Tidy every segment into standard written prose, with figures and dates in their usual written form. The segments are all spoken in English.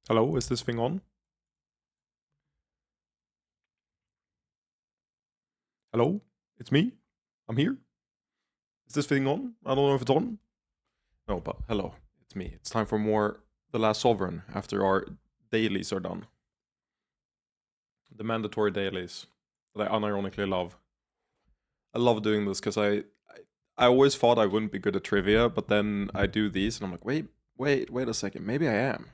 Hello, is this thing on? Hello, it's me. I'm here. Is this thing on? I don't know if it's on. No, but hello, it's me. It's time for more The Last Sovereign after our dailies are done. The mandatory dailies that I unironically love. I love doing this because I always thought I wouldn't be good at trivia, but then I do these and I'm like, wait a second. Maybe I am.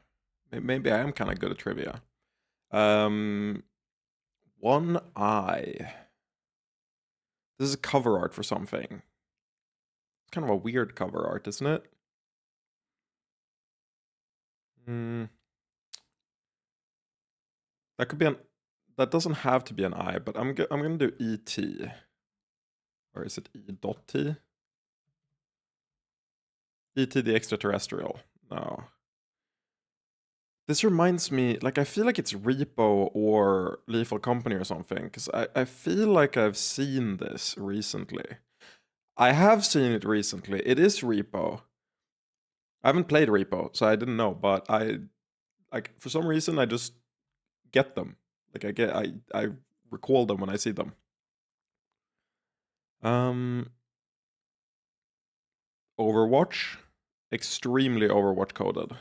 Maybe I am kind of good at trivia. Um, One eye. This is cover art for something. It's kind of a weird cover art, isn't it? Hmm. That could be an. That doesn't have to be an I, but I'm gonna do ET, or is it E.T? ET the extraterrestrial. No. This reminds me, like I feel like it's Repo or Lethal Company or something, because I feel like I've seen this recently. I have seen it recently. It is Repo. I haven't played Repo, so I didn't know, but I like for some reason I just get them. Like I recall them when I see them. Um, Overwatch, extremely Overwatch coded.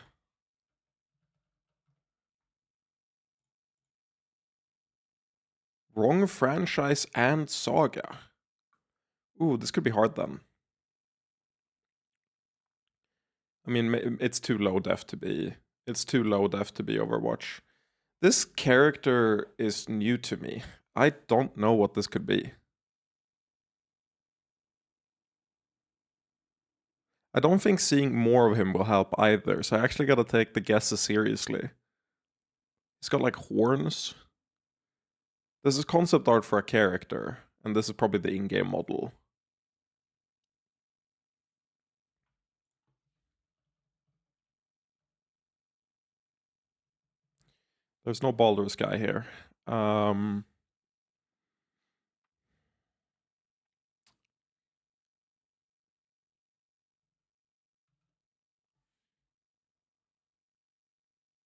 Wrong franchise and saga. Ooh, this could be hard then. I mean, it's too low def to be. It's too low def to be Overwatch. This character is new to me. I don't know what this could be. I don't think seeing more of him will help either, so I actually gotta take the guesses seriously. He's got like horns. This is concept art for a character, and this is probably the in-game model. There's no Baldur's guy here.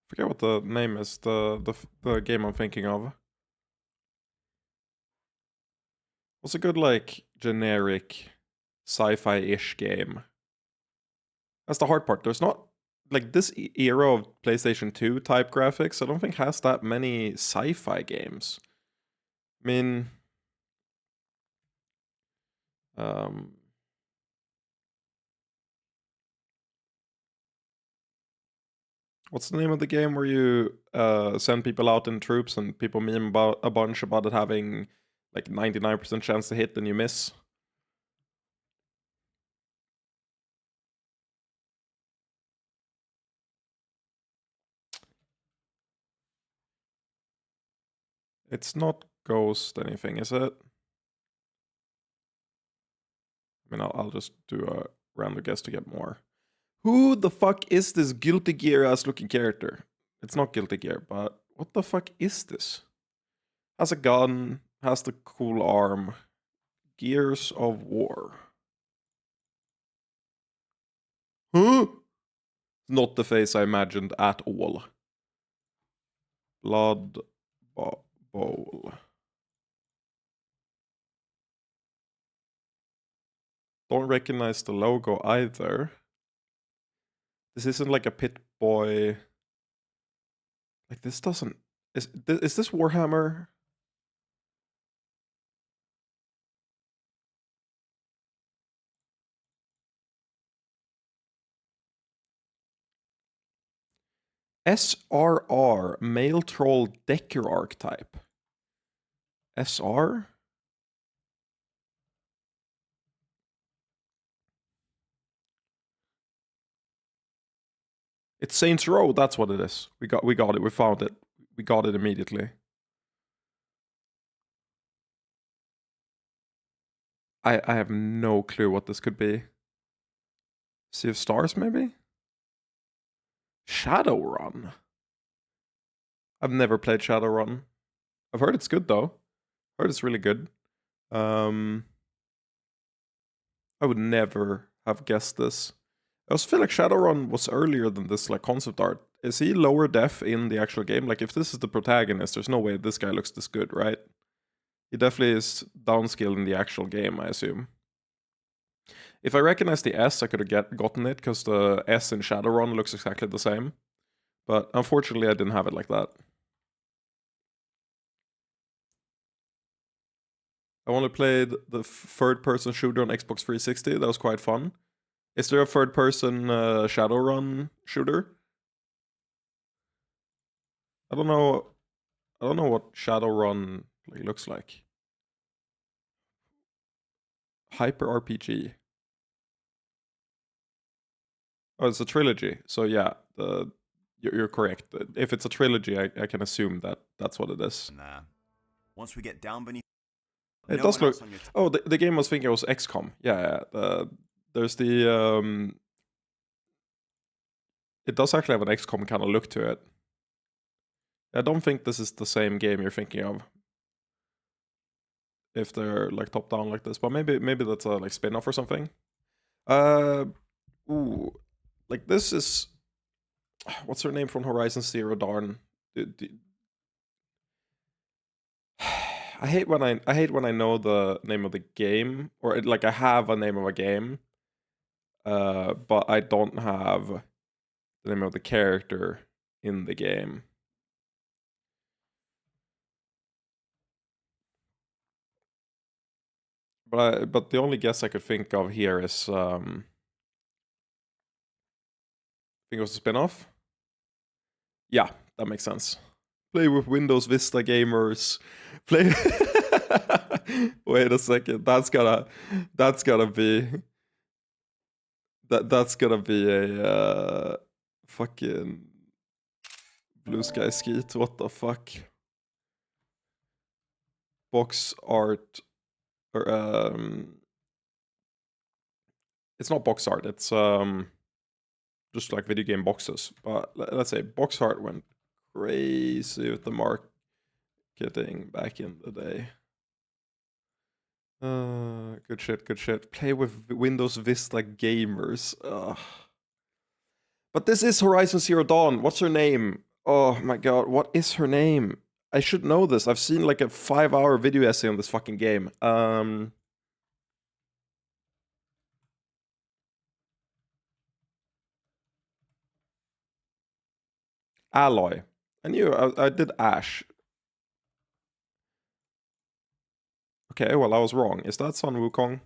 Forget what the name is. The game I'm thinking of. What's a good like generic sci-fi-ish game? That's the hard part. There's not like this era of PlayStation 2 type graphics. I don't think has that many sci-fi games. I mean, um, what's the name of the game where you send people out in troops and people meme about a bunch about it having like 99% chance to hit and you miss? It's not Ghost anything, is it? I mean, I'll just do a random guess to get more. Who the fuck is this Guilty Gear ass looking character? It's not Guilty Gear, but what the fuck is this? Has a gun, has the cool arm. Gears of War. Huh? Not the face I imagined at all. Blood Bowl. Don't recognize the logo either. This isn't like a Pit Boy. Like this doesn't. Is this Warhammer? SRR, Male Troll Decker Archetype. SR? It's Saints Row, that's what it is. We got it, we found it. We got it immediately. I have no clue what this could be. Sea of Stars, maybe? Shadowrun. I've never played Shadowrun. I've heard it's good though. Heard it's really good. I would never have guessed this. I also feel like Shadowrun was earlier than this like concept art. Is he lower def in the actual game? Like if this is the protagonist, there's no way this guy looks this good, right? He definitely is downscaled in the actual game, I assume. If I recognize the S, I could have gotten it because the S in Shadowrun looks exactly the same. But unfortunately, I didn't have it like that. I only played the third-person shooter on Xbox 360. That was quite fun. Is there a third-person Shadowrun shooter? I don't know. I don't know what Shadowrun looks like. Hyper RPG. Oh, it's a trilogy. So yeah, you're correct. If it's a trilogy, I can assume that that's what it is. Nah. Once we get down beneath, It does look. Oh, the game I was thinking was XCOM. Yeah. There's the. It does actually have an XCOM kind of look to it. I don't think this is the same game you're thinking of. If they're like top down like this, but maybe that's a like spin-off or something. Ooh, like this is. What's her name from Horizon Zero Dawn? I hate when I know the name of the game, or like I have a name of a game, but I don't have the name of the character in the game. But the only guess I could think of here is I think it was a spin-off. Yeah, that makes sense. Play with Windows Vista gamers. Play. Wait a second. That's gotta be that's gonna be a fucking Blue Sky Skeet. What the fuck? Box art, or it's not box art. It's just like video game boxes. But let's say box art went crazy with the marketing back in the day. Good shit. Play with Windows Vista gamers. But this is Horizon Zero Dawn. What's her name? Oh my god, what is her name? I should know this. I've seen like a 5-hour video essay on this fucking game. Alloy. I knew I did Ash. Okay, well I was wrong. Is that Sun Wukong?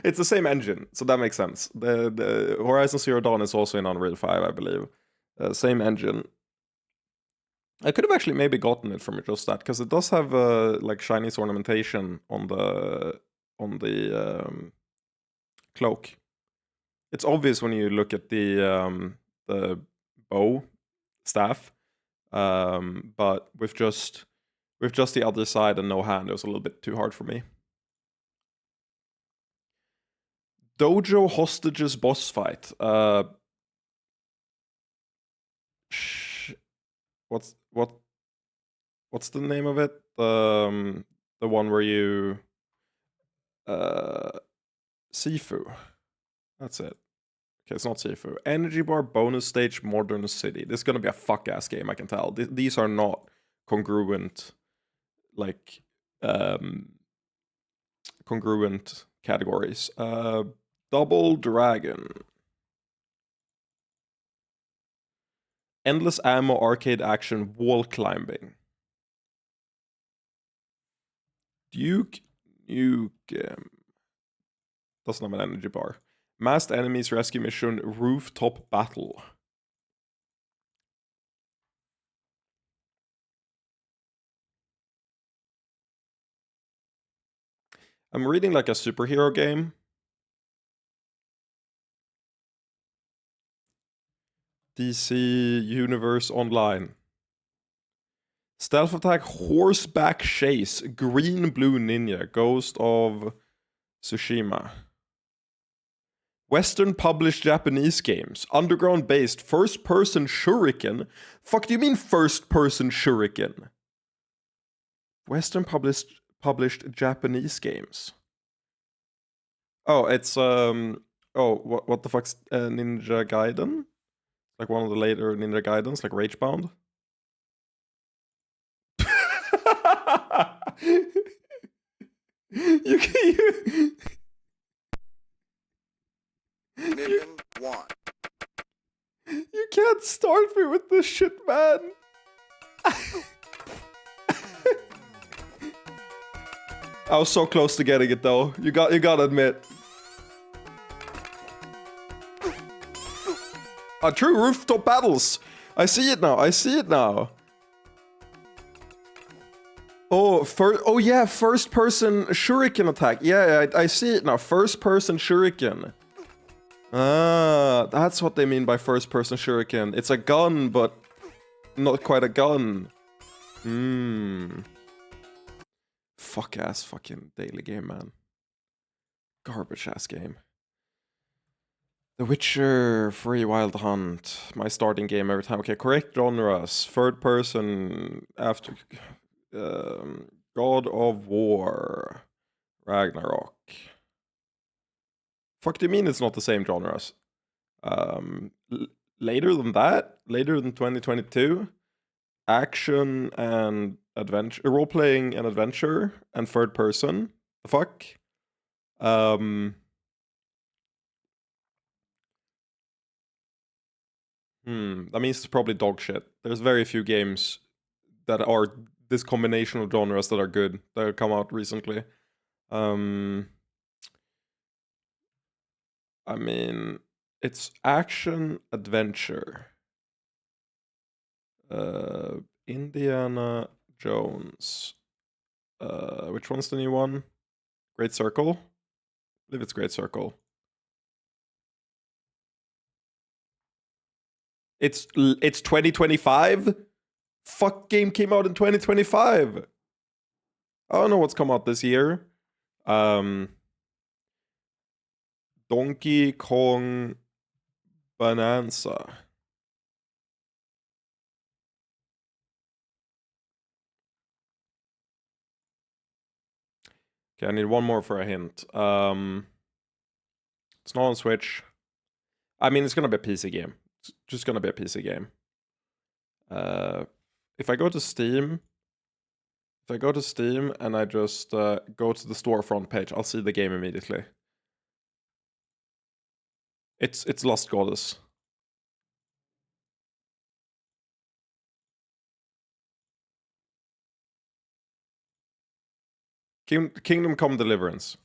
It's the same engine, so that makes sense. The Horizon Zero Dawn is also in Unreal 5, I believe. Same engine. I could have actually maybe gotten it from just that, because it does have like Chinese ornamentation on the cloak. It's obvious when you look at the bow staff, but with just the other side and no hand, it was a little bit too hard for me. Dojo hostages boss fight. What's the name of it? The one where you Sifu. That's it. Okay, it's not Sifu. Energy bar bonus stage modern city. This is gonna be a fuck ass game, I can tell. These are not congruent, like congruent categories. Double dragon. Endless ammo arcade action wall climbing. Duke Nukem. Doesn't have an energy bar. Masked enemies rescue mission rooftop battle. I'm reading like a superhero game. DC Universe Online. Stealth attack, horseback chase, green blue ninja, Ghost of Tsushima. Western published Japanese games, underground based, first person shuriken. Fuck do you mean first person shuriken? Western published Japanese games. Oh, it's oh, what the fuck's Ninja Gaiden? Like one of the later Ninja Gaidens, like Ragebound. You can Mission 1. you can't start me with this shit, man. I was so close to getting it though. You gotta admit. True rooftop battles. I see it now. I see it now. Oh yeah, first person shuriken attack. Yeah, I see it now. First person shuriken. Ah, that's what they mean by first person shuriken. It's a gun, but not quite a gun. Fuck ass fucking daily game, man. Garbage ass game. The Witcher, Free Wild Hunt, my starting game every time. Okay, correct genres. Third person after God of War, Ragnarok. Fuck do you mean it's not the same genres? Later than that, later than 2022, action and adventure, role playing and adventure and third person. The fuck? That means it's probably dog shit. There's very few games that are this combination of genres that are good that have come out recently. I mean, it's action adventure. Indiana Jones. Which one's the new one? Great Circle? I believe it's Great Circle. It's 2025? Fuck game came out in 2025. I don't know what's come out this year. Donkey Kong Bonanza. Okay, I need one more for a hint. It's not on Switch. I mean, it's gonna be a PC game. It's just gonna be a PC game. If I go to Steam, and I just go to the storefront page, I'll see the game immediately. It's Lost Goddess. Kingdom Come Deliverance.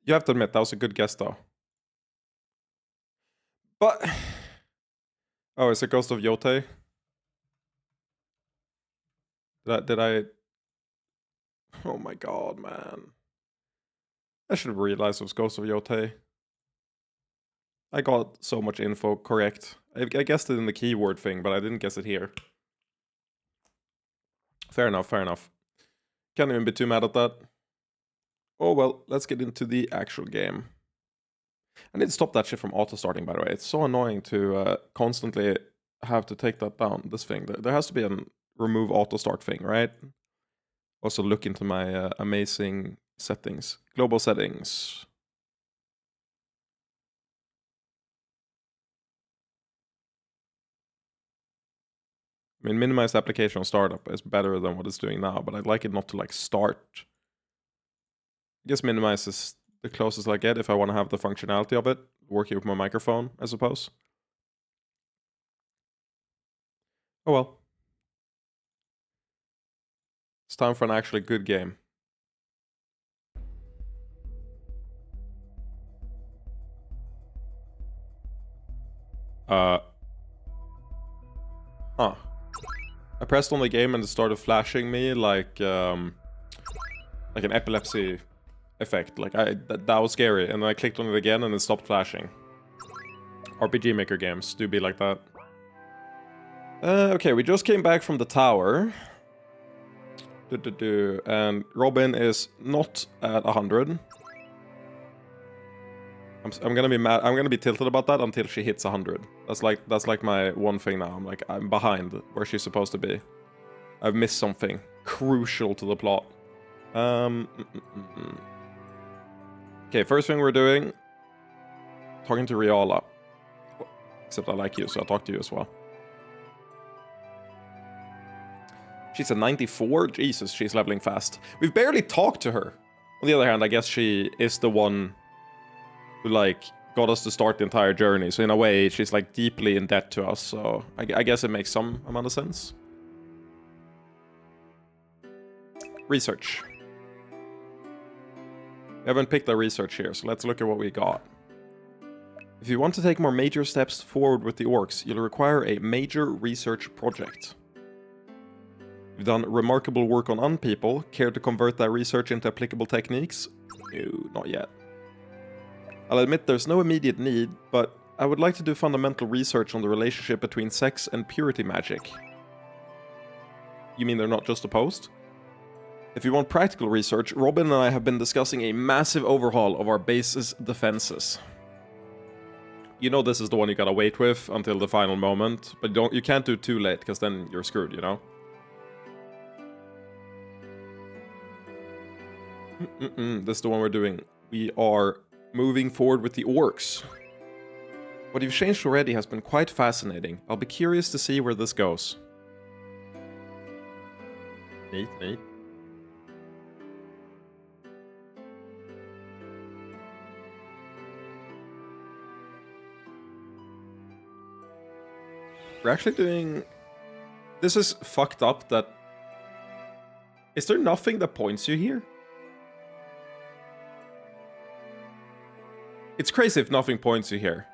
You have to admit, that was a good guess, though. But... Oh, is it Ghost of Yotei? Did I... Oh my god, man. I should have realized it was Ghost of Yotei. I got so much info correct. I guessed it in the keyword thing, but I didn't guess it here. Fair enough, fair enough. Can't even be too mad at that. Oh well, let's get into the actual game. I need to stop that shit from auto-starting, by the way. It's so annoying to constantly have to take that down, this thing. There has to be a remove auto-start thing, right? Also look into my amazing settings. Global settings. I mean, minimize application on startup is better than what it's doing now, but I'd like it not to like start. I guess minimize is the closest I get if I want to have the functionality of it, working with my microphone, I suppose. Oh well. It's time for an actually good game. Huh. I pressed on the game and it started flashing me like an epilepsy effect. Like that was scary, and then I clicked on it again and it stopped flashing. RPG Maker games do be like that. Okay, we just came back from the tower. And Robin is not at 100. I'm gonna be mad. I'm gonna be tilted about that until she hits 100. That's like my one thing now. I'm behind where she's supposed to be. I've missed something crucial to the plot. Okay, first thing we're doing, talking to Riala. Except I like you, so I'll talk to you as well. She's a 94. Jesus, she's leveling fast. We've barely talked to her. On the other hand, I guess she is the one who, like, got us to start the entire journey. So in a way, she's, like, deeply in debt to us. So I guess it makes some amount of sense. Research. We haven't picked our research here, so let's look at what we got. If you want to take more major steps forward with the orcs, you'll require a major research project. You've done remarkable work on unpeople. Care to convert that research into applicable techniques? No, not yet. I'll admit there's no immediate need, but I would like to do fundamental research on the relationship between sex and purity magic. You mean they're not just opposed? If you want practical research, Robin and I have been discussing a massive overhaul of our base's defenses. You know this is the one you gotta wait with until the final moment, but you can't do it too late, because then you're screwed, you know? This is the one we're doing. We are moving forward with the orcs. What you've changed already has been quite fascinating. I'll be curious to see where this goes. Neat, neat. We're actually doing... This is fucked up that... Is there nothing that points you here? It's crazy if nothing points you here.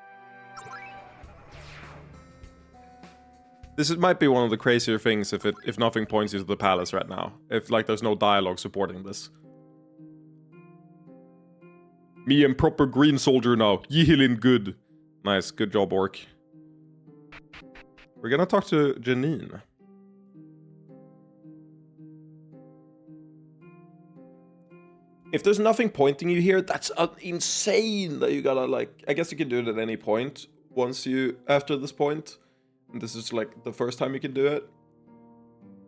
This might be one of the crazier things if nothing points you to the palace right now. If, like, there's no dialogue supporting this. Me and proper green soldier now. Yihilin good. Nice, good job, orc. We're gonna talk to Janine. If there's nothing pointing you here, that's insane that you gotta, like... I guess you can do it at any point once you... After this point. And this is, like, the first time you can do it.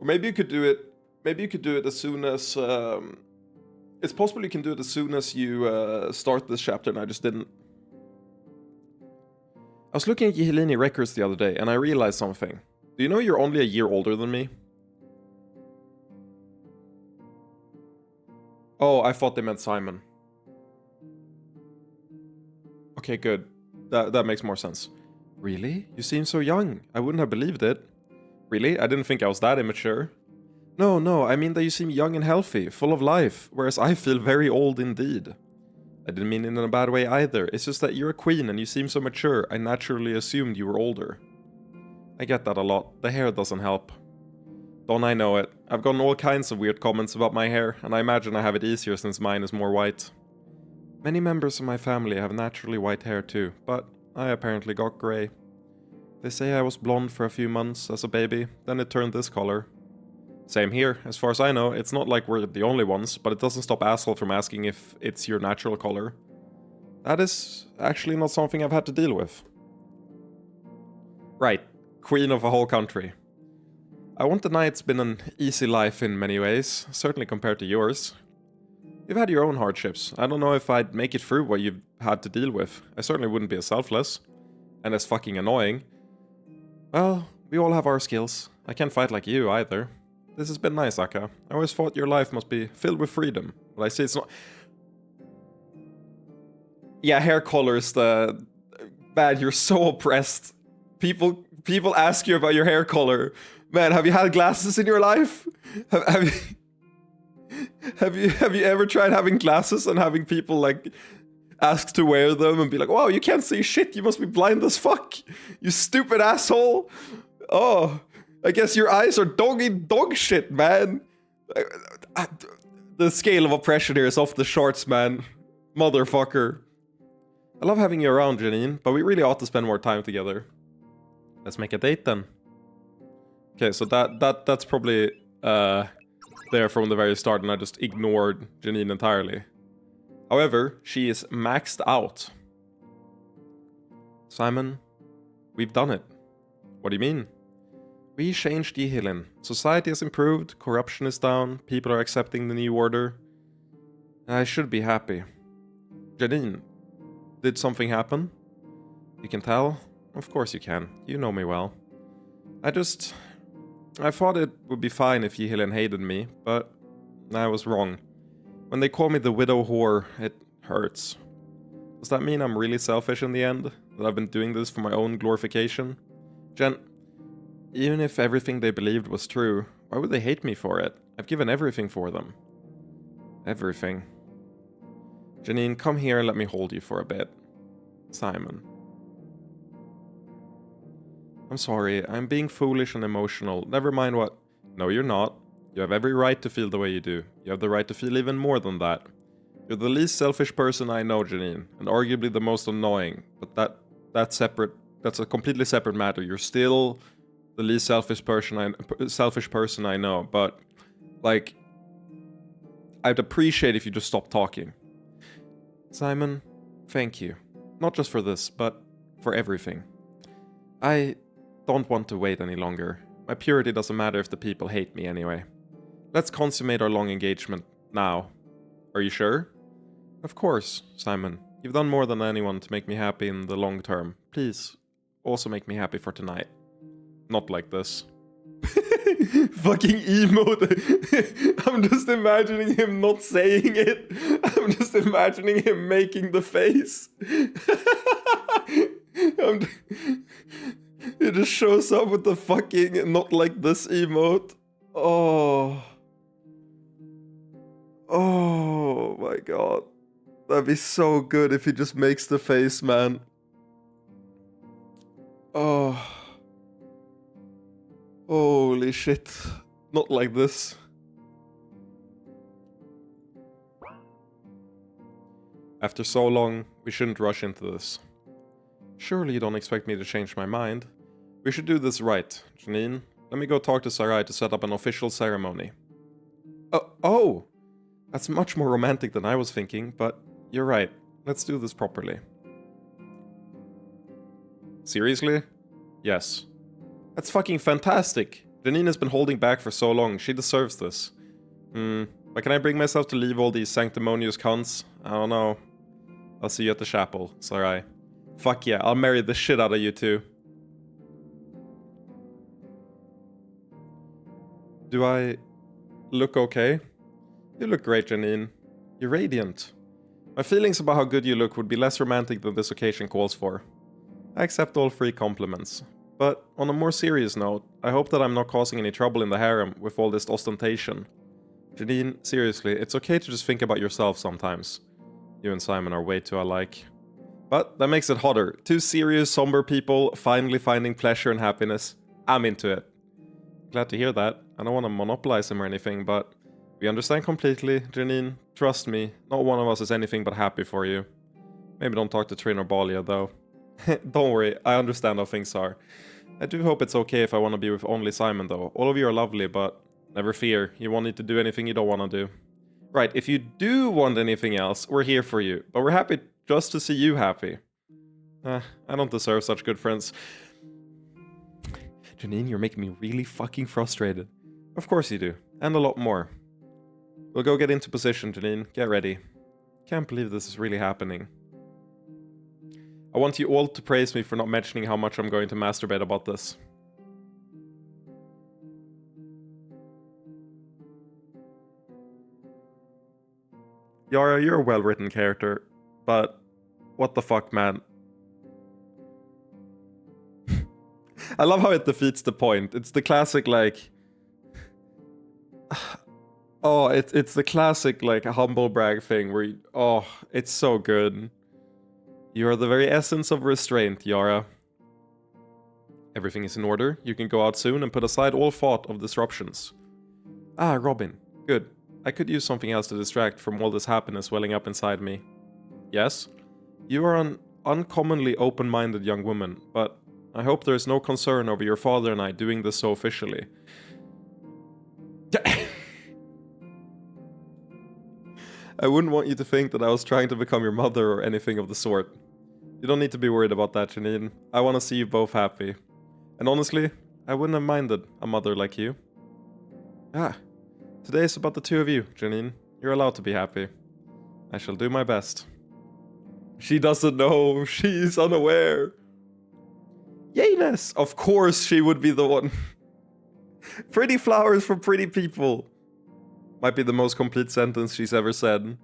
Or maybe you could do it... Maybe you could do it as soon as... It's possible you can do it as soon as you start this chapter, and I just didn't. I was looking at Yihilini records the other day, and I realized something. Do you know you're only a year older than me? Oh, I thought they meant Simon. Okay, good. That makes more sense. Really? You seem so young. I wouldn't have believed it. Really? I didn't think I was that immature. No, I mean that you seem young and healthy, full of life, whereas I feel very old indeed. I didn't mean it in a bad way either, it's just that you're a queen and you seem so mature, I naturally assumed you were older. I get that a lot, the hair doesn't help. Don't I know it, I've gotten all kinds of weird comments about my hair, and I imagine I have it easier since mine is more white. Many members of my family have naturally white hair too, but I apparently got grey. They say I was blonde for a few months as a baby, then it turned this color. Same here, as far as I know, it's not like we're the only ones, but it doesn't stop asshole from asking if it's your natural color. That is actually not something I've had to deal with. Right, queen of a whole country. I won't deny it's been an easy life in many ways, certainly compared to yours. You've had your own hardships, I don't know if I'd make it through what you've had to deal with. I certainly wouldn't be as selfless, and as fucking annoying. Well, we all have our skills, I can't fight like you either. This has been nice, Akka. I always thought your life must be filled with freedom. But I see it's not... Yeah, hair colors, the... Man, you're so oppressed. People ask you about your hair color. Man, have you had glasses in your life? Have you ever tried having glasses and having people, like, ask to wear them and be like, wow, you can't see shit, you must be blind as fuck. You stupid asshole. Oh... I guess your eyes are dog shit, man. The scale of oppression here is off the charts, man. Motherfucker. I love having you around, Janine, but we really ought to spend more time together. Let's make a date then. Okay, so that's probably there from the very start, and I just ignored Janine entirely. However, she is maxed out. Simon, we've done it. What do you mean? We changed Yihilin. Society has improved, corruption is down, people are accepting the new order. I should be happy. Janine, did something happen? You can tell? Of course you can. You know me well. I thought it would be fine if Yihilin hated me, but I was wrong. When they call me the widow whore, it hurts. Does that mean I'm really selfish in the end? That I've been doing this for my own glorification? Jen, even if everything they believed was true, why would they hate me for it? I've given everything for them. Everything. Janine, come here and let me hold you for a bit. Simon. I'm sorry, I'm being foolish and emotional. Never mind what... No, you're not. You have every right to feel the way you do. You have the right to feel even more than that. You're the least selfish person I know, Janine, and arguably the most annoying. But that's a completely separate matter. You're still the least selfish person I know. But like, I'd appreciate if you just stopped talking. Simon, thank you. Not just for this, but for everything. I don't want to wait any longer. My purity doesn't matter if the people hate me anyway. Let's consummate our long engagement now. Are you sure? Of course, Simon. You've done more than anyone to make me happy in the long term. Please, also make me happy for tonight. Not like this. Fucking emote. I'm just imagining him not saying it. I'm just imagining him making the face. It just shows up with the fucking not like this emote. Oh. Oh my god. That'd be so good if he just makes the face, man. Oh. Holy shit. Not like this. After so long, we shouldn't rush into this. Surely you don't expect me to change my mind. We should do this right, Janine. Let me go talk to Sarai to set up an official ceremony. Oh! That's much more romantic than I was thinking, but you're right. Let's do this properly. Seriously? Yes. That's fucking fantastic! Janine has been holding back for so long, she deserves this. But can I bring myself to leave all these sanctimonious cunts? I don't know. I'll see you at the chapel, Sarai. Fuck yeah, I'll marry the shit out of you too. Do I look okay? You look great, Janine. You're radiant. My feelings about how good you look would be less romantic than this occasion calls for. I accept all free compliments. But on a more serious note, I hope that I'm not causing any trouble in the harem with all this ostentation. Janine, seriously, it's okay to just think about yourself sometimes. You and Simon are way too alike. But that makes it hotter. Two serious, somber people finally finding pleasure and happiness. I'm into it. Glad to hear that. I don't want to monopolize him or anything, but we understand completely, Janine. Trust me, not one of us is anything but happy for you. Maybe don't talk to Trin or Balia, though. Don't worry, I understand how things are. I do hope it's okay if I want to be with only Simon, though. All of you are lovely, but never fear. You won't need to do anything you don't want to do. Right, if you do want anything else, we're here for you. But we're happy just to see you happy. I don't deserve such good friends. Janine, you're making me really fucking frustrated. Of course you do. And a lot more. We'll go get into position, Janine. Get ready. Can't believe this is really happening. I want you all to praise me for not mentioning how much I'm going to masturbate about this. Yara, you're a well-written character, but what the fuck, man? I love how it defeats the point. It's the classic, like... Oh, it's the classic, like, humble brag thing where you... Oh, it's so good. You are the very essence of restraint, Yara. Everything is in order. You can go out soon and put aside all thought of disruptions. Ah, Robin. Good. I could use something else to distract from all this happiness welling up inside me. Yes? You are an uncommonly open-minded young woman, but I hope there is no concern over your father and I doing this so officially. I wouldn't want you to think that I was trying to become your mother or anything of the sort. You don't need to be worried about that, Janine. I want to see you both happy. And honestly, I wouldn't have minded a mother like you. Ah, today is about the two of you, Janine. You're allowed to be happy. I shall do my best. She doesn't know. She's unaware. Yayness! Of course she would be the one. Pretty flowers for pretty people. Might be the most complete sentence she's ever said.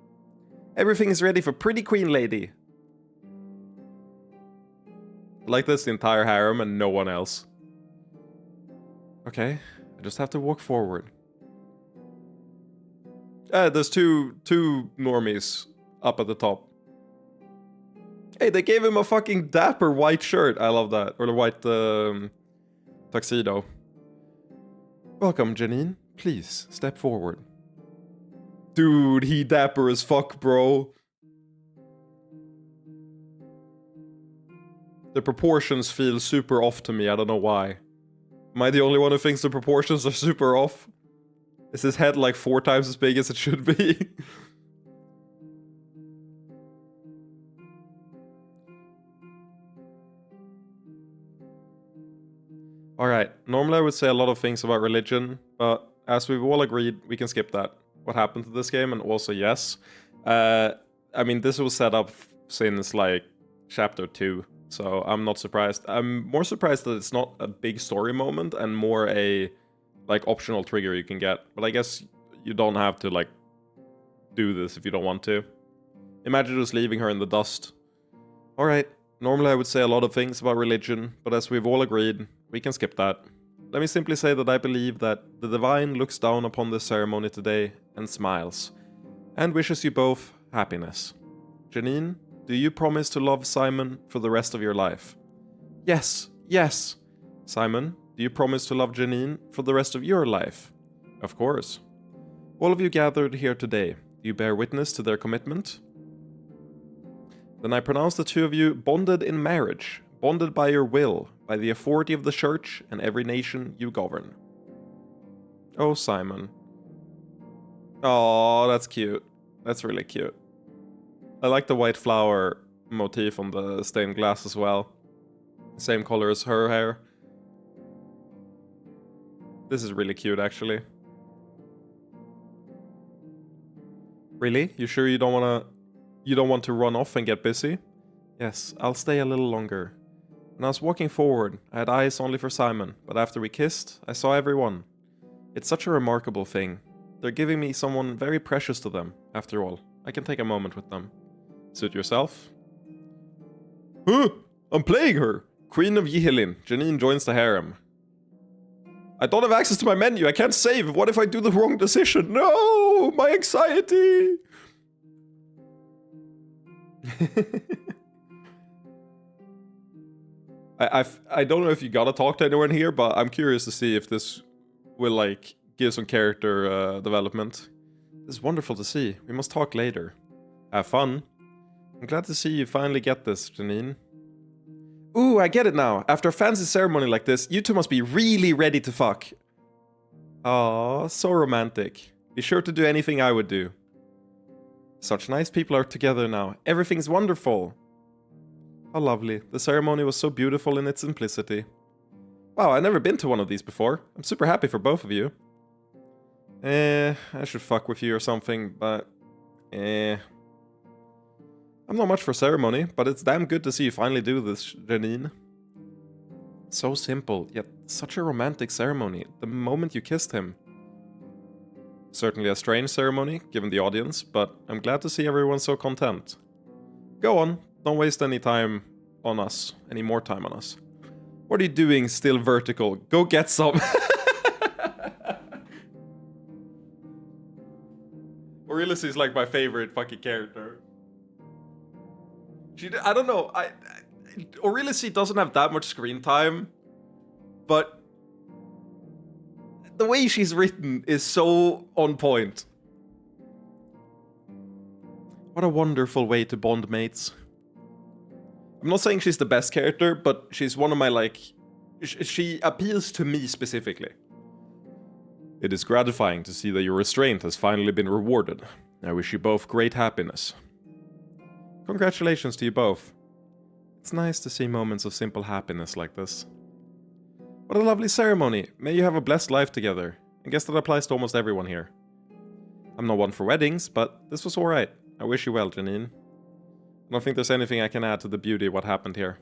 Everything is ready for pretty queen lady. Like this, the entire harem and no one else. Okay, I just have to walk forward. There's two normies up at the top. Hey, they gave him a fucking dapper white shirt. I love that. Or the white tuxedo. Welcome, Janine. Please, step forward. Dude, he dapper as fuck, bro. The proportions feel super off to me. I don't know why. Am I the only one who thinks the proportions are super off? Is his head like 4 times as big as it should be? Alright, normally I would say a lot of things about religion, but as we've all agreed, we can skip that. What happened to this game, and also yes. I mean, this was set up since like chapter 2, so I'm not surprised. I'm more surprised that it's not a big story moment and more a like optional trigger you can get. But I guess you don't have to like do this if you don't want to. Imagine just leaving her in the dust. Alright, normally I would say a lot of things about religion, but as we've all agreed, we can skip that. Let me simply say that I believe that the Divine looks down upon this ceremony today and smiles, and wishes you both happiness. Janine, do you promise to love Simon for the rest of your life? Yes, yes. Simon, do you promise to love Janine for the rest of your life? Of course. All of you gathered here today, do you bear witness to their commitment? Then I pronounce the two of you bonded in marriage, bonded by your will, by the authority of the church and every nation you govern. Oh, Simon. Oh, that's cute. That's really cute. I like the white flower motif on the stained glass as well. Same color as her hair. This is really cute, actually. Really? You sure you don't want to run off and get busy? Yes, I'll stay a little longer. When I was walking forward, I had eyes only for Simon, but after we kissed, I saw everyone. It's such a remarkable thing. They're giving me someone very precious to them, after all. I can take a moment with them. Suit yourself? Huh! I'm playing her! Queen of Yihilin, Janine joins the harem. I don't have access to my menu, I can't save. What if I do the wrong decision? No! My anxiety! I don't know if you gotta talk to anyone here, but I'm curious to see if this will like give some character development. This is wonderful to see. We must talk later. Have fun. I'm glad to see you finally get this, Janine. Ooh, I get it now. After a fancy ceremony like this, you two must be really ready to fuck. Aw, so romantic. Be sure to do anything I would do. Such nice people are together now. Everything's wonderful. How lovely. The ceremony was so beautiful in its simplicity. Wow, I've never been to one of these before. I'm super happy for both of you. I should fuck with you or something, but... I'm not much for ceremony, but it's damn good to see you finally do this, Janine. So simple, yet such a romantic ceremony. The moment you kissed him. Certainly a strange ceremony, given the audience, but I'm glad to see everyone so content. Go on, don't waste any time on us. Any more time on us. What are you doing still vertical? Go get some! Aurelius is like my favorite fucking character. I don't know, Aurelius doesn't have that much screen time, but the way she's written is so on point. What a wonderful way to bond mates. I'm not saying she's the best character, but she's one of my, like... She appeals to me specifically. It is gratifying to see that your restraint has finally been rewarded. I wish you both great happiness. Congratulations to you both. It's nice to see moments of simple happiness like this. What a lovely ceremony! May you have a blessed life together. I guess that applies to almost everyone here. I'm not one for weddings, but this was alright. I wish you well, Janine. I don't think there's anything I can add to the beauty of what happened here.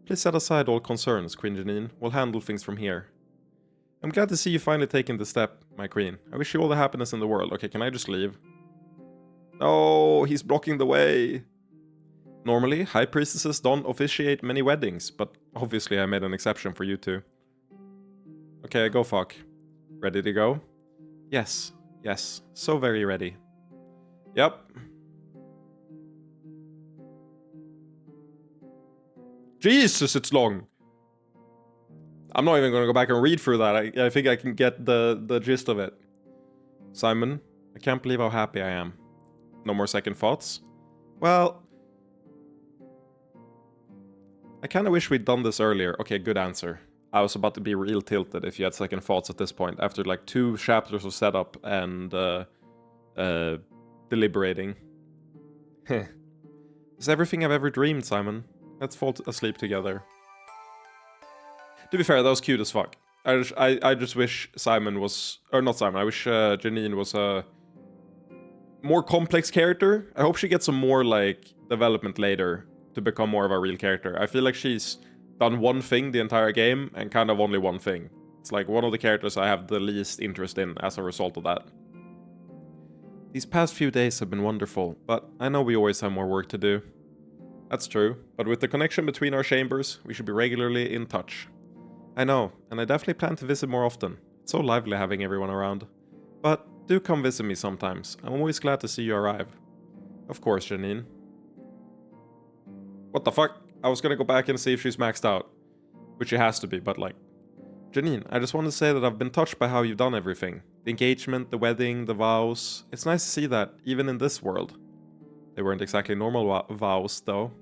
Please set aside all concerns, Queen Janine. We'll handle things from here. I'm glad to see you finally taking the step, my queen. I wish you all the happiness in the world. Okay, can I just leave? No, he's blocking the way. Normally, high priestesses don't officiate many weddings, but obviously I made an exception for you two. Okay, go fuck. Ready to go? Yes, yes, so very ready. Yep. Jesus, it's long! I'm not even gonna go back and read through that. I think I can get the gist of it. Simon, I can't believe how happy I am. No more second thoughts? Well, I kinda wish we'd done this earlier. Okay, good answer. I was about to be real tilted if you had second thoughts at this point, after like 2 chapters of setup and deliberating. It's everything I've ever dreamed, Simon. Let's fall asleep together. To be fair, that was cute as fuck. I just wish Simon was... Or not Simon, I wish Janine was a more complex character. I hope she gets some more, like, development later to become more of a real character. I feel like she's done one thing the entire game, and kind of only one thing. It's like one of the characters I have the least interest in as a result of that. These past few days have been wonderful, but I know we always have more work to do. That's true, but with the connection between our chambers, we should be regularly in touch. I know, and I definitely plan to visit more often. It's so lively having everyone around. But do come visit me sometimes. I'm always glad to see you arrive. Of course, Janine. What the fuck? I was gonna go back and see if she's maxed out. Which she has to be, but like... Janine, I just want to say that I've been touched by how you've done everything. The engagement, the wedding, the vows. It's nice to see that, even in this world. They weren't exactly normal vows, though.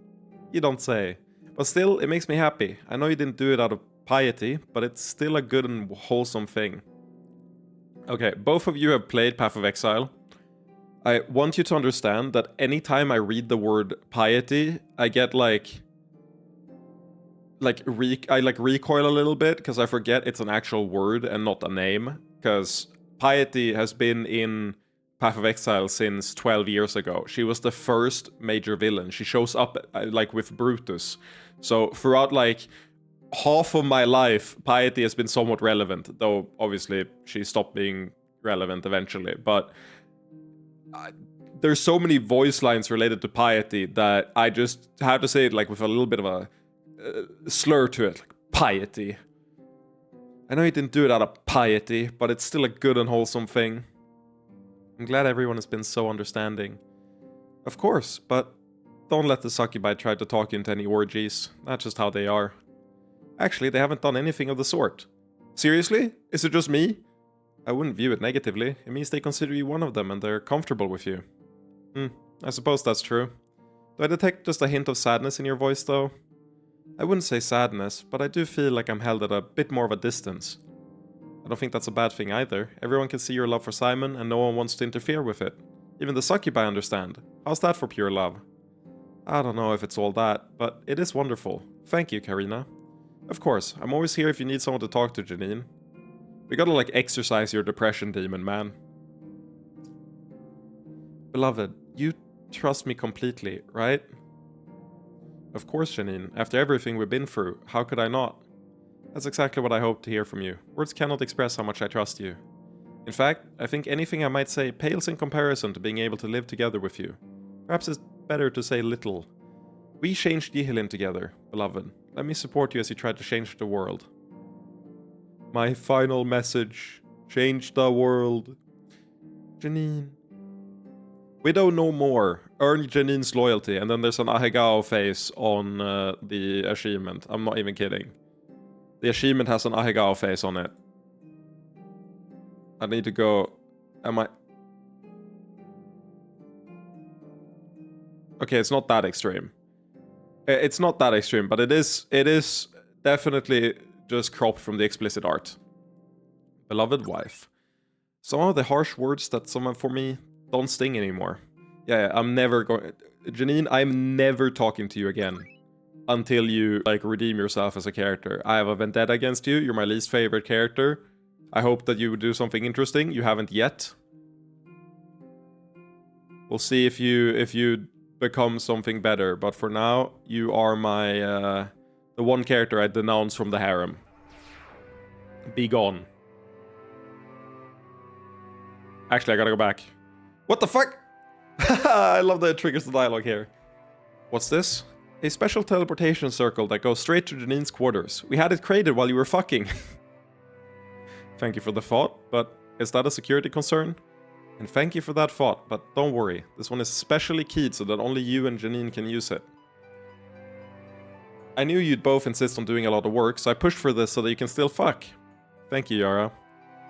You don't say. But still, it makes me happy. I know you didn't do it out of piety, but it's still a good and wholesome thing. Okay, both of you have played Path of Exile. I want you to understand that anytime I read the word piety, I get I recoil a little bit because I forget it's an actual word and not a name. Because piety has been in Path of Exile since 12 years ago. She was the first major villain. She shows up like with Brutus. So throughout like half of my life, piety has been somewhat relevant, though obviously she stopped being relevant eventually. But there's so many voice lines related to piety that I just have to say it like with a little bit of a slur to it, like piety. I know you didn't do it out of piety, but it's still a good and wholesome thing. I'm glad everyone has been so understanding. Of course, but don't let the succubi try to talk you into any orgies. That's just how they are. Actually, they haven't done anything of the sort. Seriously? Is it just me? I wouldn't view it negatively. It means they consider you one of them and they're comfortable with you. I suppose that's true. Do I detect just a hint of sadness in your voice, though? I wouldn't say sadness, but I do feel like I'm held at a bit more of a distance. I don't think that's a bad thing either. Everyone can see your love for Simon, and no one wants to interfere with it. Even the succubi understand. How's that for pure love? I don't know if it's all that, but it is wonderful. Thank you, Karina. Of course, I'm always here if you need someone to talk to, Janine. We gotta like exercise your depression demon, man. Beloved, you trust me completely, right? Of course, Janine. After everything we've been through, how could I not? That's exactly what I hoped to hear from you. Words cannot express how much I trust you. In fact, I think anything I might say pales in comparison to being able to live together with you. Perhaps it's better to say little. We changed Yihilin together, beloved. Let me support you as you try to change the world. My final message. Change the world. Janine. Widow no more. Earn Janine's loyalty. And then there's an Ahegao face on the achievement. I'm not even kidding. The achievement has an Ahegao face on it. I need to go... Am I... Okay, it's not that extreme. It's not that extreme, but it is definitely just cropped from the explicit art. Beloved wife. Some of the harsh words that someone for me don't sting anymore. Yeah, I'm never going... Janine, I'm never talking to you again. until you, like, redeem yourself as a character. I have a vendetta against you. You're my least favorite character. I hope that you would do something interesting. You haven't yet. We'll see if you become something better. But for now, you are my the one character I denounce from the harem. Be gone. Actually, I gotta go back. What the fuck? I love that it triggers the dialogue here. What's this? A special teleportation circle that goes straight to Janine's quarters. We had it created while you were fucking. Thank you for the thought, but is that a security concern? And thank you for that thought, but don't worry. This one is specially keyed so that only you and Janine can use it. I knew you'd both insist on doing a lot of work, so I pushed for this so that you can still fuck. Thank you, Yara.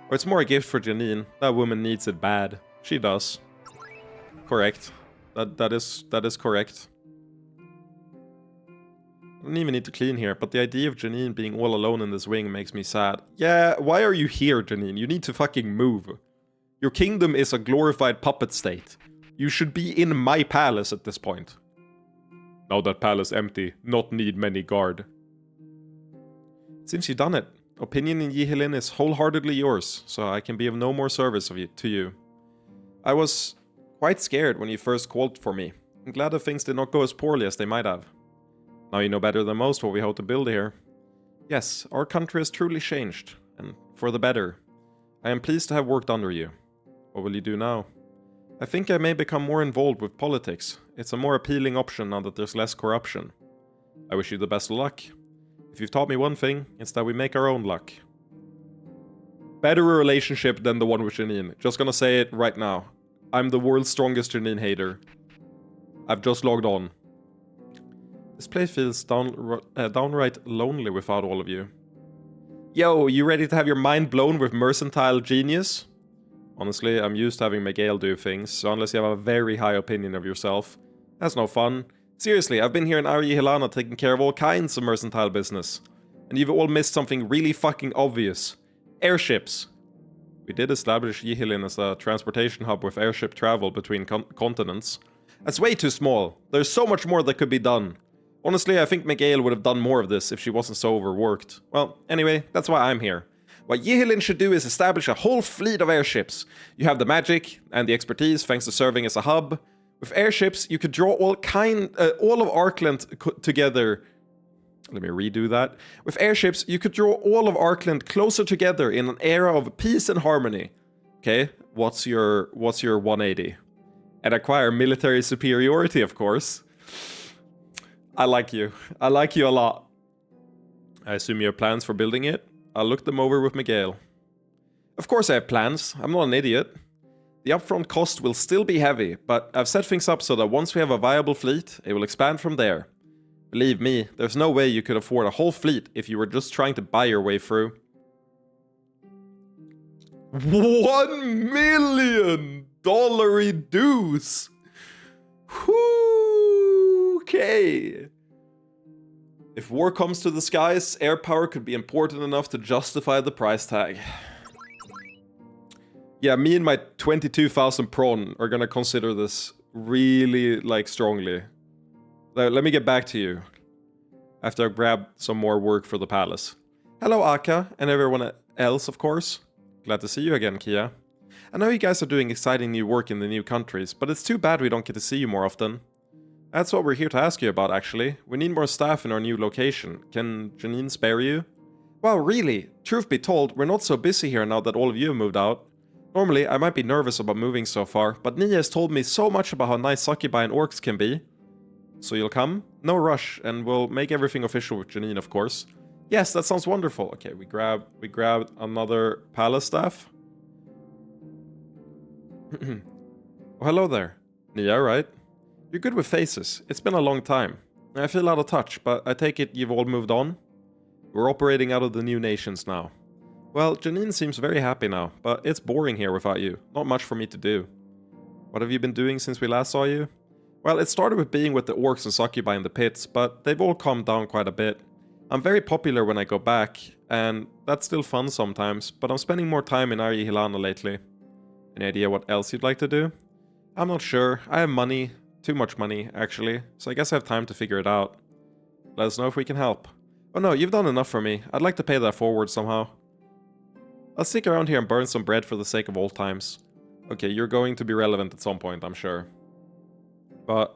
Or it's more a gift for Janine. That woman needs it bad. She does. Correct. That is correct. I don't even need to clean here, but the idea of Janine being all alone in this wing makes me sad. Yeah, why are you here, Janine? You need to fucking move. Your kingdom is a glorified puppet state. You should be in my palace at this point. Now that palace empty, not need many guard. Since you've done it, opinion in Yihilin is wholeheartedly yours, so I can be of no more service to you. I was quite scared when you first called for me. I'm glad that things did not go as poorly as they might have. Now you know better than most what we hope to build here. Yes, our country has truly changed, and for the better. I am pleased to have worked under you. What will you do now? I think I may become more involved with politics. It's a more appealing option now that there's less corruption. I wish you the best of luck. If you've taught me one thing, it's that we make our own luck. Better relationship than the one with Janine. Just gonna say it right now. I'm the world's strongest Janine hater. I've just logged on. This place feels downright lonely without all of you. Yo, you ready to have your mind blown with mercantile genius? Honestly, I'm used to having Miguel do things, so unless you have a very high opinion of yourself, that's no fun. Seriously, I've been here in Ari Hilana taking care of all kinds of mercantile business. And you've all missed something really fucking obvious. Airships. We did establish Yihilin as a transportation hub with airship travel between continents. That's way too small. There's so much more that could be done. Honestly, I think Miguel would have done more of this if she wasn't so overworked. Well, anyway, that's why I'm here. What Yihilin should do is establish a whole fleet of airships. You have the magic and the expertise thanks to serving as a hub. With airships, you could draw all of Arkland together. Let me redo that. With airships, you could draw all of Arkland closer together in an era of peace and harmony. Okay, what's your 180? And acquire military superiority, of course. I like you. I like you a lot. I assume you have plans for building it? I'll look them over with Miguel. Of course I have plans. I'm not an idiot. The upfront cost will still be heavy, but I've set things up so that once we have a viable fleet, it will expand from there. Believe me, there's no way you could afford a whole fleet if you were just trying to buy your way through. $1 million dues! Okay. If war comes to the skies, air power could be important enough to justify the price tag. Yeah, me and my 22,000 prawn are gonna consider this really, like, strongly. Let me get back to you after I grab some more work for the palace. Hello, Aka, and everyone else, of course. Glad to see you again, Kia. I know you guys are doing exciting new work in the new countries, but it's too bad we don't get to see you more often. That's what we're here to ask you about, actually. We need more staff in our new location. Can Janine spare you? Well, really, truth be told, we're not so busy here now that all of you have moved out. Normally, I might be nervous about moving so far, but Nia has told me so much about how nice succubi and orcs can be. So you'll come? No rush, and we'll make everything official with Janine, of course. Yes, that sounds wonderful. Okay, we grabbed another palace staff. Oh, hello there. Nia, right? You're good with faces. It's been a long time. I feel out of touch, but I take it you've all moved on? We're operating out of the new nations now. Well, Janine seems very happy now, but it's boring here without you. Not much for me to do. What have you been doing since we last saw you? Well, it started with being with the orcs and succubi in the pits, but they've all calmed down quite a bit. I'm very popular when I go back, and that's still fun sometimes, but I'm spending more time in Ari Hilana lately. Any idea what else you'd like to do? I'm not sure. I have money. Too much money, actually, so I guess I have time to figure it out. Let us know if we can help. Oh no, you've done enough for me. I'd like to pay that forward somehow. I'll stick around here and burn some bread for the sake of old times. Okay, you're going to be relevant at some point, I'm sure. But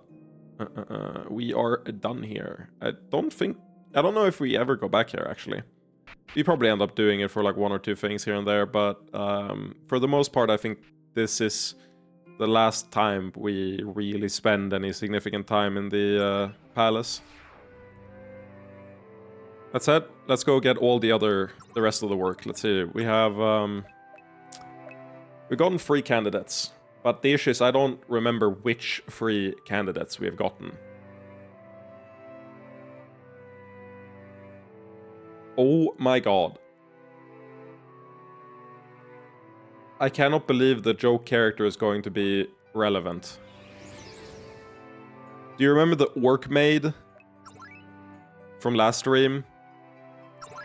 we are done here. I don't know if we ever go back here, actually. We probably end up doing it for like 1 or 2 things here and there, but for the most part, I think this is the last time we really spend any significant time in the palace. That said, let's go get all the rest of the work. Let's see, we have, we've gotten 3 candidates, but the issue is I don't remember which 3 candidates we have gotten. Oh my god. I cannot believe the joke character is going to be relevant. Do you remember the orc maid from last stream?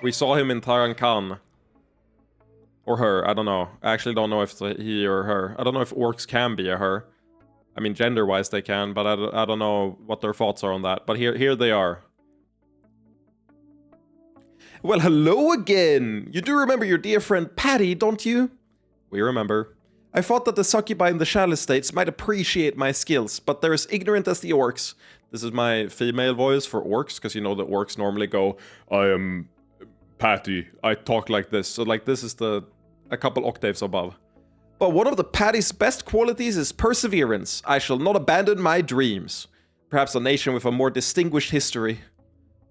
We saw him in Taran Khan. Or her, I don't know. I actually don't know if it's he or her. I don't know if orcs can be a her. I mean, gender-wise they can, but I don't know what their thoughts are on that. But here they are. Well, hello again! You do remember your dear friend Patty, don't you? We remember. I thought that the succubi in the Shall Estates might appreciate my skills, but they're as ignorant as the orcs. This is my female voice for orcs, because you know that orcs normally go, I am Patty, I talk like this. So like this is a couple octaves above. But one of the Patty's best qualities is perseverance. I shall not abandon my dreams. Perhaps a nation with a more distinguished history.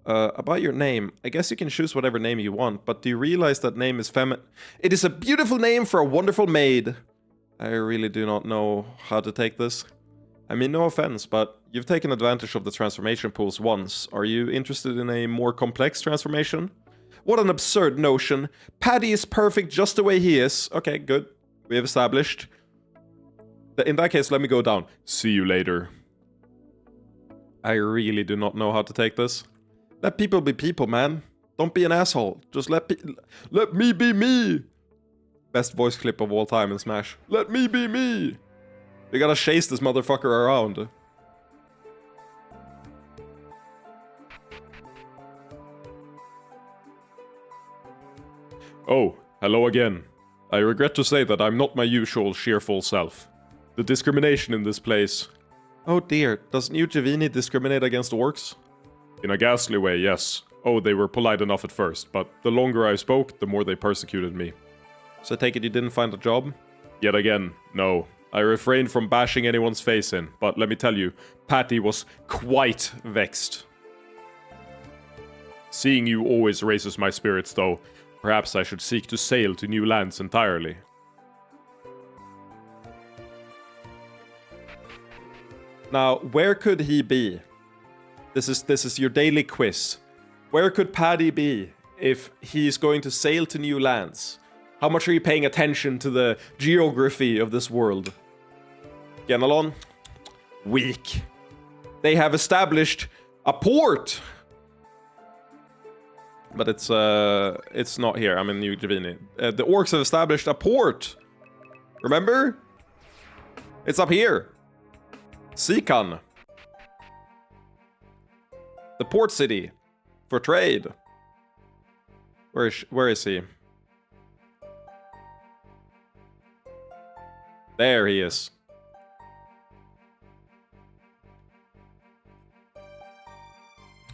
About your name, I guess you can choose whatever name you want, but do you realize that name is feminine? It is a beautiful name for a wonderful maid. I really do not know how to take this. I mean, no offense, but you've taken advantage of the transformation pools once. Are you interested in a more complex transformation? What an absurd notion. Paddy is perfect just the way he is. Okay, good. We have established. In that case, let me go down. See you later. I really do not know how to take this. Let people be people, man. Don't be an asshole. Just let me be me. Best voice clip of all time in Smash. Let me be me. We gotta chase this motherfucker around. Oh, hello again. I regret to say that I'm not my usual cheerful self. The discrimination in this place. Oh dear, doesn't Eugenie discriminate against orcs? In a ghastly way, yes. Oh, they were polite enough at first, but the longer I spoke, the more they persecuted me. So I take it you didn't find a job? Yet again, no. I refrained from bashing anyone's face in, but let me tell you, Patty was quite vexed. Seeing you always raises my spirits, though. Perhaps I should seek to sail to new lands entirely. Now, where could he be? This is your daily quiz. Where could Paddy be if he's going to sail to new lands? How much are you paying attention to the geography of this world? Genelon? Weak. They have established a port! But it's not here. I'm in New Javini. The orcs have established a port! Remember? It's up here. Sikan. The port city. For trade. Where is he? There he is.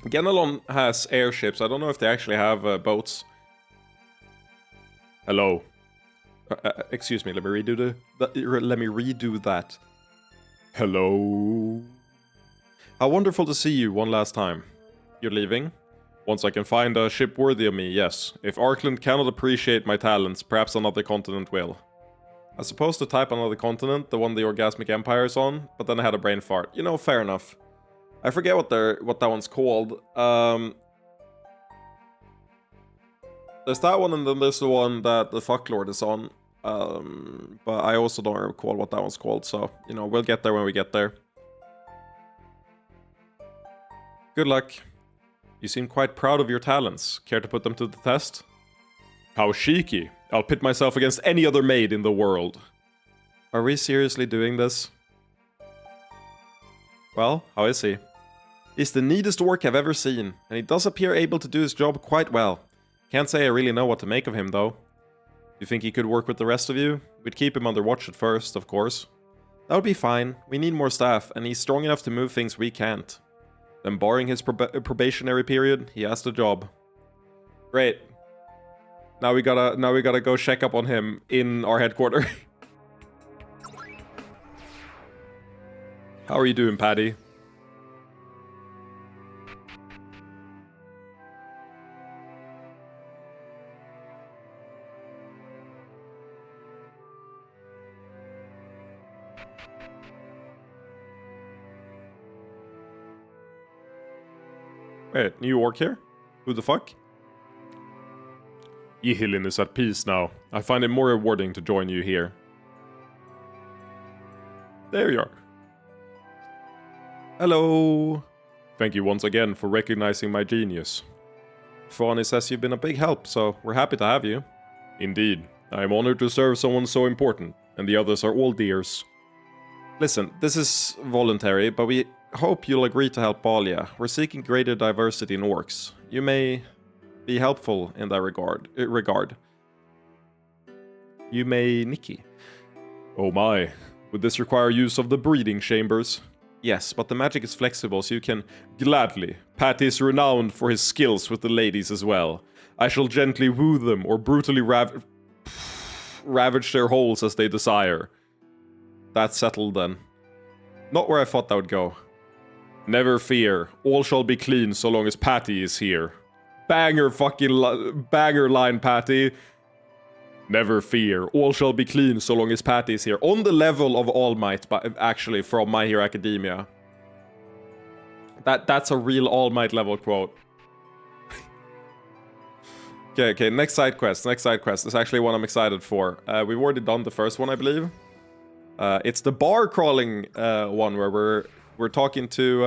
Genelon has airships. I don't know if they actually have boats. Hello. Excuse me, let me redo that. Hello. How wonderful to see you one last time. You're leaving? Once I can find a ship worthy of me, yes. If Arkland cannot appreciate my talents, perhaps another continent will. I was supposed to type another continent, the one the Orgasmic Empire is on, but then I had a brain fart. You know, fair enough. I forget what that one's called. There's that one, and then there's the one that the Fucklord is on. But I also don't recall what that one's called, so, you know, we'll get there when we get there. Good luck. You seem quite proud of your talents. Care to put them to the test? How cheeky. I'll pit myself against any other maid in the world. Are we seriously doing this? Well, how is he? He's the neatest orc I've ever seen, and he does appear able to do his job quite well. Can't say I really know what to make of him, though. You think he could work with the rest of you? We'd keep him under watch at first, of course. That would be fine. We need more staff, and he's strong enough to move things we can't. Then barring his probationary period, he has the job. Great. Now we gotta go check up on him in our headquarters. How are you doing, Patty? Wait, New York here? Who the fuck? Yihilin is at peace now. I find it more rewarding to join you here. There you are. Hello. Thank you once again for recognizing my genius. Fani says you've been a big help, so we're happy to have you. Indeed. I am honored to serve someone so important, and the others are all dears. Listen, this is voluntary, but we hope you'll agree to help Balia. We're seeking greater diversity in orcs. You may be helpful in that regard. You may, Nikki. Oh my. Would this require use of the breeding chambers? Yes, but the magic is flexible, so you can gladly. Patty is renowned for his skills with the ladies as well. I shall gently woo them or brutally ravage their holes as they desire. That's settled then. Not where I thought that would go. Never fear, all shall be clean so long as Patty is here. Banger fucking banger line, Patty. Never fear, all shall be clean so long as Patty is here. On the level of All Might, but actually from My Hero Academia. That's a real All Might level quote. Okay, next side quest. It's actually one I'm excited for. We've already done the first one, I believe. It's the bar crawling one where we're talking to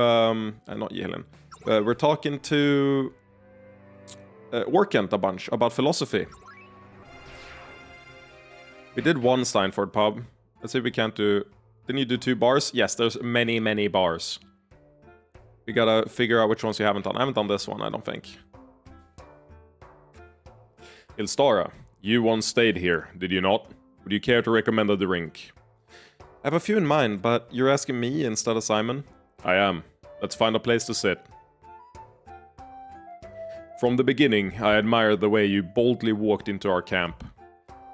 not Yelin. We're talking to Orkent a bunch about philosophy. We did one Steinford pub. Let's see if we can't do... Didn't you do 2 bars? Yes, there's many bars. We gotta figure out which ones you haven't done. I haven't done this one, I don't think. Ilstara, you once stayed here, did you not? Would you care to recommend a drink? I have a few in mind, but you're asking me instead of Simon? I am. Let's find a place to sit. From the beginning, I admired the way you boldly walked into our camp.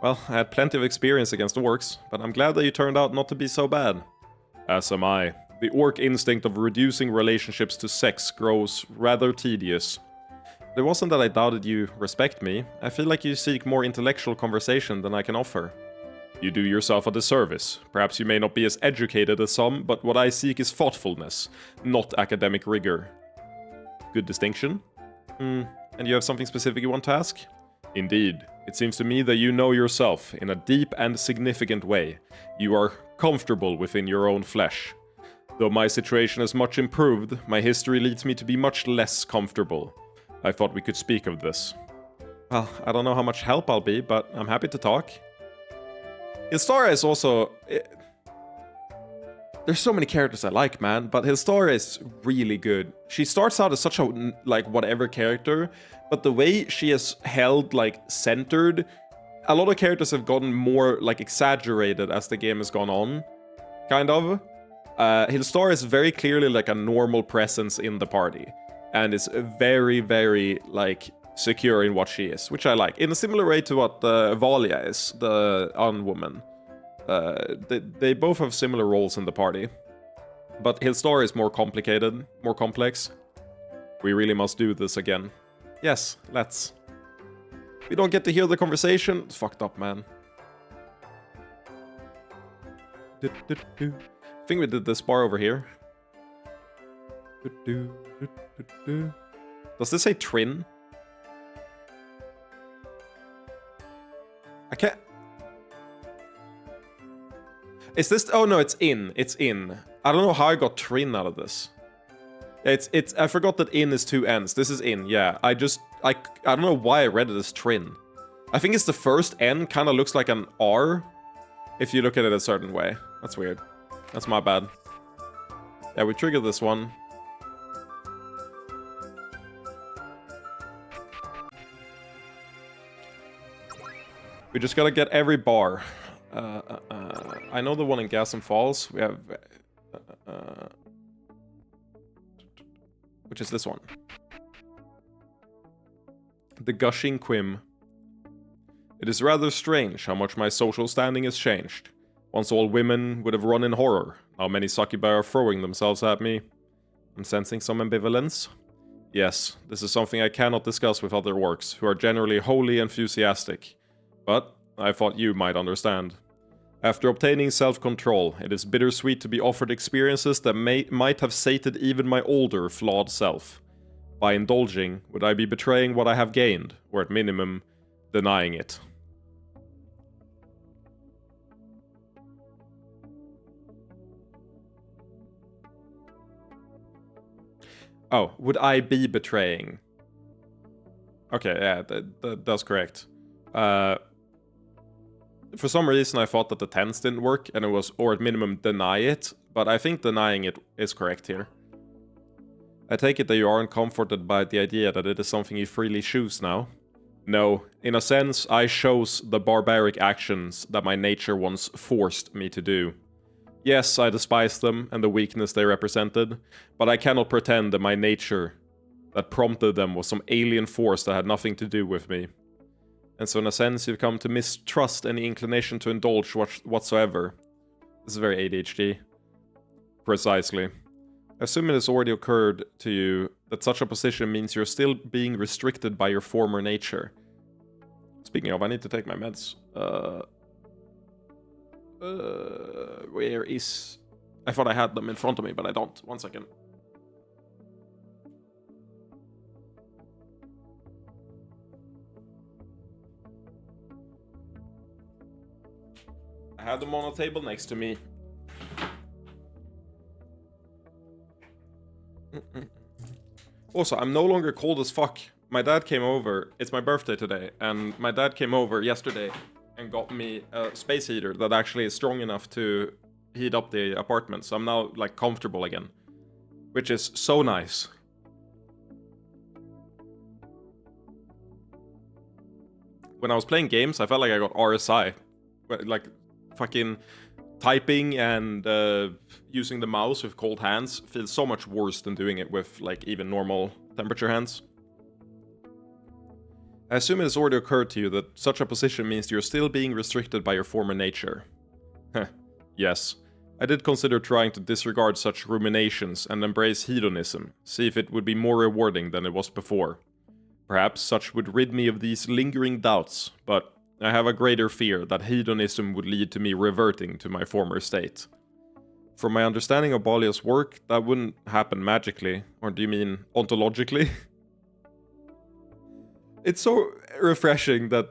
Well, I had plenty of experience against orcs, but I'm glad that you turned out not to be so bad. As am I. The orc instinct of reducing relationships to sex grows rather tedious. It wasn't that I doubted you respect me. I feel like you seek more intellectual conversation than I can offer. You do yourself a disservice. Perhaps you may not be as educated as some, but what I seek is thoughtfulness, not academic rigor. Good distinction. And you have something specific you want to ask? Indeed. It seems to me that you know yourself in a deep and significant way. You are comfortable within your own flesh. Though my situation is much improved, my history leads me to be much less comfortable. I thought we could speak of this. Well, I don't know how much help I'll be, but I'm happy to talk. Hilstara is also... There's so many characters I like, man, but Hilstara is really good. She starts out as such a, like, whatever character, but the way she is held, like, centered, a lot of characters have gotten more, like, exaggerated as the game has gone on, kind of. Hilstara is very clearly, like, a normal presence in the party, and is very, very, like, secure in what she is, which I like. In a similar way to what Valia is, the Unwoman. They both have similar roles in the party. But Hilstara is more complicated, more complex. We really must do this again. Yes, let's. We don't get to hear the conversation. It's fucked up, man. I think we did this bar over here. Does this say Trin? I can't... Is this... Oh no, it's in. It's in. I don't know how I got Trin out of this. It's... I forgot that in is 2 N's. This is in, yeah. I don't know why I read it as Trin. I think it's the first N kind of looks like an R. If you look at it a certain way. That's weird. That's my bad. Yeah, we triggered this one. We just gotta get every bar. I know the one in Gasm Falls. We have... which is this one. The Gushing Quim. It is rather strange how much my social standing has changed. Once all women would have run in horror. How many succubi are throwing themselves at me? I'm sensing some ambivalence. Yes, this is something I cannot discuss with other orcs, who are generally wholly enthusiastic. But I thought you might understand. After obtaining self-control, it is bittersweet to be offered experiences that might have sated even my older, flawed self. By indulging, would I be betraying what I have gained, or at minimum, denying it? Oh, would I be betraying? Okay, yeah, that's correct. For some reason I thought that the tense didn't work, and it was, or at minimum, deny it, but I think denying it is correct here. I take it that you aren't comforted by the idea that it is something you freely choose now? No, in a sense, I chose the barbaric actions that my nature once forced me to do. Yes, I despise them and the weakness they represented, but I cannot pretend that my nature that prompted them was some alien force that had nothing to do with me. And so in a sense, you've come to mistrust any inclination to indulge whatsoever. This is very ADHD. Precisely. I assume it has already occurred to you that such a position means you're still being restricted by your former nature. Speaking of, I need to take my meds. Where is... I thought I had them in front of me, but I don't. One second. I had them on a table next to me. Also, I'm no longer cold as fuck. My dad came over. It's my birthday today, and my dad came over yesterday and got me a space heater that actually is strong enough to heat up the apartment. So I'm now, like, comfortable again. Which is so nice. When I was playing games, I felt like I got RSI. Like, fucking typing and using the mouse with cold hands feels so much worse than doing it with, like, even normal temperature hands. I assume it has already occurred to you that such a position means you're still being restricted by your former nature. Heh, yes. I did consider trying to disregard such ruminations and embrace hedonism, see if it would be more rewarding than it was before. Perhaps such would rid me of these lingering doubts, but I have a greater fear that hedonism would lead to me reverting to my former state. From my understanding of Balia's work, that wouldn't happen magically, or do you mean ontologically? It's so refreshing that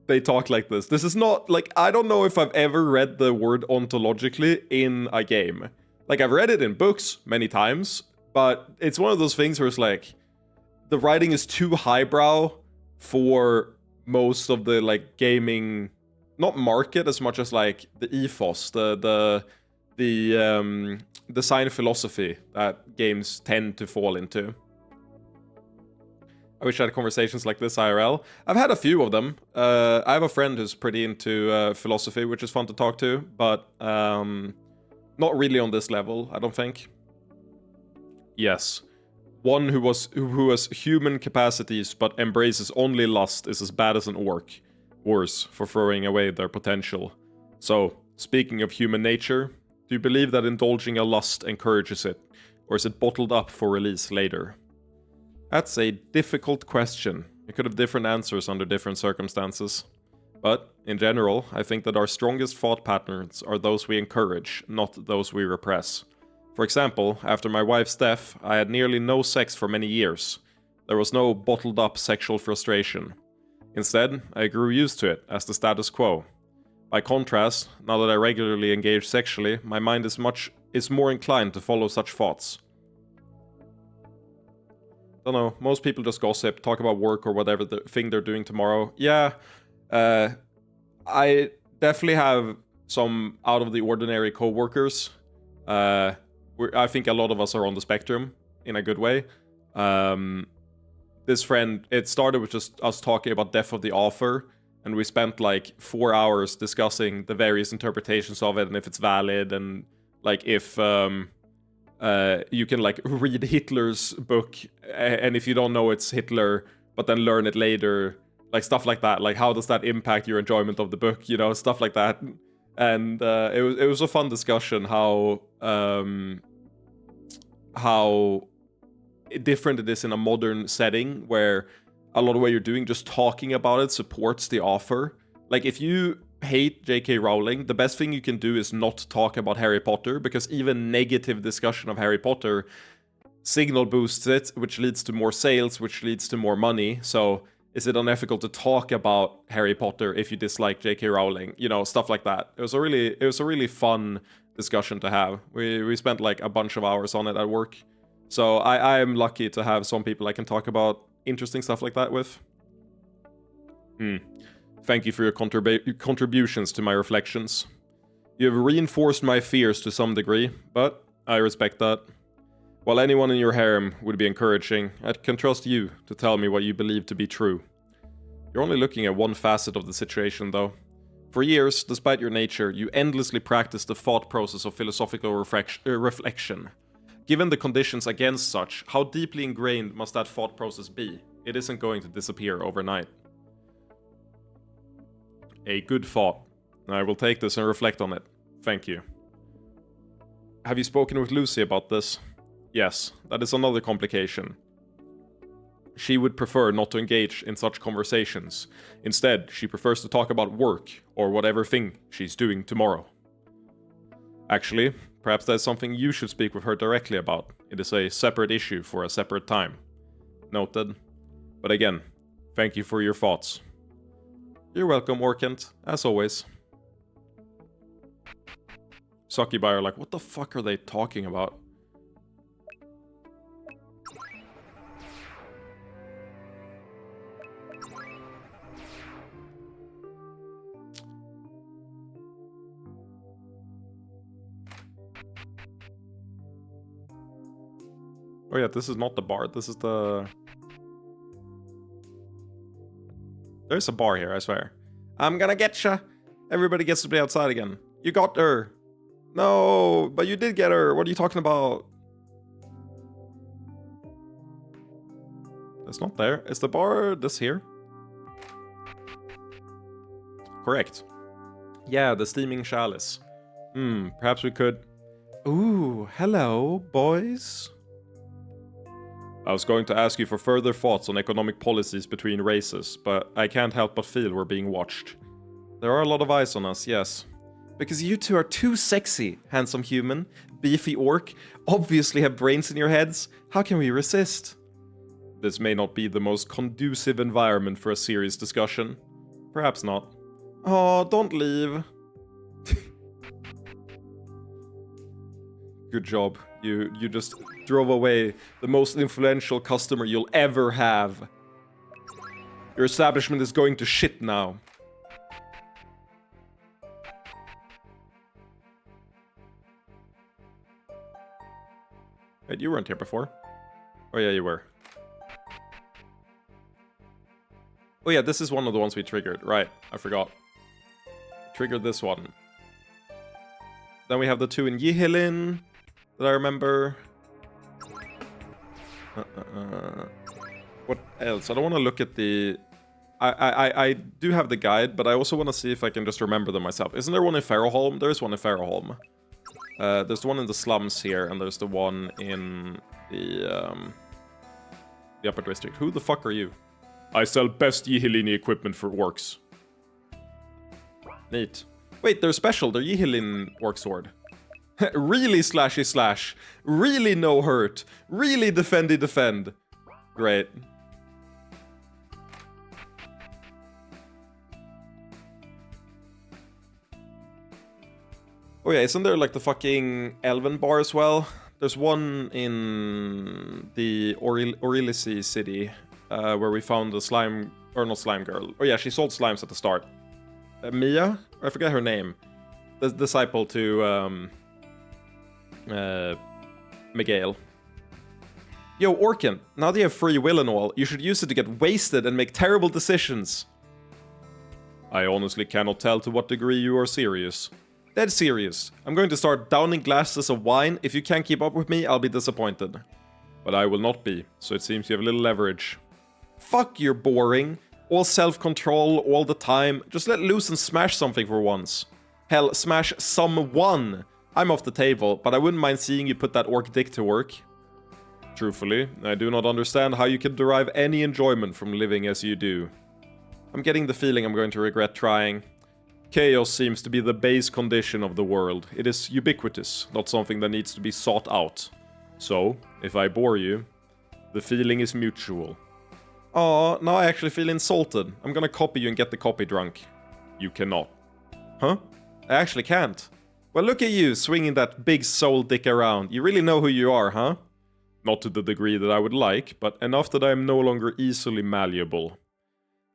they talk like this. This is not, like, I don't know if I've ever read the word ontologically in a game. Like, I've read it in books many times, but it's one of those things where it's like, the writing is too highbrow for most of the, like, gaming, not market as much as, like, the ethos, the design philosophy that games tend to fall into. I wish I had conversations like this IRL. I've had a few of them. I have a friend who's pretty into philosophy, which is fun to talk to, but not really on this level, I don't think. Yes. One who has human capacities but embraces only lust is as bad as an orc. Worse, for throwing away their potential. So, speaking of human nature, do you believe that indulging a lust encourages it? Or is it bottled up for release later? That's a difficult question. You could have different answers under different circumstances. But, in general, I think that our strongest thought patterns are those we encourage, not those we repress. For example, after my wife's death, I had nearly no sex for many years. There was no bottled up sexual frustration. Instead, I grew used to it as the status quo. By contrast, now that I regularly engage sexually, my mind is more inclined to follow such thoughts. Don't know, most people just gossip, talk about work or whatever the thing they're doing tomorrow. Yeah, I definitely have some out of the ordinary co-workers. I think a lot of us are on the spectrum in a good way. This friend, it started with just us talking about death of the author, and we spent like 4 hours discussing the various interpretations of it and if it's valid, and like if you can like read Hitler's book, and if you don't know it's Hitler, but then learn it later, like stuff like that. Like how does that impact your enjoyment of the book? You know, stuff like that. And it was a fun discussion how different it is in a modern setting where a lot of what you're doing, just talking about it, supports the author. Like if you hate J.K. Rowling, the best thing you can do is not talk about Harry Potter, because even negative discussion of Harry Potter signal boosts it, which leads to more sales, which leads to more money. So is it unethical to talk about Harry Potter if you dislike J.K. Rowling? You know, stuff like that. It was a really fun discussion to have. We spent like a bunch of hours on it at work. So I am lucky to have some people I can talk about interesting stuff like that with. Thank you for your contributions to my reflections. You have reinforced my fears to some degree, but I respect that. While anyone in your harem would be encouraging, I can trust you to tell me what you believe to be true. You're only looking at one facet of the situation, though. For years, despite your nature, you endlessly practiced the thought process of philosophical reflection. Given the conditions against such, how deeply ingrained must that thought process be? It isn't going to disappear overnight. A good thought. I will take this and reflect on it. Thank you. Have you spoken with Lucy about this? Yes, that is another complication. She would prefer not to engage in such conversations. Instead, she prefers to talk about work or whatever thing she's doing tomorrow. Actually, perhaps that's something you should speak with her directly about. It is a separate issue for a separate time. Noted. But again, thank you for your thoughts. You're welcome, Orkent, as always. Succubi are like, what the fuck are they talking about? Oh yeah, this is not the bar, this is the... There's a bar here, I swear. I'm gonna getcha! Everybody gets to play outside again. You got her! No, but you did get her! What are you talking about? It's not there. Is the bar this here? Correct. Yeah, the steaming chalice. Perhaps we could... Ooh, hello, boys. I was going to ask you for further thoughts on economic policies between races, but I can't help but feel we're being watched. There are a lot of eyes on us, yes. Because you two are too sexy, handsome human, beefy orc, obviously have brains in your heads. How can we resist? This may not be the most conducive environment for a serious discussion. Perhaps not. Oh, don't leave. Good job. You just drove away the most influential customer you'll ever have. Your establishment is going to shit now. Wait, you weren't here before. Oh yeah, you were. Oh yeah, this is one of the ones we triggered. Right, I forgot. Triggered this one. Then we have the two in Yihilin that I remember. What else? I don't want to look at the... I do have the guide, but I also want to see if I can just remember them myself. Isn't there one in Farrowholm? There is one in Farrowholm. There's the one in the slums here, and there's the one in the upper district. Who the fuck are you? I sell best Yihilini equipment for orcs. Neat. Wait, they're special. They're Yihilin orc sword. Really slashy slash. Really no hurt. Really defendy defend. Great. Oh yeah, isn't there like the fucking Elven bar as well? There's one in the Aurelici city where we found the slime, or not slime girl. Oh yeah, she sold slimes at the start. Mia? I forget her name. The disciple to Miguel. Yo, Orkin, now that you have free will and all, you should use it to get wasted and make terrible decisions. I honestly cannot tell to what degree you are serious. Dead serious. I'm going to start downing glasses of wine. If you can't keep up with me, I'll be disappointed. But I will not be, so it seems you have a little leverage. Fuck, you're boring. All self-control all the time. Just let loose and smash something for once. Hell, smash someone. I'm off the table, but I wouldn't mind seeing you put that orc dick to work. Truthfully, I do not understand how you can derive any enjoyment from living as you do. I'm getting the feeling I'm going to regret trying. Chaos seems to be the base condition of the world. It is ubiquitous, not something that needs to be sought out. So, if I bore you, the feeling is mutual. Aw, now I actually feel insulted. I'm gonna copy you and get the copy drunk. You cannot. Huh? I actually can't. Well, look at you, swinging that big soul dick around. You really know who you are, huh? Not to the degree that I would like, but enough that I am no longer easily malleable.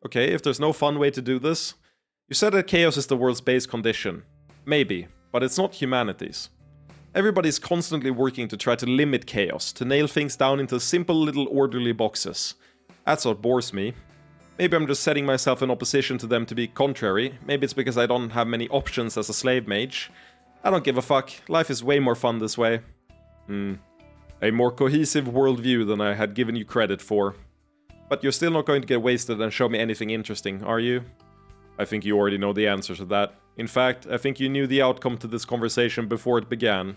Okay, if there's no fun way to do this... You said that chaos is the world's base condition. Maybe, but it's not humanity's. Everybody's constantly working to try to limit chaos, to nail things down into simple little orderly boxes. That's what bores me. Maybe I'm just setting myself in opposition to them to be contrary. Maybe it's because I don't have many options as a slave mage. I don't give a fuck. Life is way more fun this way. A more cohesive worldview than I had given you credit for. But you're still not going to get wasted and show me anything interesting, are you? I think you already know the answer to that. In fact, I think you knew the outcome to this conversation before it began.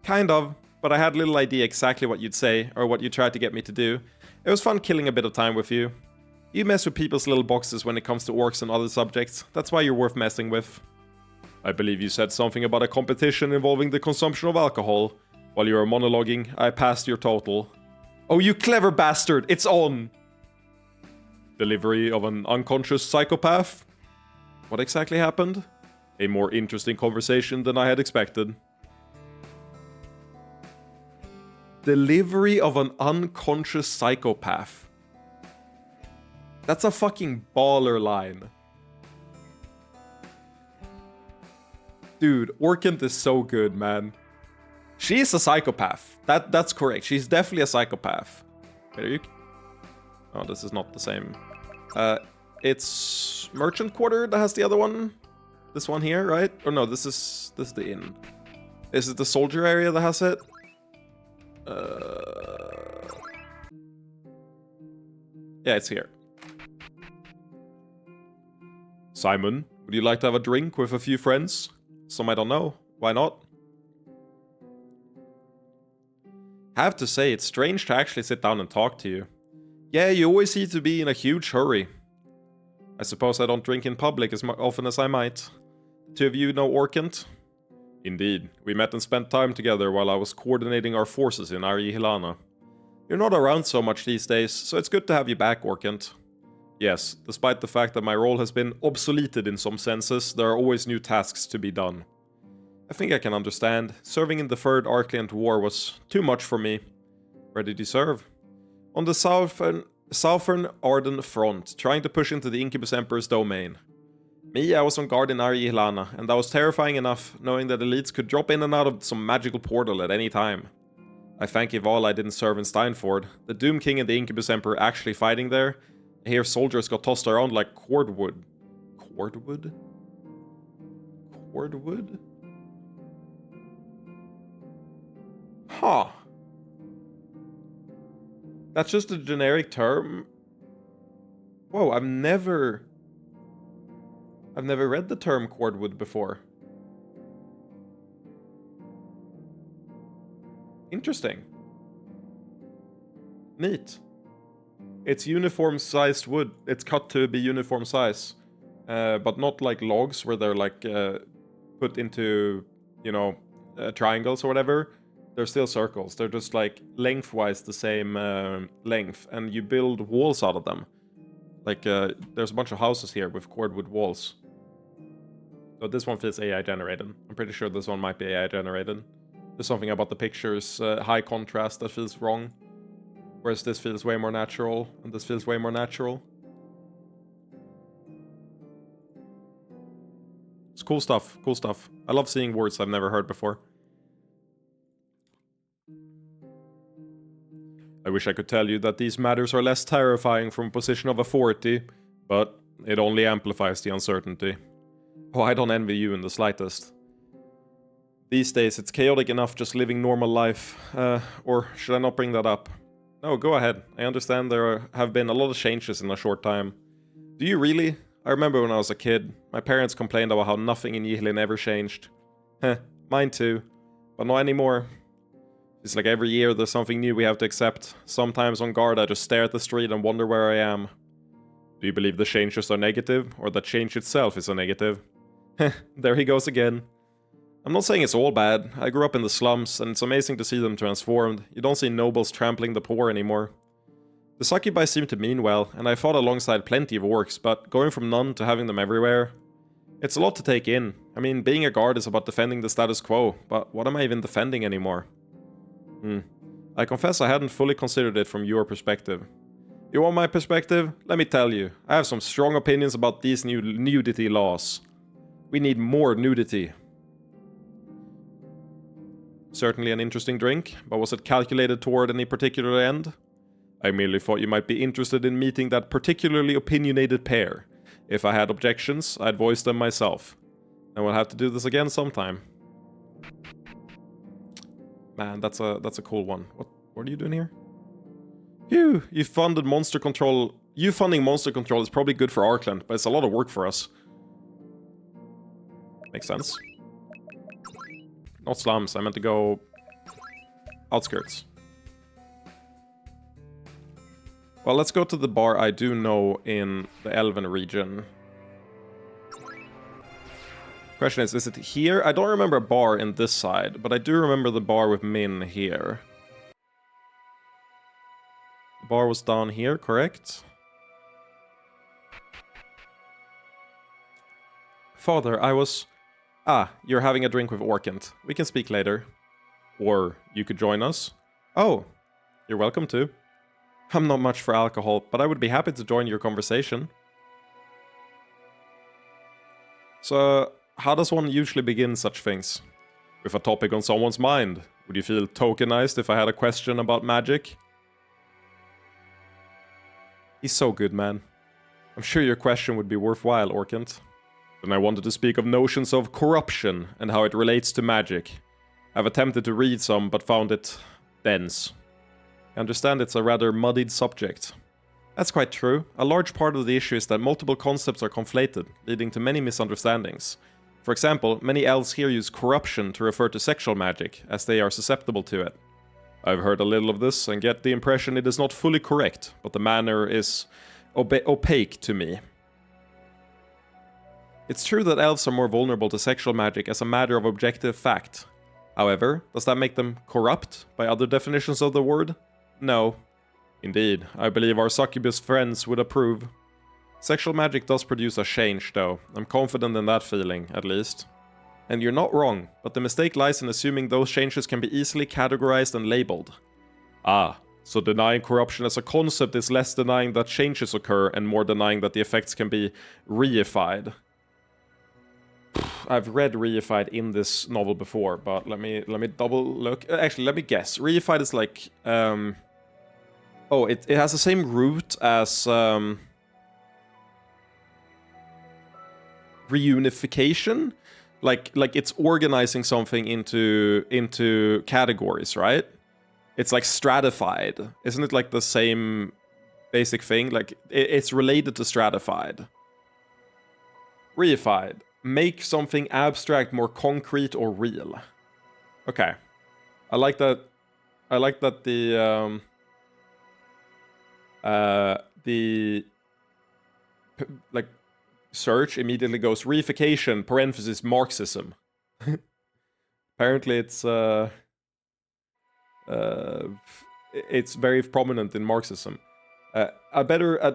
Kind of, but I had little idea exactly what you'd say, or what you tried to get me to do. It was fun killing a bit of time with you. You mess with people's little boxes when it comes to orcs and other subjects. That's why you're worth messing with. I believe you said something about a competition involving the consumption of alcohol. While you were monologuing, I passed your total. Oh, you clever bastard! It's on! Delivery of an unconscious psychopath? What exactly happened? A more interesting conversation than I had expected. Delivery of an unconscious psychopath. That's a fucking baller line. Dude, Orkant is so good, man. She is a psychopath. That's correct. She's definitely a psychopath. Wait, are you... Oh, this is not the same. It's Merchant Quarter that has the other one. This one here, right? Or no, this is the inn. Is it the soldier area that has it? Yeah, it's here. Simon, would you like to have a drink with a few friends? Some I don't know. Why not? Have to say, it's strange to actually sit down and talk to you. Yeah, you always seem to be in a huge hurry. I suppose I don't drink in public as often as I might. The two of you know Orkant? Indeed, we met and spent time together while I was coordinating our forces in Hilana. You're not around so much these days, so it's good to have you back, Orkant. Yes, despite the fact that my role has been obsoleted in some senses, there are always new tasks to be done. I think I can understand. Serving in the Third Arkliant War was too much for me. Where did you serve? On the southern Arden front, trying to push into the Incubus Emperor's domain. Me, I was on guard in Hilana, and that was terrifying enough, knowing that elites could drop in and out of some magical portal at any time. I thank Ival I didn't serve in Steinford. The Doom King and the Incubus Emperor actually fighting there. I hear soldiers got tossed around like cordwood. Cordwood? Cordwood? Huh. That's just a generic term? Whoa, I've never read the term cordwood before. Interesting. Neat. It's uniform-sized wood. It's cut to be uniform size. But not like logs where they're like put into, you know, triangles or whatever. They're still circles. They're just like lengthwise the same length. And you build walls out of them. Like, there's a bunch of houses here with cordwood walls. So this one feels AI generated. I'm pretty sure this one might be AI generated. There's something about the pictures, high contrast, that feels wrong. Whereas this feels way more natural, and this feels way more natural. It's cool stuff, cool stuff. I love seeing words I've never heard before. I wish I could tell you that these matters are less terrifying from a position of authority, but It only amplifies the uncertainty. Oh, I don't envy you in the slightest. These days, it's chaotic enough just living normal life. Or should I not bring that up? No, go ahead. I understand there have been a lot of changes in a short time. Do you really? I remember when I was a kid, my parents complained about how nothing in Yihilin ever changed. Heh, mine too. But not anymore. It's like every year there's something new we have to accept. Sometimes on guard I just stare at the street and wonder where I am. Do you believe the changes are negative, or that change itself is a negative? Heh, there he goes again. I'm not saying it's all bad. I grew up in the slums, and it's amazing to see them transformed. You don't see nobles trampling the poor anymore. The succubi seem to mean well, and I fought alongside plenty of orcs, but going from none to having them everywhere... It's a lot to take in. I mean, being a guard is about defending the status quo, but what am I even defending anymore? I confess I hadn't fully considered it from your perspective. You want my perspective? Let me tell you, I have some strong opinions about these new nudity laws. We need more nudity. Certainly an interesting drink, but was it calculated toward any particular end? I merely thought you might be interested in meeting that particularly opinionated pair. If I had objections, I'd voice them myself. And we'll have to do this again sometime. Man, that's a cool one. What are you doing here? You funded Monster Control. You funding Monster Control is probably good for Arkland, but it's a lot of work for us. Makes sense. Not slums, I meant to go outskirts. Well, let's go to the bar I do know in the Elven region. Question is it here? I don't remember a bar in this side, but I do remember the bar with Min here. The bar was down here, correct? Father, I was... Ah, you're having a drink with Orkant. We can speak later. Or you could join us. Oh, you're welcome to. I'm not much for alcohol, but I would be happy to join your conversation. So, how does one usually begin such things? With a topic on someone's mind? Would you feel tokenized if I had a question about magic? He's so good, man. I'm sure your question would be worthwhile, Orkant. Then I wanted to speak of notions of corruption and how it relates to magic. I've attempted to read some, but found it dense. I understand it's a rather muddied subject. That's quite true. A large part of the issue is that multiple concepts are conflated, leading to many misunderstandings. For example, many elves here use corruption to refer to sexual magic, as they are susceptible to it. I've heard a little of this and get the impression it is not fully correct, but the manner is opaque to me. It's true that elves are more vulnerable to sexual magic as a matter of objective fact. However, does that make them corrupt by other definitions of the word? No. Indeed, I believe our succubus friends would approve. Sexual magic does produce a change, though. I'm confident in that feeling, at least. And you're not wrong, but the mistake lies in assuming those changes can be easily categorized and labeled. Ah, so denying corruption as a concept is less denying that changes occur and more denying that the effects can be reified. I've read reified in this novel before, but let me double look. Actually, let me guess. Reified is like oh, it has the same root as reunification. Like it's organizing something into categories, right? It's like stratified. Isn't it like the same basic thing? Like it's related to stratified. Reified. Make something abstract more concrete or real. Okay. I like that the like search immediately goes reification parenthesis Marxism. Apparently it's very prominent in Marxism. A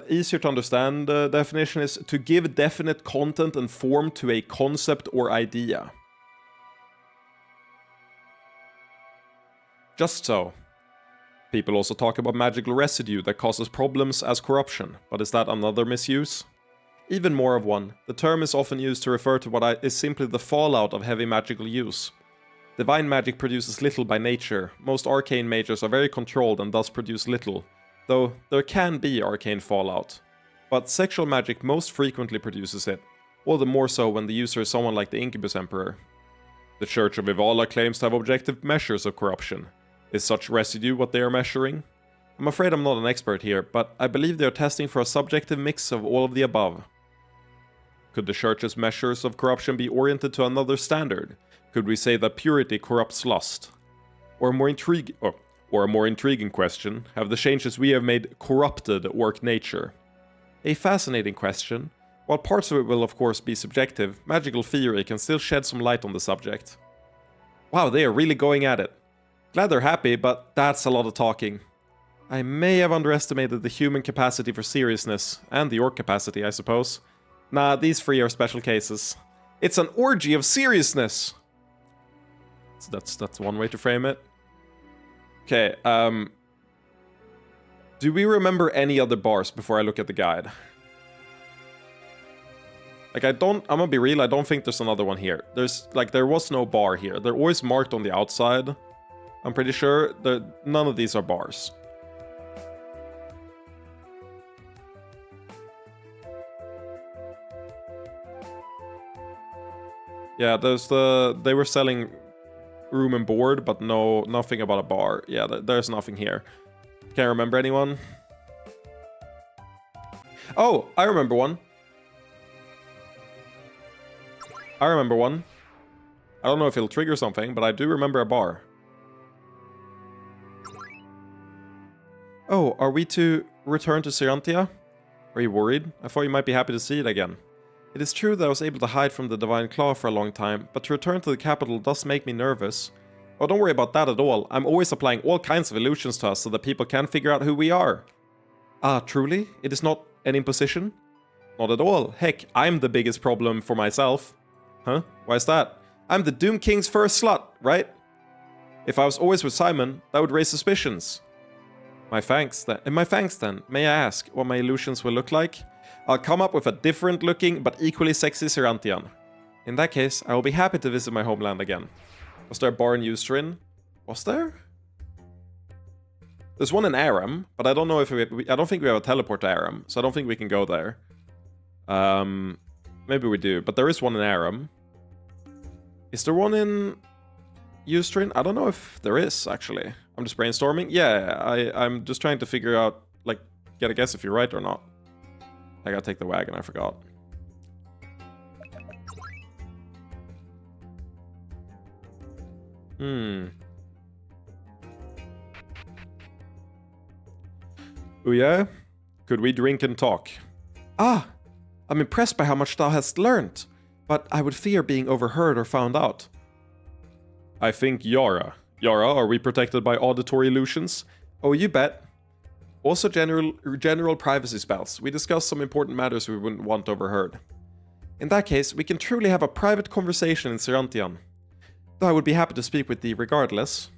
easier to understand definition is to give definite content and form to a concept or idea. Just so. People also talk about magical residue that causes problems as corruption, but is that another misuse? Even more of one. The term is often used to refer to what is simply the fallout of heavy magical use. Divine magic produces little by nature. Most arcane mages are very controlled and thus produce little, though there can be arcane fallout. but sexual magic most frequently produces it, all the more so when the user is someone like the Incubus Emperor. The Church of Ivala claims to have objective measures of corruption. Is such residue what they are measuring? I'm afraid I'm not an expert here, but I believe they are testing for a subjective mix of all of the above. Could the Church's measures of corruption be oriented to another standard? Could we say that purity corrupts lust? Or a more intriguing question, have the changes we have made corrupted work nature? A fascinating question. While parts of it will of course be subjective, magical theory can still shed some light on the subject. Wow, they are really going at it. Glad they're happy, but that's a lot of talking. I may have underestimated the human capacity for seriousness, and the orc capacity, I suppose. Nah, these three are special cases. It's an orgy of seriousness! So that's one way to frame it. Okay, do we remember any other bars before I look at the guide? Like, I'm gonna be real, I don't think there's another one here. There was no bar here. They're always marked on the outside. I'm pretty sure that none of these are bars. Yeah, they were selling room and board, but nothing about a bar. Yeah, there's nothing here. Can't remember anyone. Oh, I remember one. I don't know if it'll trigger something, but I do remember a bar. Oh, are we to return to Serantia? Are you worried? I thought you might be happy to see it again. It is true that I was able to hide from the Divine Claw for a long time, but to return to the capital does make me nervous. Oh, don't worry about that at all. I'm always applying all kinds of illusions to us so that people can figure out who we are. Ah, truly? It is not an imposition? Not at all. Heck, I'm the biggest problem for myself. Huh? Why is that? I'm the Doom King's first slut, right? If I was always with Simon, that would raise suspicions. My thanks then. May I ask what my illusions will look like? I'll come up with a different looking but equally sexy Serantian. In that case, I will be happy to visit my homeland again. Was there a bar in Ustrin? Was there? There's one in Aram, but I don't know if I don't think we have a teleport to Aram, so I don't think we can go there. Maybe we do, but there is one in Aram. Is there one in Ustrin? I don't know if there is, actually. I'm just brainstorming. Yeah, I'm just trying to figure out, like, get a guess if you're right or not. I gotta take the wagon, I forgot. Oh yeah? Could we drink and talk? Ah! I'm impressed by how much thou hast learnt, but I would fear being overheard or found out. I think Yara. Yara, are we protected by auditory illusions? Oh, you bet. Also general privacy spells. We discussed some important matters we wouldn't want overheard. In that case, we can truly have a private conversation in Serantian. Though I would be happy to speak with thee regardless.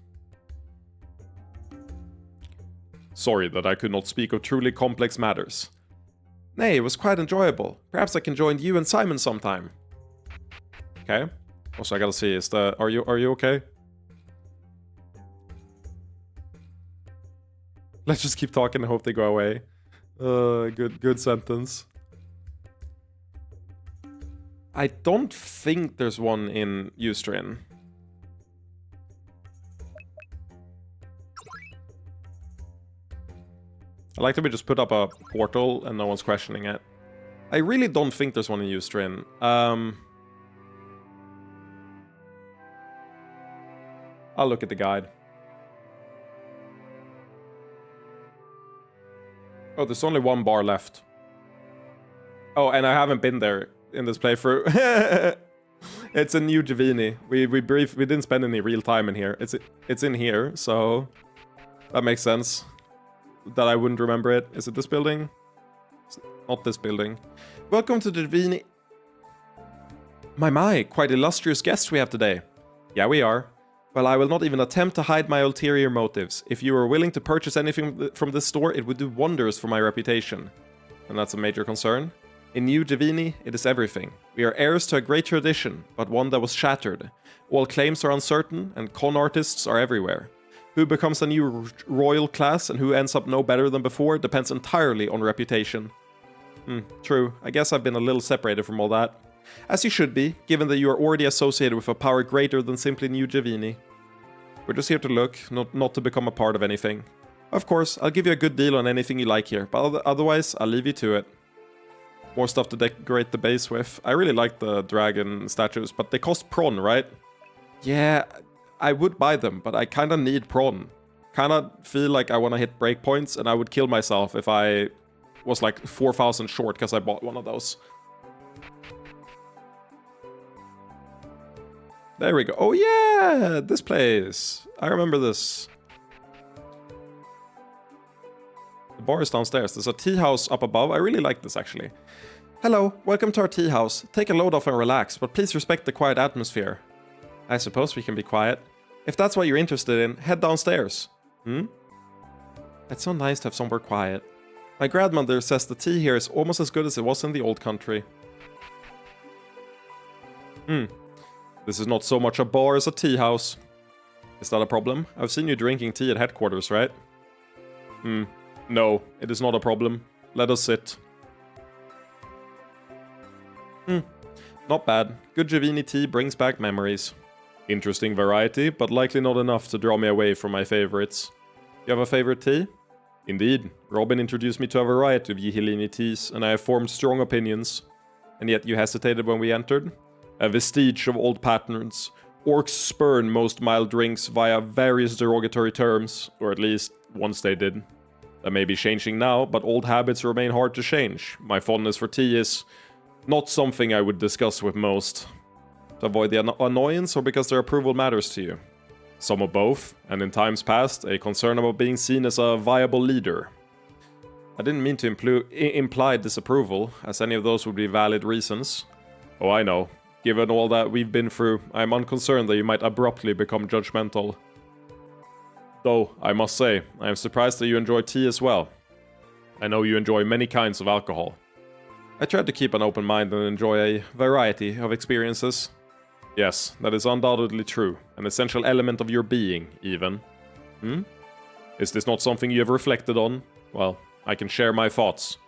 Sorry that I could not speak of truly complex matters. Nay, it was quite enjoyable. Perhaps I can join you and Simon sometime. Okay. Also, I gotta see, are you okay? Let's just keep talking and hope they go away. Good sentence. I don't think there's one in Ustrin. I like that we just put up a portal and no one's questioning it. I really don't think there's one in Ustrin. I'll look at the guide. Oh, there's only one bar left. Oh, and I haven't been there in this playthrough. It's a New Javini. We didn't spend any real time in here. It's in here, so that makes sense. That I wouldn't remember it. Is it this building? It's not this building. Welcome to the Javini. My, quite illustrious guests we have today. Yeah, we are. Well, I will not even attempt to hide my ulterior motives. If you are willing to purchase anything from this store, it would do wonders for my reputation. And that's a major concern. In New Javini, it is everything. We are heirs to a great tradition, but one that was shattered. All claims are uncertain, and con artists are everywhere. Who becomes a new royal class and who ends up no better than before depends entirely on reputation. True. I guess I've been a little separated from all that. As you should be, given that you are already associated with a power greater than simply New Javini. We're just here to look, not to become a part of anything. Of course, I'll give you a good deal on anything you like here, but otherwise, I'll leave you to it. More stuff to decorate the base with. I really like the dragon statues, but they cost prawn, right? Yeah, I would buy them, but I kinda need prawn. Kinda feel like I wanna hit breakpoints, and I would kill myself if I was like 4,000 short because I bought one of those. There we go. Oh yeah, this place. I remember this. The bar is downstairs. There's a tea house up above. I really like this actually. Hello, welcome to our tea house. Take a load off and relax, but please respect the quiet atmosphere. I suppose we can be quiet. If that's what you're interested in, head downstairs. It's so nice to have somewhere quiet. My grandmother says the tea here is almost as good as it was in the old country. This is not so much a bar as a tea house. Is that a problem? I've seen you drinking tea at headquarters, right? No, it is not a problem. Let us sit. Not bad. Good Javini tea brings back memories. Interesting variety, but likely not enough to draw me away from my favorites. You have a favorite tea? Indeed. Robin introduced me to a variety of Yihilini teas, and I have formed strong opinions. And yet you hesitated when we entered? A vestige of old patterns. Orcs spurn most mild drinks via various derogatory terms, or at least once they did. That may be changing now, but old habits remain hard to change. My fondness for tea is not something I would discuss with most. To avoid the annoyance or because their approval matters to you? Some of both, and in times past, a concern about being seen as a viable leader. I didn't mean to imply disapproval, as any of those would be valid reasons. Oh, I know. Given all that we've been through, I am unconcerned that you might abruptly become judgmental. Though, I must say, I am surprised that you enjoy tea as well. I know you enjoy many kinds of alcohol. I tried to keep an open mind and enjoy a variety of experiences. Yes, that is undoubtedly true. An essential element of your being, even. Is this not something you have reflected on? Well, I can share my thoughts.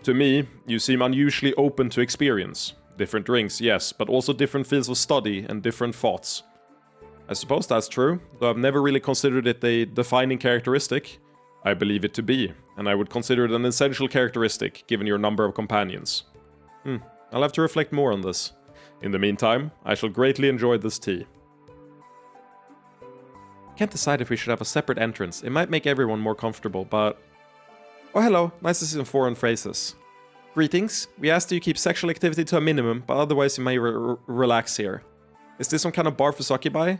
To me, you seem unusually open to experience. Different drinks, yes, but also different fields of study and different thoughts. I suppose that's true, though I've never really considered it a defining characteristic. I believe it to be, and I would consider it an essential characteristic, given your number of companions. I'll have to reflect more on this. In the meantime, I shall greatly enjoy this tea. Can't decide if we should have a separate entrance. It might make everyone more comfortable, but... Oh, hello. Nice to see some foreign phrases. Greetings. We ask that you keep sexual activity to a minimum, but otherwise you may relax here. Is this some kind of bar for succubi?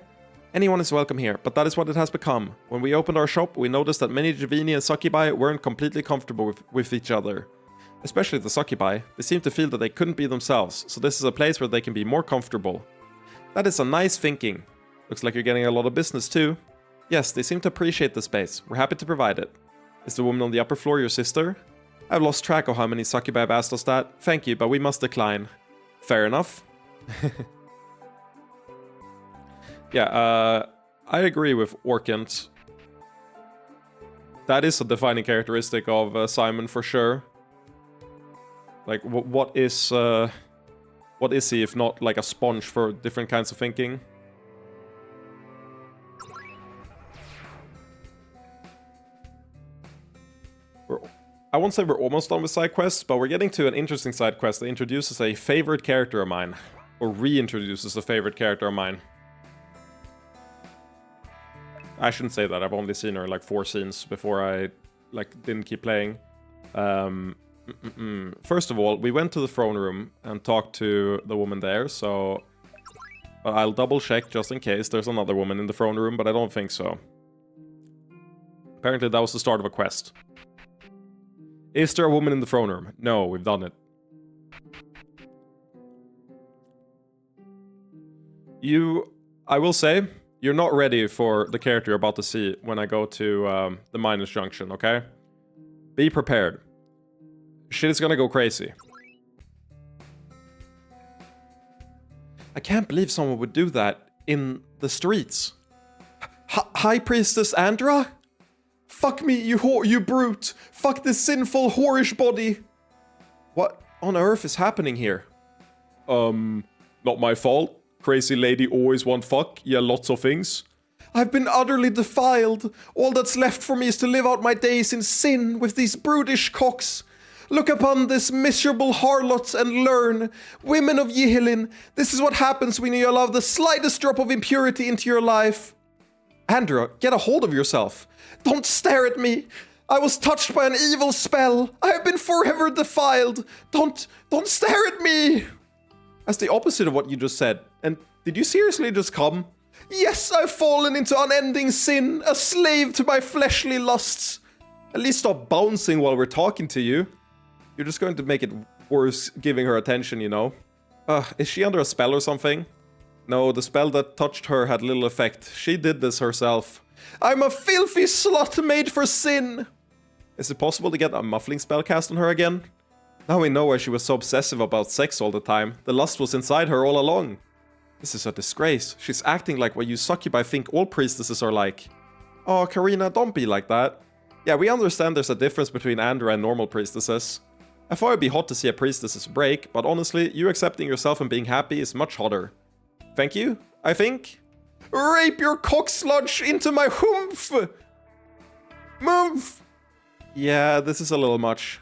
Anyone is welcome here, but that is what it has become. When we opened our shop, we noticed that many Javini and succubi weren't completely comfortable with each other. Especially the succubi. They seem to feel that they couldn't be themselves, so this is a place where they can be more comfortable. That is a nice thinking. Looks like you're getting a lot of business too. Yes, they seem to appreciate the space. We're happy to provide it. Is the woman on the upper floor your sister? I've lost track of how many succubi have asked us that. Thank you, but we must decline. Fair enough. Yeah, I agree with Orkant. That is a defining characteristic of Simon for sure. Like, what is he if not like a sponge for different kinds of thinking? I won't say we're almost done with side quests, but we're getting to an interesting side quest that introduces a favorite character of mine. Or reintroduces a favorite character of mine. I shouldn't say that, I've only seen her in like 4 scenes before I like didn't keep playing. First of all, we went to the throne room and talked to the woman there, so... But I'll double check just in case there's another woman in the throne room, but I don't think so. Apparently that was the start of a quest. Is there a woman in the throne room? No, we've done it. I will say, you're not ready for the character you're about to see when I go to the Minus Junction, okay? Be prepared. Shit is gonna go crazy. I can't believe someone would do that in the streets. High Priestess Andra? Fuck me, you brute! Fuck this sinful, whorish body! What on earth is happening here? Not my fault. Crazy lady always want fuck. Yeah, lots of things. I've been utterly defiled. All that's left for me is to live out my days in sin with these brutish cocks. Look upon this miserable harlot and learn. Women of Yihilin, this is what happens when you allow the slightest drop of impurity into your life. Andra, get a hold of yourself. Don't stare at me. I was touched by an evil spell. I have been forever defiled. Don't stare at me. That's the opposite of what you just said. And did you seriously just come? Yes, I've fallen into unending sin, a slave to my fleshly lusts. At least stop bouncing while we're talking to you. You're just going to make it worse giving her attention, you know. Is she under a spell or something? No, the spell that touched her had little effect. She did this herself. I'm a filthy slut made for sin. Is it possible to get a muffling spell cast on her again? Now we know why she was so obsessive about sex all the time. The lust was inside her all along. This is a disgrace. She's acting like what you succubi think all priestesses are like. Oh, Karina, don't be like that. Yeah, we understand there's a difference between Andra and normal priestesses. I thought it'd be hot to see a priestess's break, but honestly, you accepting yourself and being happy is much hotter. Thank you, I think. Rape your cock sludge into my humph! Move! Yeah, this is a little much.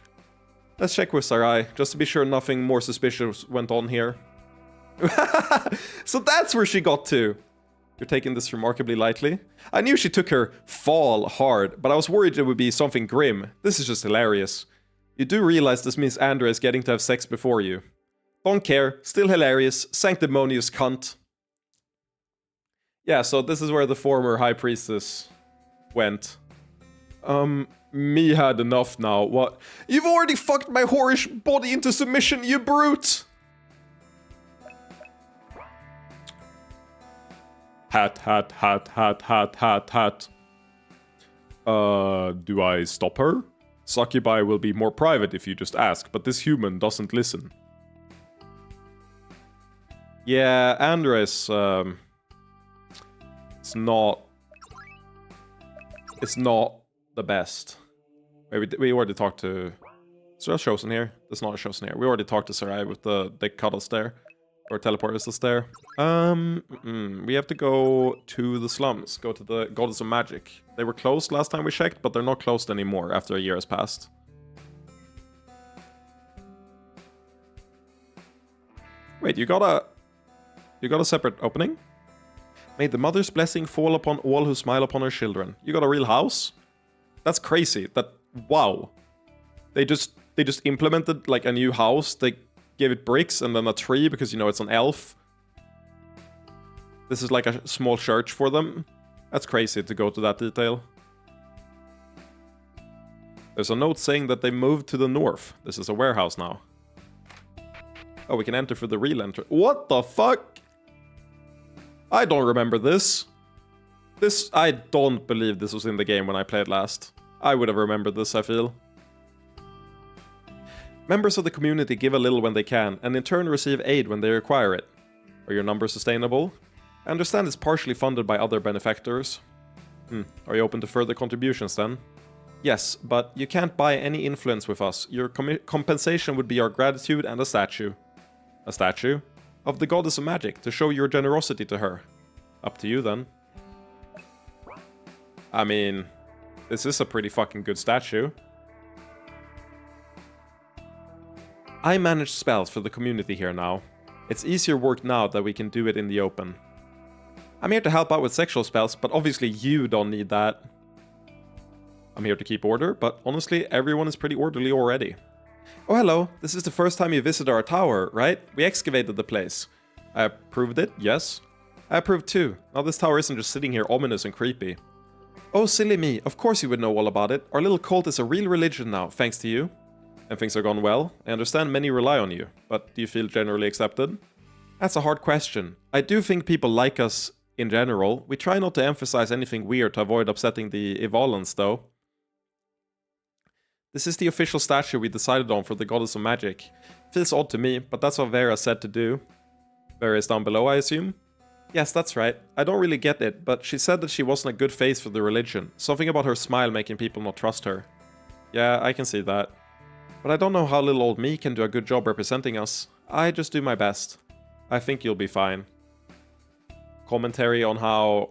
Let's check with Sarai, just to be sure nothing more suspicious went on here. So that's where she got to. You're taking this remarkably lightly. I knew she took her fall hard, but I was worried it would be something grim. This is just hilarious. You do realize this means Andra is getting to have sex before you. Don't care, still hilarious, sanctimonious cunt. Yeah, so this is where the former high priestess went. Me had enough now. What? You've already fucked my whorish body into submission, you brute! Hat. Do I stop her? Succubi will be more private if you just ask, but this human doesn't listen. Yeah, Andres, it's not the best. Wait, we already talked to... Is there a Chosen here? There's not a Chosen here. We already talked to Sarai with the cuddles there. Or teleporters is there. We have to go to the slums. Go to the Goddess of Magic. They were closed last time we checked, but they're not closed anymore after a year has passed. Wait, you got a separate opening? May the mother's blessing fall upon all who smile upon her children. You got a real house? That's crazy. Wow. They just implemented like a new house. They gave it bricks and then a tree because, you know, it's an elf. This is like a small church for them. That's crazy to go to that detail. There's a note saying that they moved to the north. This is a warehouse now. Oh, we can enter through the real entrance. What the fuck? I don't remember this. I don't believe this was in the game when I played last. I would have remembered this, I feel. Members of the community give a little when they can, and in turn receive aid when they require it. Are your numbers sustainable? I understand it's partially funded by other benefactors. Are you open to further contributions then? Yes, but you can't buy any influence with us. Your compensation would be our gratitude and a statue. A statue? Of the Goddess of Magic, to show your generosity to her. Up to you then. I mean, this is a pretty fucking good statue. I manage spells for the community here now. It's easier work now that we can do it in the open. I'm here to help out with sexual spells, but obviously you don't need that. I'm here to keep order, but honestly, everyone is pretty orderly already. Oh, hello. This is the first time you visited our tower, right? We excavated the place. I approved it, yes. I approved too. Now this tower isn't just sitting here ominous and creepy. Oh, silly me. Of course you would know all about it. Our little cult is a real religion now, thanks to you. And things are gone well. I understand many rely on you, but do you feel generally accepted? That's a hard question. I do think people like us in general. We try not to emphasize anything weird to avoid upsetting the Evolans, though. This is the official statue we decided on for the Goddess of Magic. Feels odd to me, but that's what Vera said to do. Vera is down below, I assume? Yes, that's right. I don't really get it, but she said that she wasn't a good face for the religion. Something about her smile making people not trust her. Yeah, I can see that. But I don't know how little old me can do a good job representing us. I just do my best. I think you'll be fine. Commentary on how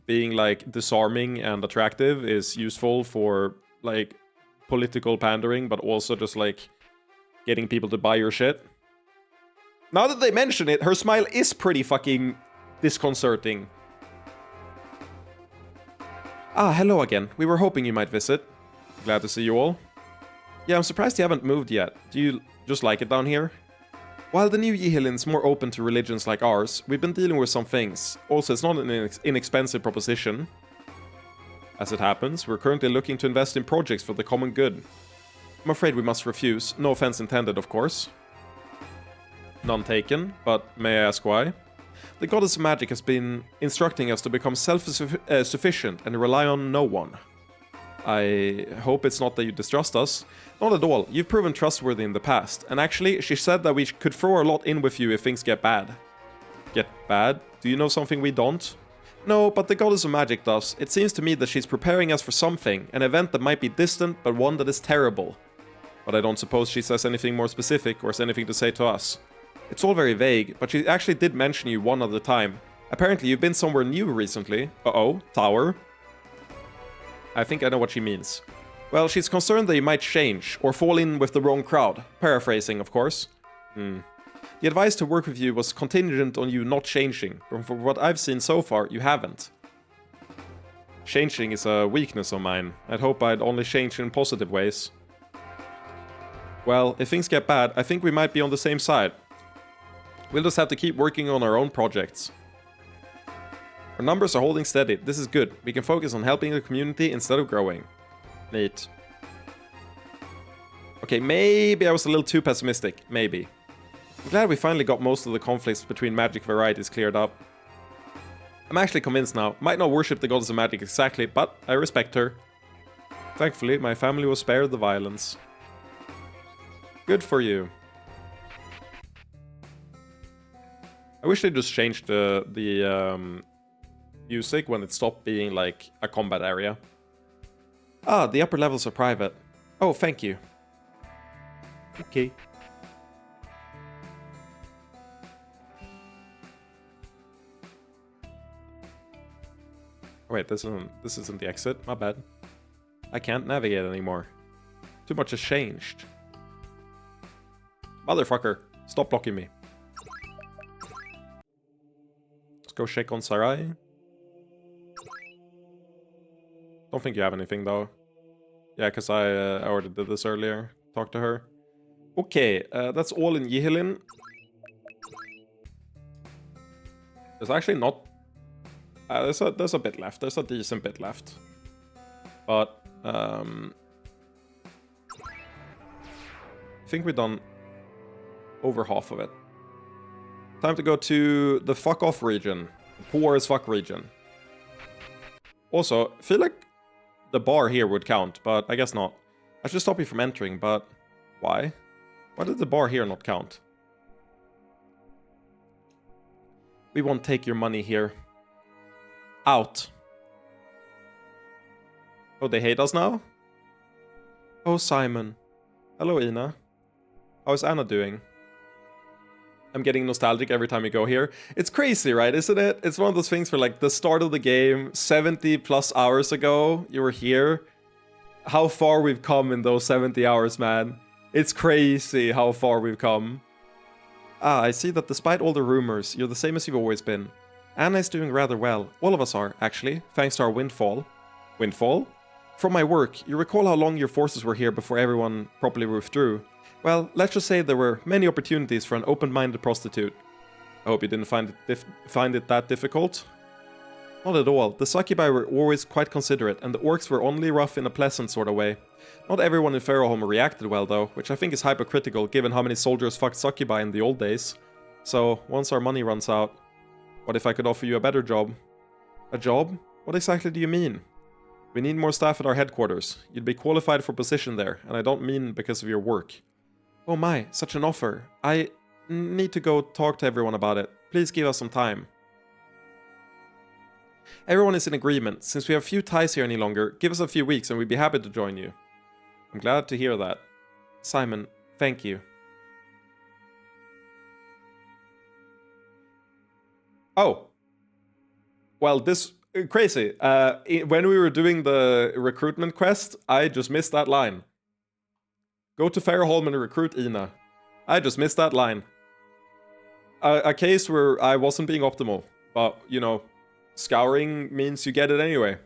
being, like, disarming and attractive is useful for, like, political pandering, but also just, like, getting people to buy your shit. Now that they mention it, her smile is pretty fucking disconcerting. Ah, hello again. We were hoping you might visit. Glad to see you all. Yeah, I'm surprised you haven't moved yet. Do you just like it down here? While the new Yihilin's more open to religions like ours, we've been dealing with some things. Also, it's not an inexpensive proposition. As it happens, we're currently looking to invest in projects for the common good. I'm afraid we must refuse. No offense intended, of course. None taken, but may I ask why? The goddess of magic has been instructing us to become self-sufficient and rely on no one. I hope it's not that you distrust us. Not at all. You've proven trustworthy in the past. And actually, she said that we could throw a lot in with you if things get bad. Get bad? Do you know something we don't? No, but the goddess of magic does. It seems to me that she's preparing us for something. An event that might be distant, but one that is terrible. But I don't suppose she says anything more specific or has anything to say to us. It's all very vague, but she actually did mention you one other time. Apparently you've been somewhere new recently. Uh-oh, tower. I think I know what she means. Well, she's concerned that you might change, or fall in with the wrong crowd. Paraphrasing, of course. The advice to work with you was contingent on you not changing, but from what I've seen so far, you haven't. Changing is a weakness of mine. I'd hope I'd only change in positive ways. Well, if things get bad, I think we might be on the same side. We'll just have to keep working on our own projects. Our numbers are holding steady. This is good. We can focus on helping the community instead of growing. Neat. Okay, maybe I was a little too pessimistic. Maybe. I'm glad we finally got most of the conflicts between magic varieties cleared up. I'm actually convinced now. Might not worship the goddess of magic exactly, but I respect her. Thankfully, my family was spared the violence. Good for you. I wish they just changed the music when it stopped being like a combat area. Ah, the upper levels are private. Oh, thank you. Okay. Oh, wait, this isn't the exit. My bad. I can't navigate anymore. Too much has changed. Motherfucker, stop blocking me. Let's go check on Sarai. Don't think you have anything though. Yeah, because I already did this earlier. Talked to her. Okay, that's all in Yihilin. There's actually not... there's a bit left. There's a decent bit left. But, I think we've done over half of it. Time to go to the fuck off region. The poor as fuck region. Also, I feel like the bar here would count, but I guess not. I should stop you from entering, but why? Why did the bar here not count? We won't take your money here. Out. Oh, they hate us now? Oh, Simon. Hello, Ina. How is Anna doing? I'm getting nostalgic every time we go here. It's crazy, right? Isn't it? It's one of those things where, like, the start of the game, 70 plus hours ago, you were here. How far we've come in those 70 hours, man. It's crazy how far we've come. Ah, I see that despite all the rumors, you're the same as you've always been. Anna is doing rather well. All of us are, actually, thanks to our windfall. Windfall? From my work, you recall how long your forces were here before everyone properly withdrew. Well, let's just say there were many opportunities for an open-minded prostitute. I hope you didn't find it that difficult. Not at all. The succubi were always quite considerate, and the orcs were only rough in a pleasant sort of way. Not everyone in Faroholm reacted well, though, which I think is hypocritical given how many soldiers fucked succubi in the old days. So, once our money runs out, what if I could offer you a better job? A job? What exactly do you mean? We need more staff at our headquarters. You'd be qualified for position there, and I don't mean because of your work. Oh my, such an offer. I need to go talk to everyone about it. Please give us some time. Everyone is in agreement. Since we have few ties here any longer, give us a few weeks and we'd be happy to join you. I'm glad to hear that. Simon, thank you. Oh. Well, this... Crazy. When we were doing the recruitment quest, I just missed that line. Go to Fairholm and recruit Ina. I just missed that line. A case where I wasn't being optimal. But, you know, scouring means you get it anyway.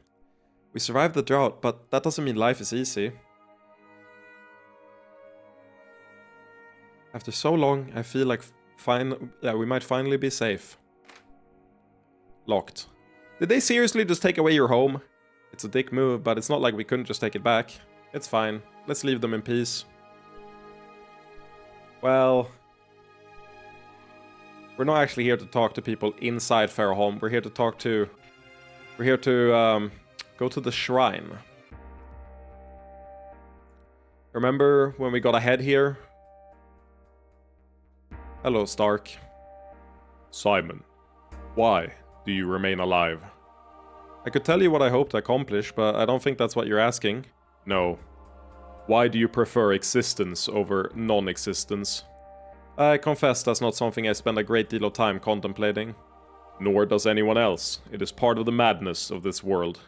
We survived the drought, but that doesn't mean life is easy. After so long, I feel like we might finally be safe. Locked. Did they seriously just take away your home? It's a dick move, but it's not like we couldn't just take it back. It's fine. Let's leave them in peace. Well... We're not actually here to talk to people inside Fairholm. We're here to talk to... We're here to, go to the shrine. Remember when we got ahead here? Hello, Stark. Simon, why do you remain alive? I could tell you what I hope to accomplish, but I don't think that's what you're asking. No. Why do you prefer existence over non-existence? I confess that's not something I spend a great deal of time contemplating. Nor does anyone else. It is part of the madness of this world.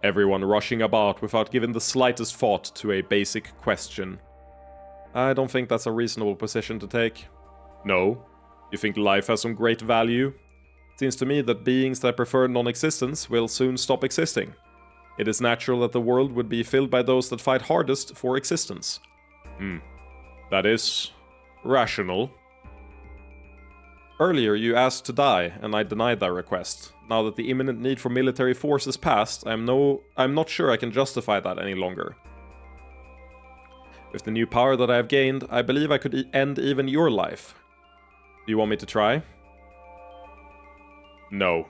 Everyone rushing about without giving the slightest thought to a basic question. I don't think that's a reasonable position to take. No? You think life has some great value? It seems to me that beings that prefer non-existence will soon stop existing. It is natural that the world would be filled by those that fight hardest for existence. That is... rational. Earlier you asked to die, and I denied that request. Now that the imminent need for military force is past, I'm not sure I can justify that any longer. With the new power that I have gained, I believe I could end even your life. Do you want me to try? No.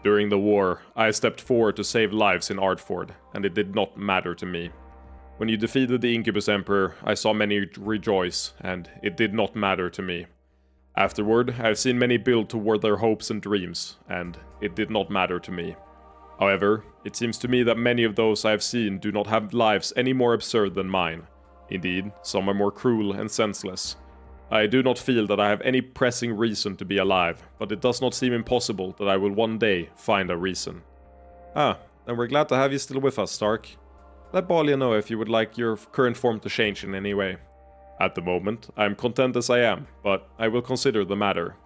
During the war, I stepped forward to save lives in Ardford, and it did not matter to me. When you defeated the Incubus Emperor, I saw many rejoice, and it did not matter to me. Afterward, I have seen many build toward their hopes and dreams, and it did not matter to me. However, it seems to me that many of those I have seen do not have lives any more absurd than mine. Indeed, some are more cruel and senseless. I do not feel that I have any pressing reason to be alive, but it does not seem impossible that I will one day find a reason. Ah, then we're glad to have you still with us, Stark. Let Balia know if you would like your current form to change in any way. At the moment, I am content as I am, but I will consider the matter.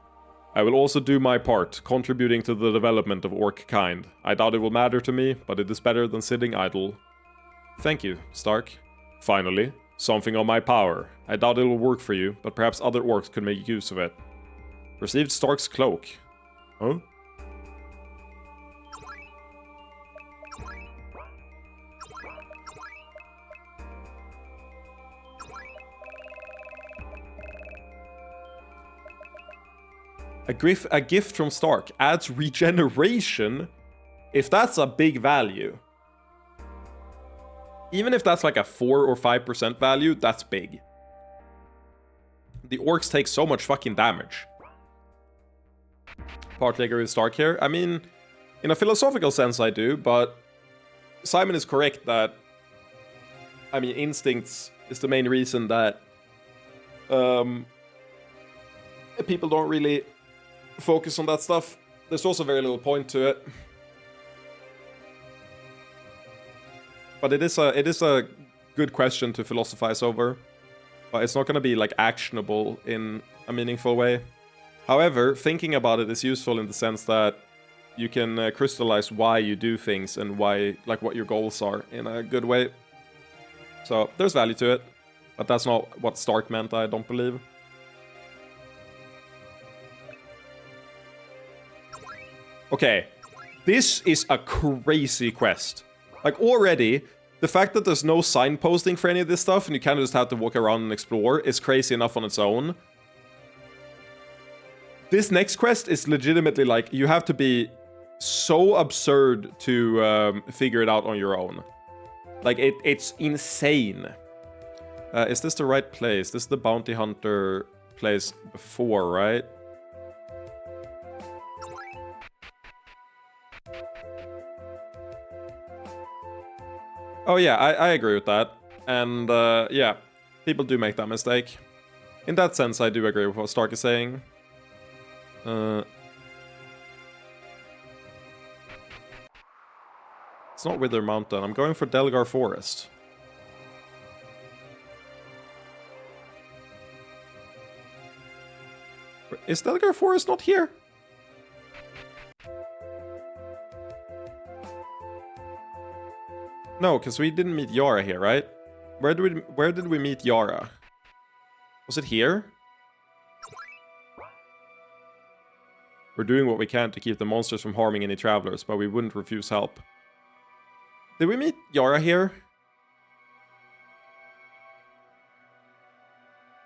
I will also do my part, contributing to the development of orc kind. I doubt it will matter to me, but it is better than sitting idle. Thank you, Stark. Finally, something on my power. I doubt it will work for you, but perhaps other orcs could make use of it. Received Stark's cloak. Huh? A gift from Stark adds regeneration? If that's a big value. Even if that's like a 4 or 5% value, that's big. The orcs take so much fucking damage. Partly agree with Stark here. I mean, in a philosophical sense I do, but Simon is correct that, I mean, instincts is the main reason that people don't really focus on that stuff. There's also very little point to it. But it is a good question to philosophize over. But it's not going to be like actionable in a meaningful way. However, thinking about it is useful in the sense that you can crystallize why you do things and why, like, what your goals are in a good way. So there's value to it, but that's not what Stark meant, I don't believe. Okay, this is a crazy quest. Like, already, the fact that there's no signposting for any of this stuff and you kind of just have to walk around and explore is crazy enough on its own. This next quest is legitimately, like, you have to be so absurd to figure it out on your own. Like, it's insane. Is this the right place? This is the bounty hunter place before, right? Oh yeah, I agree with that. And yeah, people do make that mistake. In that sense, I do agree with what Stark is saying. It's not Wither Mountain. I'm going for Delgar Forest. Is Delgar Forest not here? No, because we didn't meet Yara here, right? Where did we meet Yara? Was it here? We're doing what we can to keep the monsters from harming any travelers, but we wouldn't refuse help. Did we meet Yara here?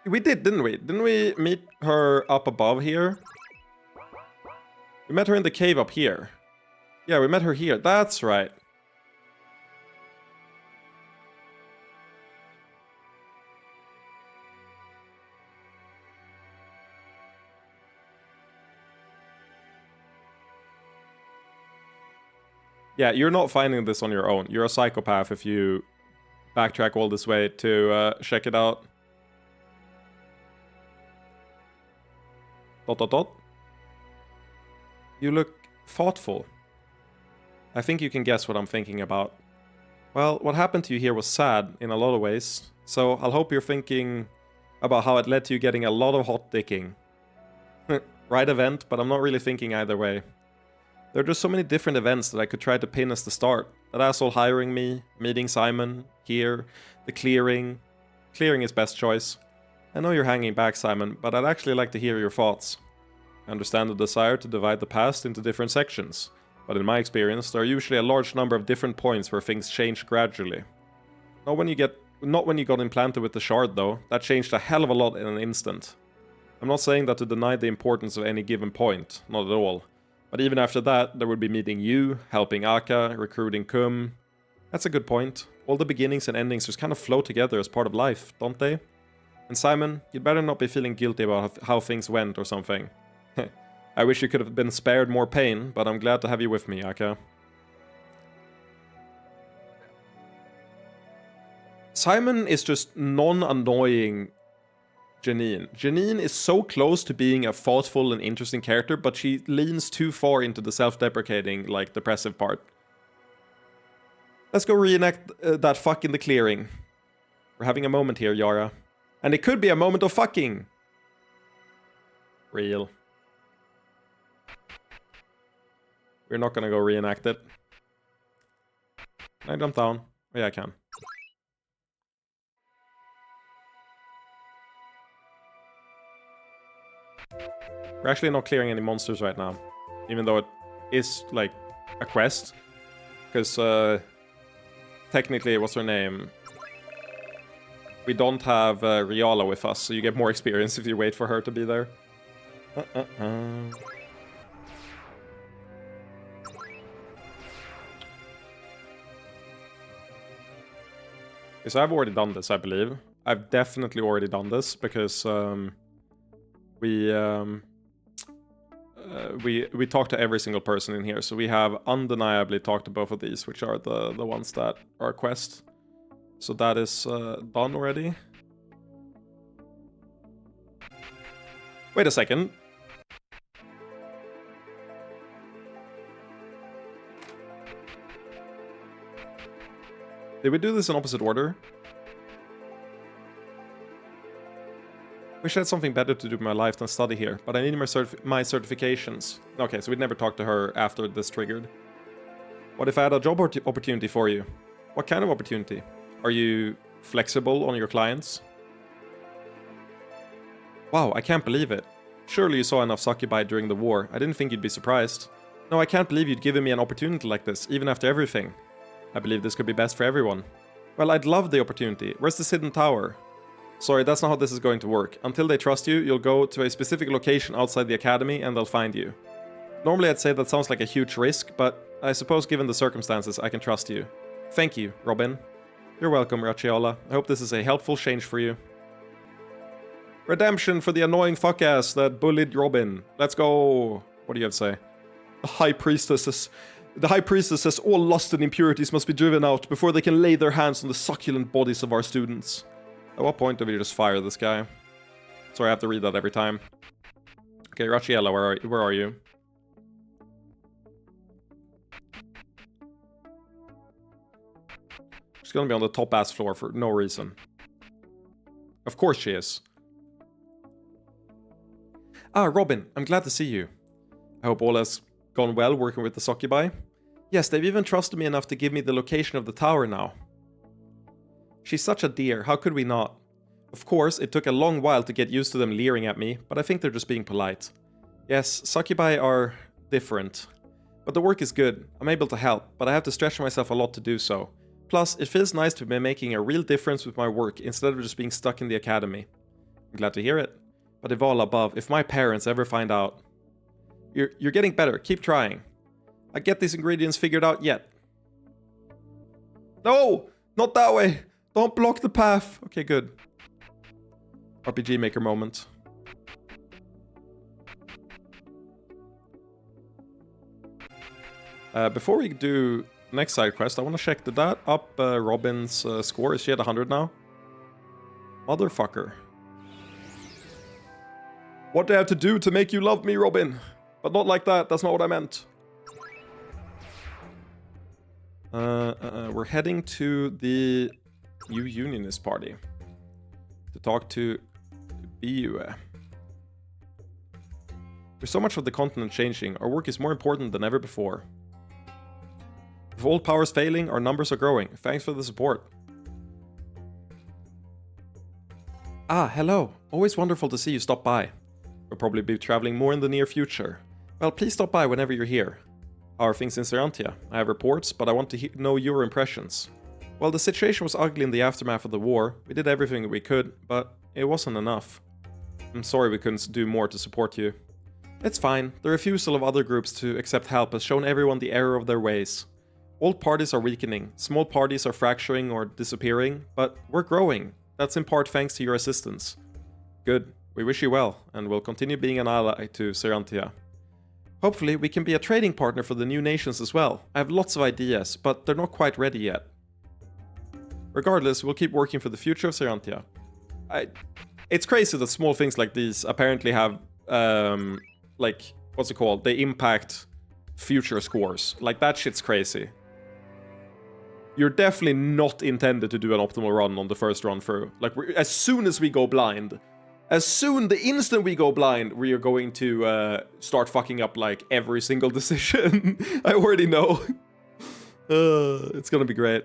We did, didn't we? Didn't we meet her up above here? We met her in the cave up here. Yeah, we met her here. That's right. Yeah, you're not finding this on your own. You're a psychopath if you backtrack all this way to check it out. ... You look thoughtful. I think you can guess what I'm thinking about. Well, what happened to you here was sad in a lot of ways, so I'll hope you're thinking about how it led to you getting a lot of hot dicking. Right event, but I'm not really thinking either way. There are just so many different events that I could try to pin as the start. That asshole hiring me, meeting Simon, here, the clearing. Clearing is best choice. I know you're hanging back, Simon, but I'd actually like to hear your thoughts. I understand the desire to divide the past into different sections, but in my experience, there are usually a large number of different points where things change gradually. Not when you got implanted with the shard, though. That changed a hell of a lot in an instant. I'm not saying that to deny the importance of any given point, not at all. But even after that, there would be meeting you, helping Aka, recruiting Kum. That's a good point. All the beginnings and endings just kind of flow together as part of life, don't they? And Simon, you'd better not be feeling guilty about how things went or something. I wish you could have been spared more pain, but I'm glad to have you with me, Aka. Simon is just non-annoying Janine. Janine is so close to being a thoughtful and interesting character, but she leans too far into the self-deprecating, like, depressive part. Let's go reenact that fuck in the clearing. We're having a moment here, Yara. And it could be a moment of fucking. Real. We're not gonna go reenact it. Can I jump down? Oh, yeah, I can. We're actually not clearing any monsters right now. Even though it is, like, a quest. Because, technically, what's her name? We don't have Riala with us, so you get more experience if you wait for her to be there. Okay, so I've already done this, I believe. I've definitely already done this, because we talked to every single person in here, so we have undeniably talked to both of these, which are the ones that are quest. So that is done already. Wait a second. Did we do this in opposite order? Wish I had something better to do with my life than study here, but I need my certifications. Okay, so we'd never talked to her after this triggered. What if I had a job opportunity for you? What kind of opportunity? Are you flexible on your clients? Wow, I can't believe it. Surely you saw enough succubi during the war. I didn't think you'd be surprised. No, I can't believe you'd given me an opportunity like this, even after everything. I believe this could be best for everyone. Well, I'd love the opportunity. Where's the hidden tower? Sorry, that's not how this is going to work. Until they trust you, you'll go to a specific location outside the academy and they'll find you. Normally I'd say that sounds like a huge risk, but I suppose given the circumstances, I can trust you. Thank you, Robin. You're welcome, Rachiola. I hope this is a helpful change for you. Redemption for the annoying fuck-ass that bullied Robin. Let's go. What do you have to say? The High Priestess The High Priestess says all lust and impurities must be driven out before they can lay their hands on the succulent bodies of our students. At what point do we just fire this guy? Sorry, I have to read that every time. Okay, Rachiella, where are you? She's gonna be on the top ass floor for no reason. Of course she is. Ah, Robin, I'm glad to see you. I hope all has gone well working with the succubi. Yes, they've even trusted me enough to give me the location of the tower now. She's such a dear, how could we not? Of course, it took a long while to get used to them leering at me, but I think they're just being polite. Yes, succubi are different. But the work is good. I'm able to help, but I have to stretch myself a lot to do so. Plus, it feels nice to be making a real difference with my work instead of just being stuck in the academy. I'm glad to hear it. But if all above, if my parents ever find out... You're getting better, keep trying. I get these ingredients figured out yet. No! Not that way! Don't block the path! Okay, good. RPG Maker moment. Before we do next side quest, I want to check, did that up Robin's score? Is she at 100 now? Motherfucker. What do I have to do to make you love me, Robin? But not like that, that's not what I meant. We're heading to the new Unionist party. To talk to BUE. With so much of the continent changing, our work is more important than ever before. With all powers failing, our numbers are growing. Thanks for the support. Ah, hello. Always wonderful to see you stop by. We'll probably be traveling more in the near future. Well, please stop by whenever you're here. How are things in Serantia? I have reports, but I want to know your impressions. Well, the situation was ugly in the aftermath of the war. We did everything we could, but it wasn't enough. I'm sorry we couldn't do more to support you. It's fine. The refusal of other groups to accept help has shown everyone the error of their ways. Old parties are weakening, small parties are fracturing or disappearing, but we're growing. That's in part thanks to your assistance. Good. We wish you well, and we'll continue being an ally to Serantia. Hopefully, we can be a trading partner for the new nations as well. I have lots of ideas, but they're not quite ready yet. Regardless, we'll keep working for the future of Serantia. It's crazy that small things like these apparently have, like, what's it called? They impact future scores. Like, that shit's crazy. You're definitely not intended to do an optimal run on the first run through. Like, as soon as we go blind, the instant we go blind, we are going to start fucking up, like, every single decision. I already know. It's gonna be great.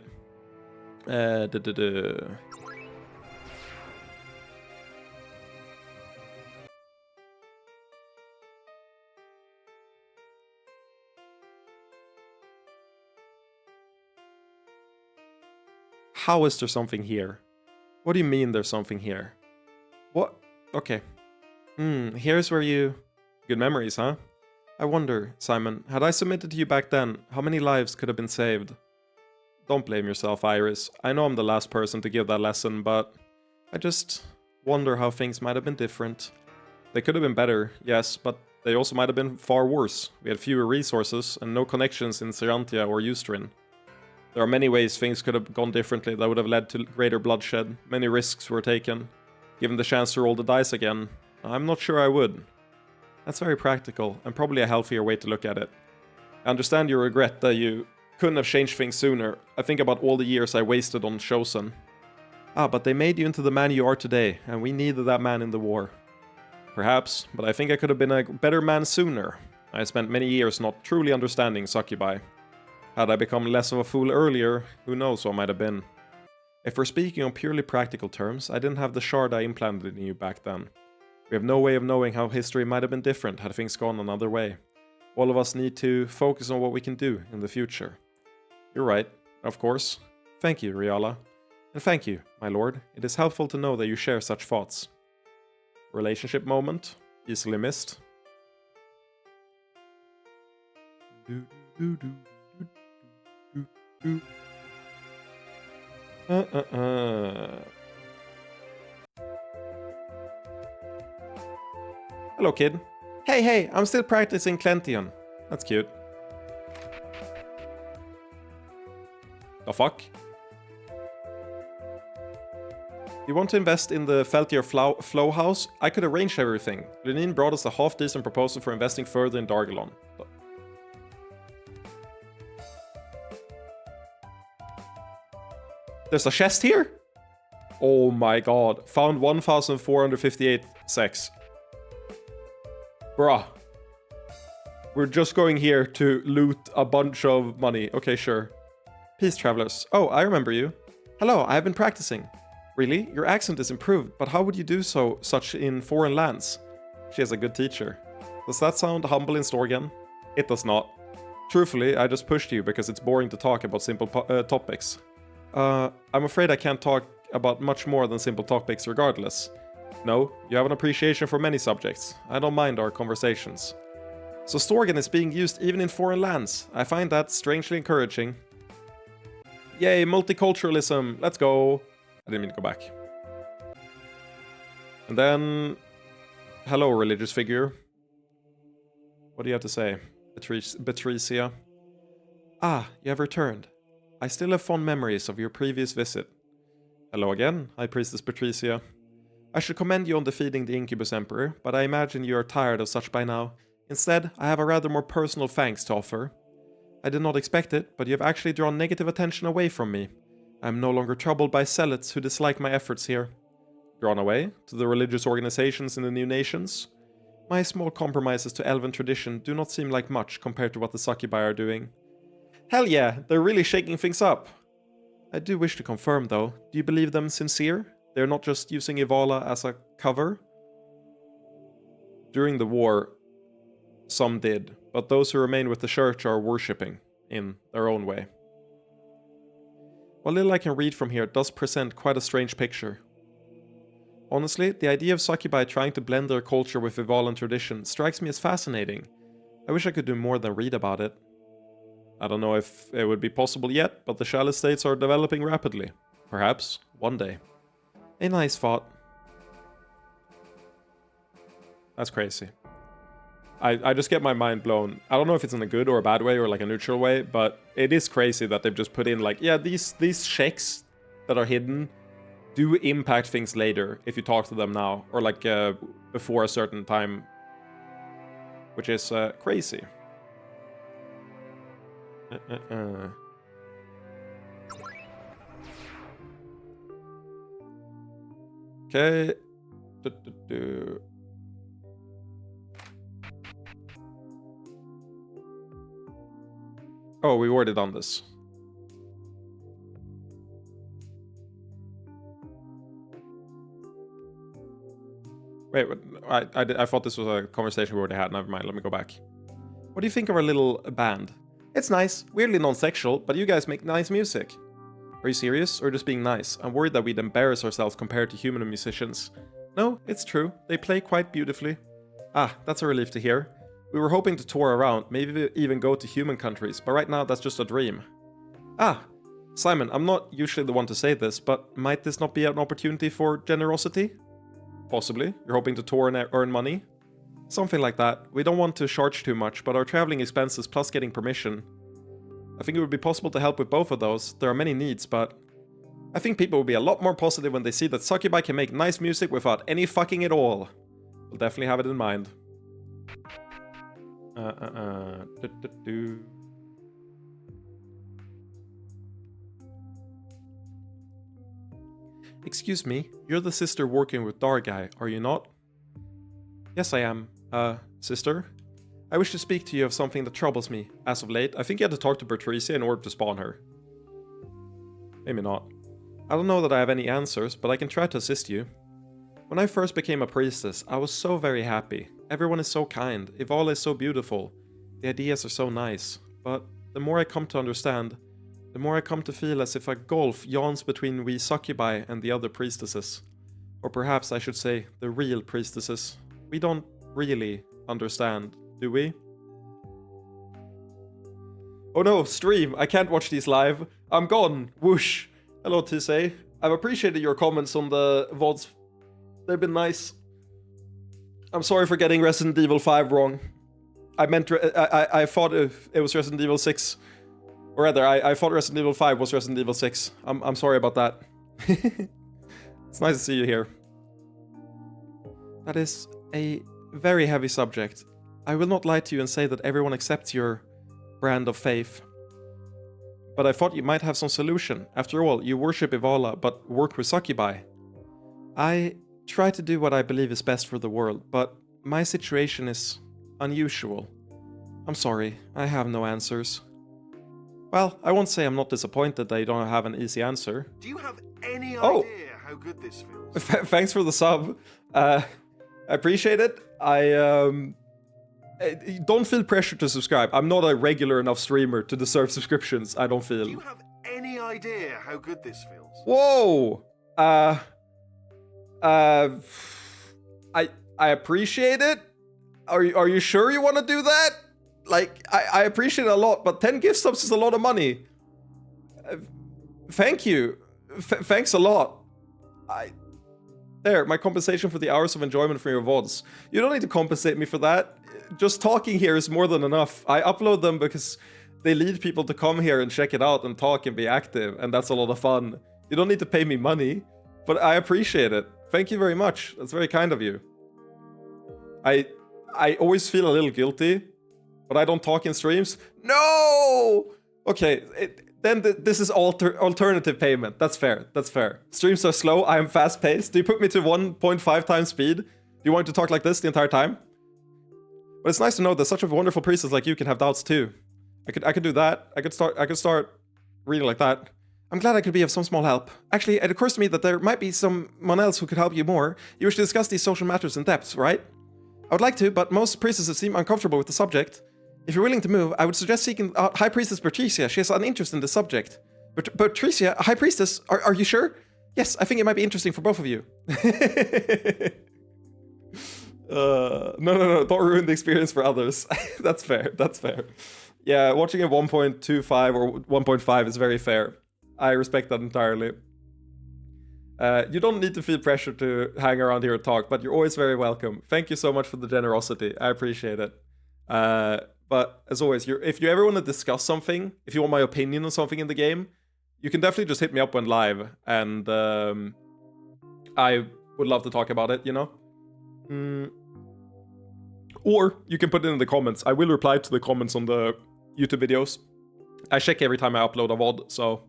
How is there something here? What do you mean there's something here? What? Okay. Here's where you... Good memories, huh? I wonder, Simon, had I submitted to you back then, how many lives could have been saved? Don't blame yourself, Iris. I know I'm the last person to give that lesson, but... I just wonder how things might have been different. They could have been better, yes, but they also might have been far worse. We had fewer resources, and no connections in Serantia or Eustrin. There are many ways things could have gone differently that would have led to greater bloodshed. Many risks were taken. Given the chance to roll the dice again, I'm not sure I would. That's very practical, and probably a healthier way to look at it. I understand your regret that you couldn't have changed things sooner. I think about all the years I wasted on Chosen. Ah, but they made you into the man you are today, and we needed that man in the war. Perhaps, but I think I could have been a better man sooner. I spent many years not truly understanding succubi. Had I become less of a fool earlier, who knows what might have been. If we're speaking on purely practical terms, I didn't have the shard I implanted in you back then. We have no way of knowing how history might have been different had things gone another way. All of us need to focus on what we can do in the future. You're right, of course. Thank you, Riala. And thank you, my lord. It is helpful to know that you share such thoughts. Relationship moment. Easily missed. Hello, kid. Hey, I'm still practicing Clention. That's cute. The fuck? You want to invest in the Feltier Flow House? I could arrange everything. Lenin brought us a half-decent proposal for investing further in Dargelon. There's a chest here? Oh my god. Found 1,458 sex. Bruh. We're just going here to loot a bunch of money. Okay, sure. Peace, travelers. Oh, I remember you. Hello, I have been practicing. Really? Your accent is improved, but how would you do such in foreign lands? She has a good teacher. Does that sound humble in Storgen? It does not. Truthfully, I just pushed you because it's boring to talk about simple topics. I'm afraid I can't talk about much more than simple topics regardless. No, you have an appreciation for many subjects. I don't mind our conversations. So Storgen is being used even in foreign lands. I find that strangely encouraging. Yay, multiculturalism. Let's go. I didn't mean to go back. And then... Hello, religious figure. What do you have to say? Patricia. Ah, you have returned. I still have fond memories of your previous visit. Hello again, High Priestess Patricia. I should commend you on defeating the Incubus Emperor, but I imagine you are tired of such by now. Instead, I have a rather more personal thanks to offer. I did not expect it, but you have actually drawn negative attention away from me. I am no longer troubled by zealots who dislike my efforts here. Drawn away? To the religious organizations in the new nations? My small compromises to elven tradition do not seem like much compared to what the Succubi are doing. Hell yeah, they're really shaking things up. I do wish to confirm though, do you believe them sincere? They're not just using Ivala as a cover? During the war, some did, but those who remain with the church are worshipping, in their own way. What little I can read from here does present quite a strange picture. Honestly, the idea of Succubi trying to blend their culture with Ivalan tradition strikes me as fascinating. I wish I could do more than read about it. I don't know if it would be possible yet, but the Chalice states are developing rapidly. Perhaps, one day. A nice thought. That's crazy. I just get my mind blown. I don't know if it's in a good or a bad way or like a neutral way, but it is crazy that they've just put in like, yeah, these checks that are hidden do impact things later if you talk to them now or like before a certain time, which is crazy. Okay. Oh, we've already done this. Wait, I thought this was a conversation we already had. Never mind, let me go back. What do you think of our little band? It's nice, weirdly non-sexual, but you guys make nice music. Are you serious, or just being nice? I'm worried that we'd embarrass ourselves compared to human musicians. No, it's true. They play quite beautifully. Ah, that's a relief to hear. We were hoping to tour around, maybe even go to human countries, but right now that's just a dream. Ah, Simon, I'm not usually the one to say this, but might this not be an opportunity for generosity? Possibly. You're hoping to tour and earn money? Something like that. We don't want to charge too much, but our traveling expenses plus getting permission. I think it would be possible to help with both of those. There are many needs, but I think people will be a lot more positive when they see that Succubi can make nice music without any fucking at all. We'll definitely have it in mind. Excuse me, you're the sister working with Dargai, are you not? Yes, I am. Sister? I wish to speak to you of something that troubles me. As of late, I think you had to talk to Patricia in order to spawn her. Maybe not. I don't know that I have any answers, but I can try to assist you. When I first became a priestess, I was so very happy. Everyone is so kind, Ivala is so beautiful, the ideas are so nice. But the more I come to understand, the more I come to feel as if a gulf yawns between we Succubi and the other priestesses. Or perhaps I should say, the real priestesses. We don't really understand, do we? Oh no, stream! I can't watch these live. I'm gone! Whoosh! Hello, Tisei. I've appreciated your comments on the VODs. They've been nice. I'm sorry for getting Resident Evil 5 wrong. I meant... I thought it was Resident Evil 6. Or rather, I thought Resident Evil 5 was Resident Evil 6. I'm sorry about that. It's nice to see you here. That is a very heavy subject. I will not lie to you and say that everyone accepts your brand of faith. But I thought you might have some solution. After all, you worship Ivala, but work with succubi. I try to do what I believe is best for the world, but my situation is unusual. I'm sorry, I have no answers. Well, I won't say I'm not disappointed that you don't have an easy answer. Do you have any idea how good this feels? Thanks for the sub. I appreciate it. Don't feel pressure to subscribe. I'm not a regular enough streamer to deserve subscriptions, I don't feel. Do you have any idea how good this feels? Whoa! I appreciate it. Are you sure you want to do that? Like, I appreciate it a lot, but 10 gift subs is a lot of money. Thank you. Thanks a lot. There, my compensation for the hours of enjoyment from your VODs. You don't need to compensate me for that. Just talking here is more than enough. I upload them because they lead people to come here and check it out and talk and be active, and that's a lot of fun. You don't need to pay me money, but I appreciate it. Thank you very much. That's very kind of you. I always feel a little guilty, but I don't talk in streams. No! Okay, then this is alternative payment. That's fair. That's fair. Streams are slow. I am fast paced. Do you put me to 1.5 times speed? Do you want to talk like this the entire time? But it's nice to know that such a wonderful priestess like you can have doubts too. I could do that. I could start reading like that. I'm glad I could be of some small help. Actually, it occurs to me that there might be someone else who could help you more. You wish to discuss these social matters in depth, right? I would like to, but most priestesses seem uncomfortable with the subject. If you're willing to move, I would suggest seeking out High Priestess Patricia. She has an interest in this subject. Patricia, High Priestess, are you sure? Yes, I think it might be interesting for both of you. No, don't ruin the experience for others. That's fair, that's fair. Yeah, watching a 1.25 or 1.5 is very fair. I respect that entirely. You don't need to feel pressure to hang around here and talk, but you're always very welcome. Thank you so much for the generosity. I appreciate it. But as always, if you ever want to discuss something, if you want my opinion on something in the game, you can definitely just hit me up when live, and I would love to talk about it, you know? Or you can put it in the comments. I will reply to the comments on the YouTube videos. I check every time I upload a VOD, so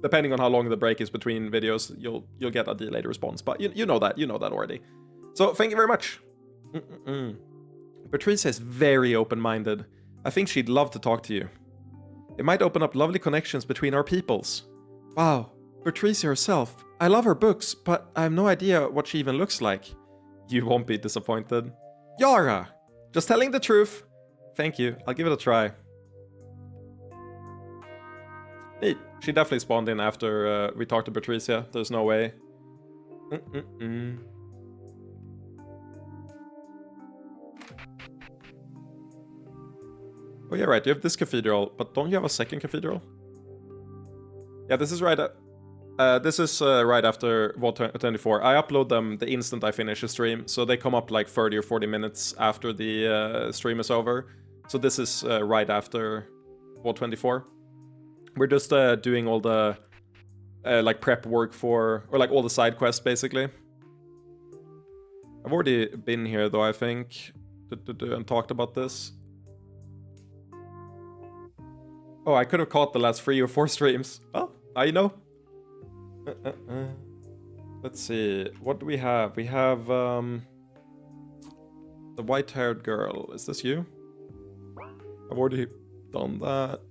depending on how long the break is between videos, you'll get a delayed response. But you know that already. So thank you very much. Patricia is very open-minded. I think she'd love to talk to you. It might open up lovely connections between our peoples. Wow, Patricia herself. I love her books, but I have no idea what she even looks like. You won't be disappointed. Yara! Just telling the truth. Thank you, I'll give it a try. Neat. She definitely spawned in after we talked to Patricia. There's no way. Oh yeah, right, you have this cathedral, but don't you have a second cathedral? Yeah, this is right right after VOD 24. I upload them the instant I finish a stream, so they come up like 30 or 40 minutes after the stream is over. So this is right after VOD 24. We're just doing all the like prep work for, or like all the side quests basically. I've already been here though, I think, and talked about this. Oh, I could have caught the last 3 or 4 streams. Well, now you know. Let's see. What do we have? We have the white-haired girl. Is this you? I've already done that.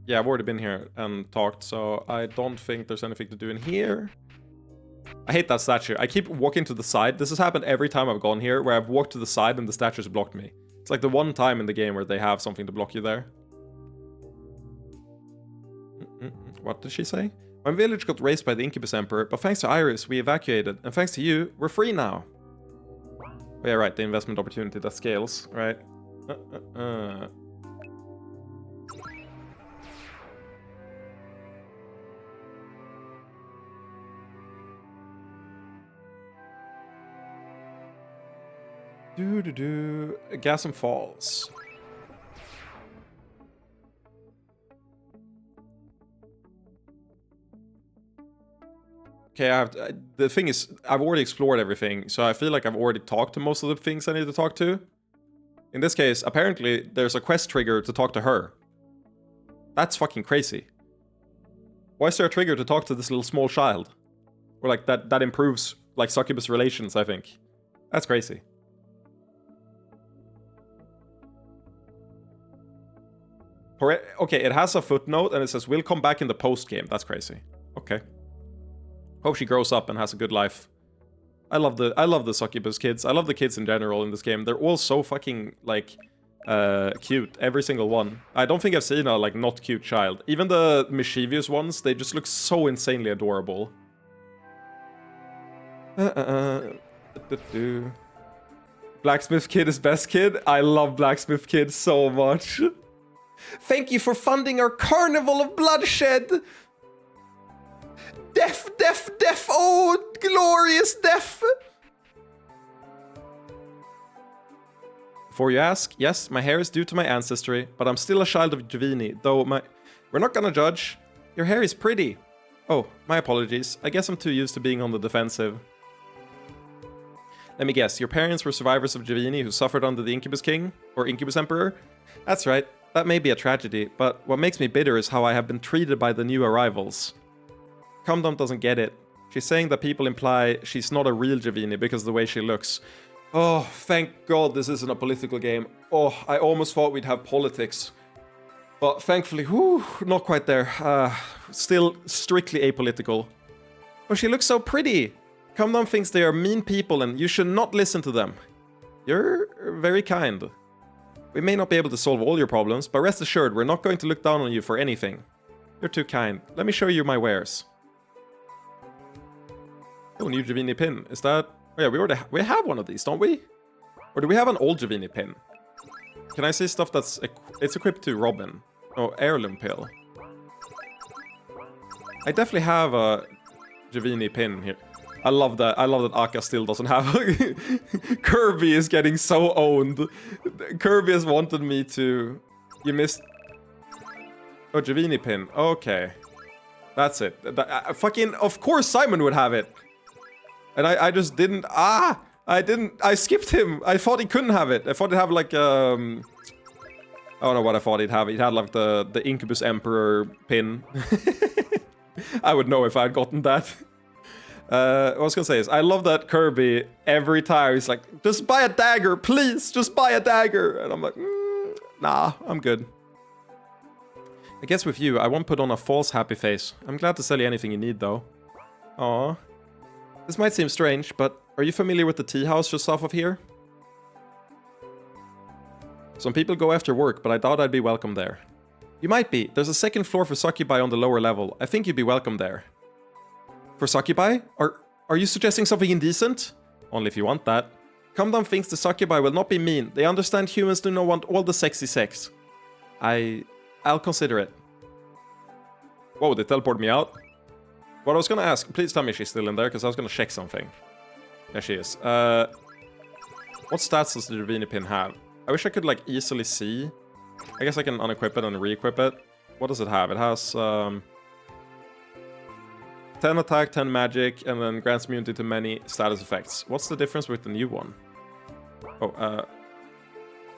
Yeah, I've already been here and talked, so I don't think there's anything to do in here. I hate that statue. I keep walking to the side. This has happened every time I've gone here, where I've walked to the side and the statue's blocked me. It's like the one time in the game where they have something to block you there. What did she say? My village got raised by the Incubus Emperor, but thanks to Iris, we evacuated. And thanks to you, we're free now. Oh yeah, right, the investment opportunity that scales, right? Gasm Falls. Okay, the thing is, I've already explored everything, so I feel like I've already talked to most of the things I need to talk to. In this case, apparently, there's a quest trigger to talk to her. That's fucking crazy. Why is there a trigger to talk to this little small child? Or like, that improves, like, succubus relations, I think. That's crazy. Okay, it has a footnote, and it says, we'll come back in the post-game. That's crazy. Okay. Hope she grows up and has a good life. I love the succubus kids. I love the kids in general in this game. They're all so fucking, like, cute. Every single one. I don't think I've seen a, like, not cute child. Even the mischievous ones, they just look so insanely adorable. Blacksmith Kid is best kid. I love Blacksmith Kid so much. Thank you for funding our carnival of bloodshed. Death, death, death, oh, glorious death! Before you ask, yes, my hair is due to my ancestry, but I'm still a child of Giovini, though We're not gonna judge. Your hair is pretty. Oh, my apologies. I guess I'm too used to being on the defensive. Let me guess, your parents were survivors of Giovini who suffered under the Incubus King? Or Incubus Emperor? That's right, that may be a tragedy, but what makes me bitter is how I have been treated by the new arrivals. Comdom doesn't get it. She's saying that people imply she's not a real Giovini because of the way she looks. Oh, thank God this isn't a political game. Oh, I almost thought we'd have politics. But thankfully, whew, not quite there. Still strictly apolitical. Oh, she looks so pretty. Comdom thinks they are mean people and you should not listen to them. You're very kind. We may not be able to solve all your problems, but rest assured, we're not going to look down on you for anything. You're too kind. Let me show you my wares. Oh, new Giovini pin. Is that... Oh yeah, we have one of these, don't we? Or do we have an old Giovini pin? Can I see stuff that's... It's equipped to Robin. Oh, heirloom pill. I definitely have a Giovini pin here. I love that Aka still doesn't have... Kirby is getting so owned. Kirby has wanted me to... You missed... Oh, Giovini pin. Okay. That's it. Fucking... Of course Simon would have it. And I just didn't... I skipped him. I thought he couldn't have it. I thought he'd have like... I don't know what I thought he'd have. He'd had like the Incubus Emperor pin. I would know if I'd gotten that. What I was gonna say is, I love that Kirby, every time he's like, just buy a dagger, please, just buy a dagger. And I'm like, nah, I'm good. I guess with you, I won't put on a false happy face. I'm glad to sell you anything you need, though. Aww. This might seem strange, but are you familiar with the tea house just off of here? Some people go after work, but I doubt I'd be welcome there. You might be. There's a second floor for succubi on the lower level. I think you'd be welcome there. For succubi? Are you suggesting something indecent? Only if you want that. Comdom thinks the succubi will not be mean. They understand humans do not want all the sexy sex. I'll consider it. Whoa, they teleported me out? What I was gonna ask, please tell me she's still in there, because I was gonna check something. There she is. What stats does the Giovini pin have? I wish I could, like, easily see. I guess I can unequip it and re-equip it. What does it have? It has, 10 attack, 10 magic, and then grants immunity to many status effects. What's the difference with the new one? Oh,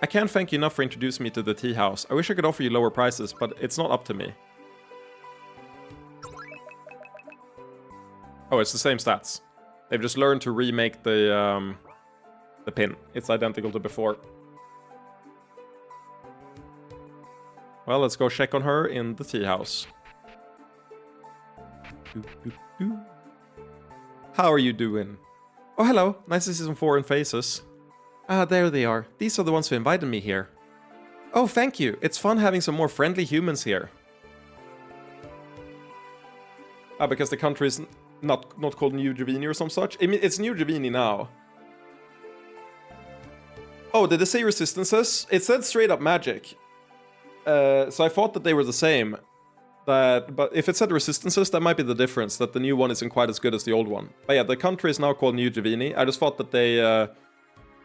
I can't thank you enough for introducing me to the tea house. I wish I could offer you lower prices, but it's not up to me. Oh, it's the same stats. They've just learned to remake the pin. It's identical to before. Well, let's go check on her in the tea house. How are you doing? Oh, hello. Nice to see some foreign faces. Ah, there they are. These are the ones who invited me here. Oh, thank you. It's fun having some more friendly humans here. Ah, because the country is not called New Giovini or some such? I mean, it's New Giovini now. Oh, did they say resistances? It said straight up magic. So I thought that they were the same. But if it said resistances, that might be the difference, that the new one isn't quite as good as the old one. But yeah, the country is now called New Giovini. I just thought that they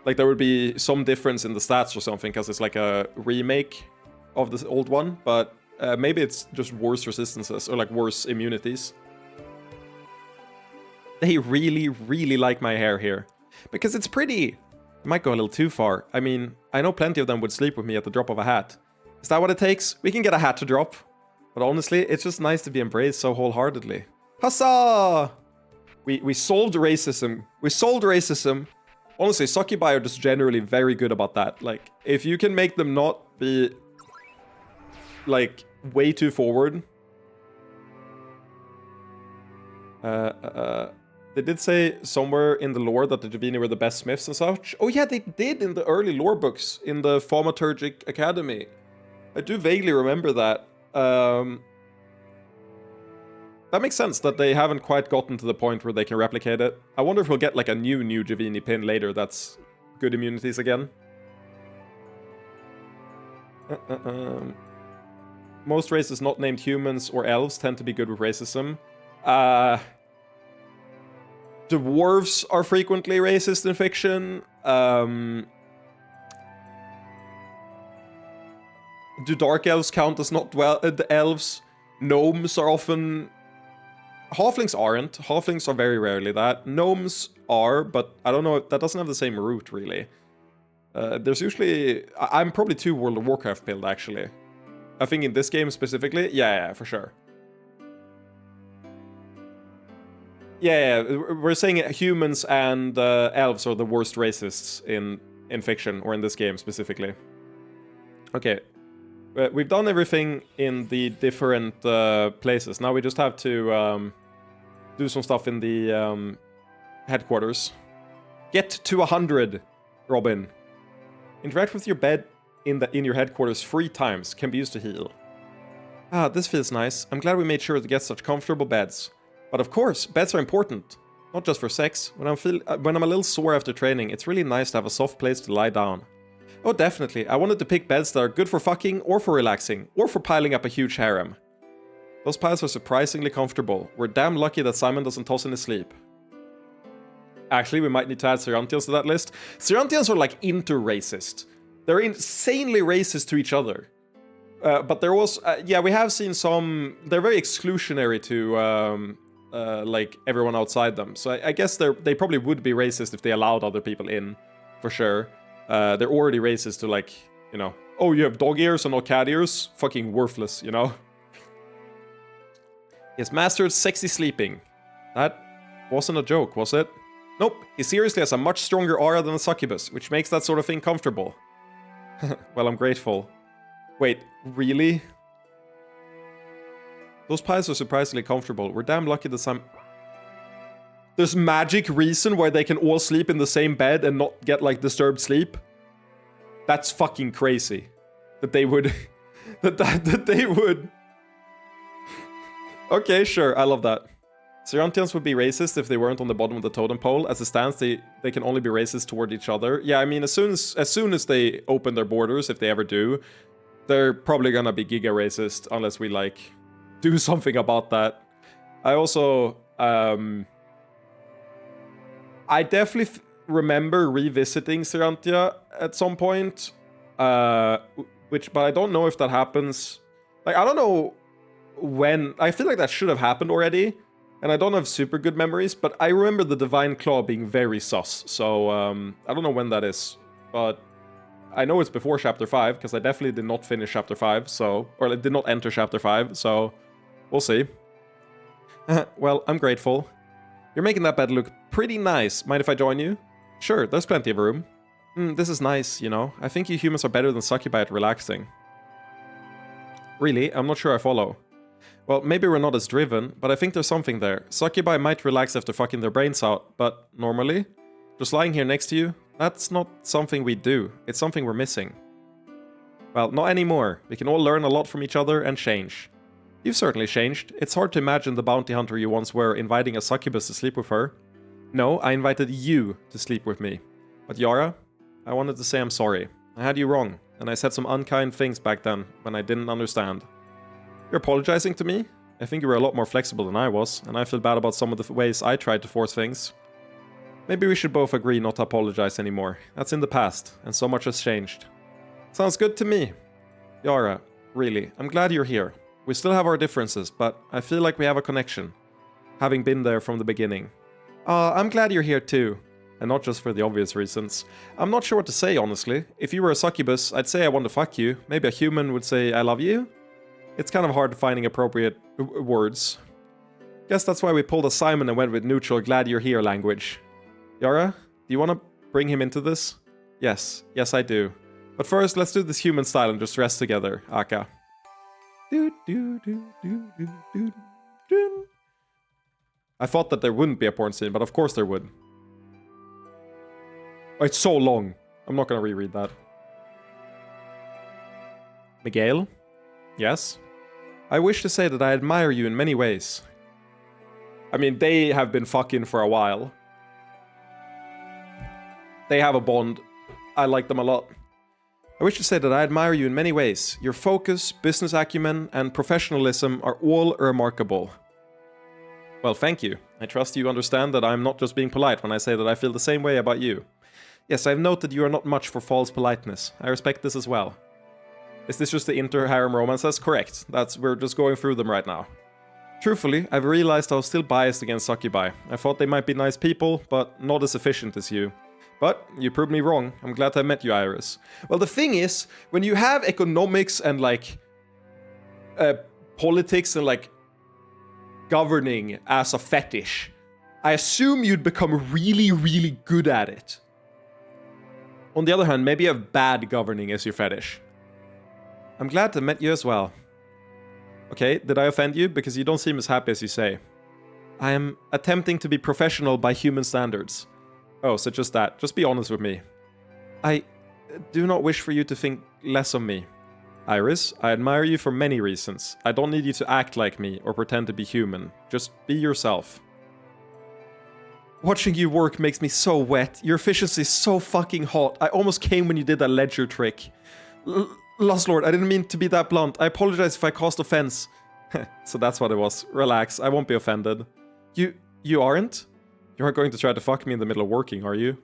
Like there would be some difference in the stats or something, because it's like a remake of the old one, but maybe it's just worse resistances, or like worse immunities. They really, really like my hair here. Because it's pretty. It might go a little too far. I mean, I know plenty of them would sleep with me at the drop of a hat. Is that what it takes? We can get a hat to drop. But honestly, it's just nice to be embraced so wholeheartedly. Huzzah! We solved racism. We solved racism. Honestly, succubi are just generally very good about that. Like, if you can make them not be, like, way too forward. They did say somewhere in the lore that the Javini were the best smiths and such. Oh yeah, they did in the early lore books in the Thaumaturgic Academy. I do vaguely remember that. That makes sense that they haven't quite gotten to the point where they can replicate it. I wonder if we'll get like a new Javini pin later that's good immunities again. Most races not named humans or elves tend to be good with racism. Dwarves are frequently racist in fiction. Do dark elves count as not the elves? Gnomes are often... Halflings aren't. Halflings are very rarely that. Gnomes are, but I don't know, that doesn't have the same root, really. There's usually... I'm probably too World of Warcraft pilled, actually. I think in this game specifically, yeah, for sure. Yeah, we're saying humans and elves are the worst racists in fiction, or in this game specifically. Okay. We've done everything in the different places. Now we just have to do some stuff in the headquarters. Get to 100, Robin. Interact with your bed in your headquarters 3 times. Can be used to heal. Ah, this feels nice. I'm glad we made sure to get such comfortable beds. But of course, beds are important. Not just for sex. When I'm a little sore after training, it's really nice to have a soft place to lie down. Oh, definitely. I wanted to pick beds that are good for fucking, or for relaxing, or for piling up a huge harem. Those piles are surprisingly comfortable. We're damn lucky that Simon doesn't toss in his sleep. Actually, we might need to add Cyrantians to that list. Cyrantians are like inter-racist. They're insanely racist to each other. But there was... yeah, we have seen some... They're very exclusionary to... like, everyone outside them. So I guess they probably would be racist if they allowed other people in, for sure. They're already racist to, like, you know, oh, you have dog ears and not cat ears? Fucking worthless, you know? He has mastered sexy sleeping. That wasn't a joke, was it? Nope, he seriously has a much stronger aura than a succubus, which makes that sort of thing comfortable. Well, I'm grateful. Wait, really? Those piles are surprisingly comfortable. We're damn lucky that some... There's magic reason why they can all sleep in the same bed and not get, like, disturbed sleep? That's fucking crazy. That they would... that they would... Okay, sure, I love that. Cyrantians would be racist if they weren't on the bottom of the totem pole. As it stands, they can only be racist toward each other. Yeah, I mean, as soon as they open their borders, if they ever do, they're probably gonna be giga racist, unless we, like, do something about that. I also... I definitely remember revisiting Cyrantia at some point, but I don't know if that happens. Like, I don't know when. I feel like that should have happened already, and I don't have super good memories, but I remember the Divine Claw being very sus, so I don't know when that is, but I know it's before Chapter 5, because I definitely did not finish Chapter 5, so, or I did not enter Chapter 5, so we'll see. Well, I'm grateful. You're making that bed look pretty nice. Mind if I join you? Sure, there's plenty of room. This is nice, you know. I think you humans are better than succubi at relaxing. Really? I'm not sure I follow. Well, maybe we're not as driven, but I think there's something there. Succubi might relax after fucking their brains out, but normally? Just lying here next to you? That's not something we do. It's something we're missing. Well, not anymore. We can all learn a lot from each other and change. You've certainly changed. It's hard to imagine the bounty hunter you once were inviting a succubus to sleep with her. No, I invited you to sleep with me. But Yara, I wanted to say I'm sorry. I had you wrong, and I said some unkind things back then when I didn't understand. You're apologizing to me? I think you were a lot more flexible than I was, and I feel bad about some of the ways I tried to force things. Maybe we should both agree not to apologize anymore. That's in the past, and so much has changed. Sounds good to me. Yara, really, I'm glad you're here. We still have our differences, but I feel like we have a connection, having been there from the beginning. I'm glad you're here too. And not just for the obvious reasons. I'm not sure what to say, honestly. If you were a succubus, I'd say I want to fuck you. Maybe a human would say I love you? It's kind of hard finding appropriate words. Guess that's why we pulled a Simon and went with neutral glad you're here language. Yara, do you want to bring him into this? Yes, I do. But first, let's do this human style and just rest together, Aka. I thought that there wouldn't be a porn scene, but of course there would. Oh, it's so long. I'm not gonna reread that. Miguel? Yes? I wish to say that I admire you in many ways. I mean, they have been fucking for a while. They have a bond. I like them a lot. I wish to say that I admire you in many ways. Your focus, business acumen, and professionalism are all remarkable. Well, thank you. I trust you understand that I'm not just being polite when I say that I feel the same way about you. Yes, I've noted you are not much for false politeness. I respect this as well. Is this just the inter-harem romances? Correct. We're just going through them right now. Truthfully, I've realized I was still biased against succubi. I thought they might be nice people, but not as efficient as you. But you proved me wrong. I'm glad I met you, Iris. Well, the thing is, when you have economics and, like, politics and, like, governing as a fetish, I assume you'd become really, really good at it. On the other hand, maybe you have bad governing as your fetish. I'm glad to met you as well. Okay, did I offend you? Because you don't seem as happy as you say. I am attempting to be professional by human standards. Oh, so just that. Just be honest with me. I do not wish for you to think less of me. Iris, I admire you for many reasons. I don't need you to act like me or pretend to be human. Just be yourself. Watching you work makes me so wet. Your efficiency is so fucking hot. I almost came when you did that ledger trick. Lost Lord, I didn't mean to be that blunt. I apologize if I caused offense. So that's what it was. Relax, I won't be offended. You aren't? You aren't going to try to fuck me in the middle of working, are you?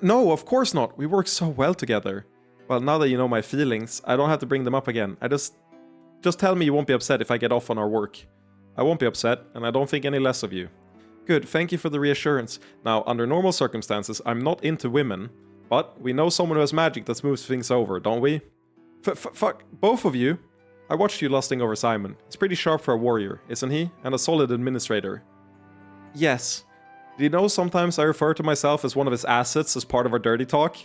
No, of course not. We work so well together. Well, now that you know my feelings, I don't have to bring them up again. Just tell me you won't be upset if I get off on our work. I won't be upset, and I don't think any less of you. Good, thank you for the reassurance. Now, under normal circumstances, I'm not into women, but we know someone who has magic that smooths things over, don't we? Fuck, both of you? I watched you lusting over Simon. He's pretty sharp for a warrior, isn't he? And a solid administrator. Yes. Do you know sometimes I refer to myself as one of his assets as part of our dirty talk?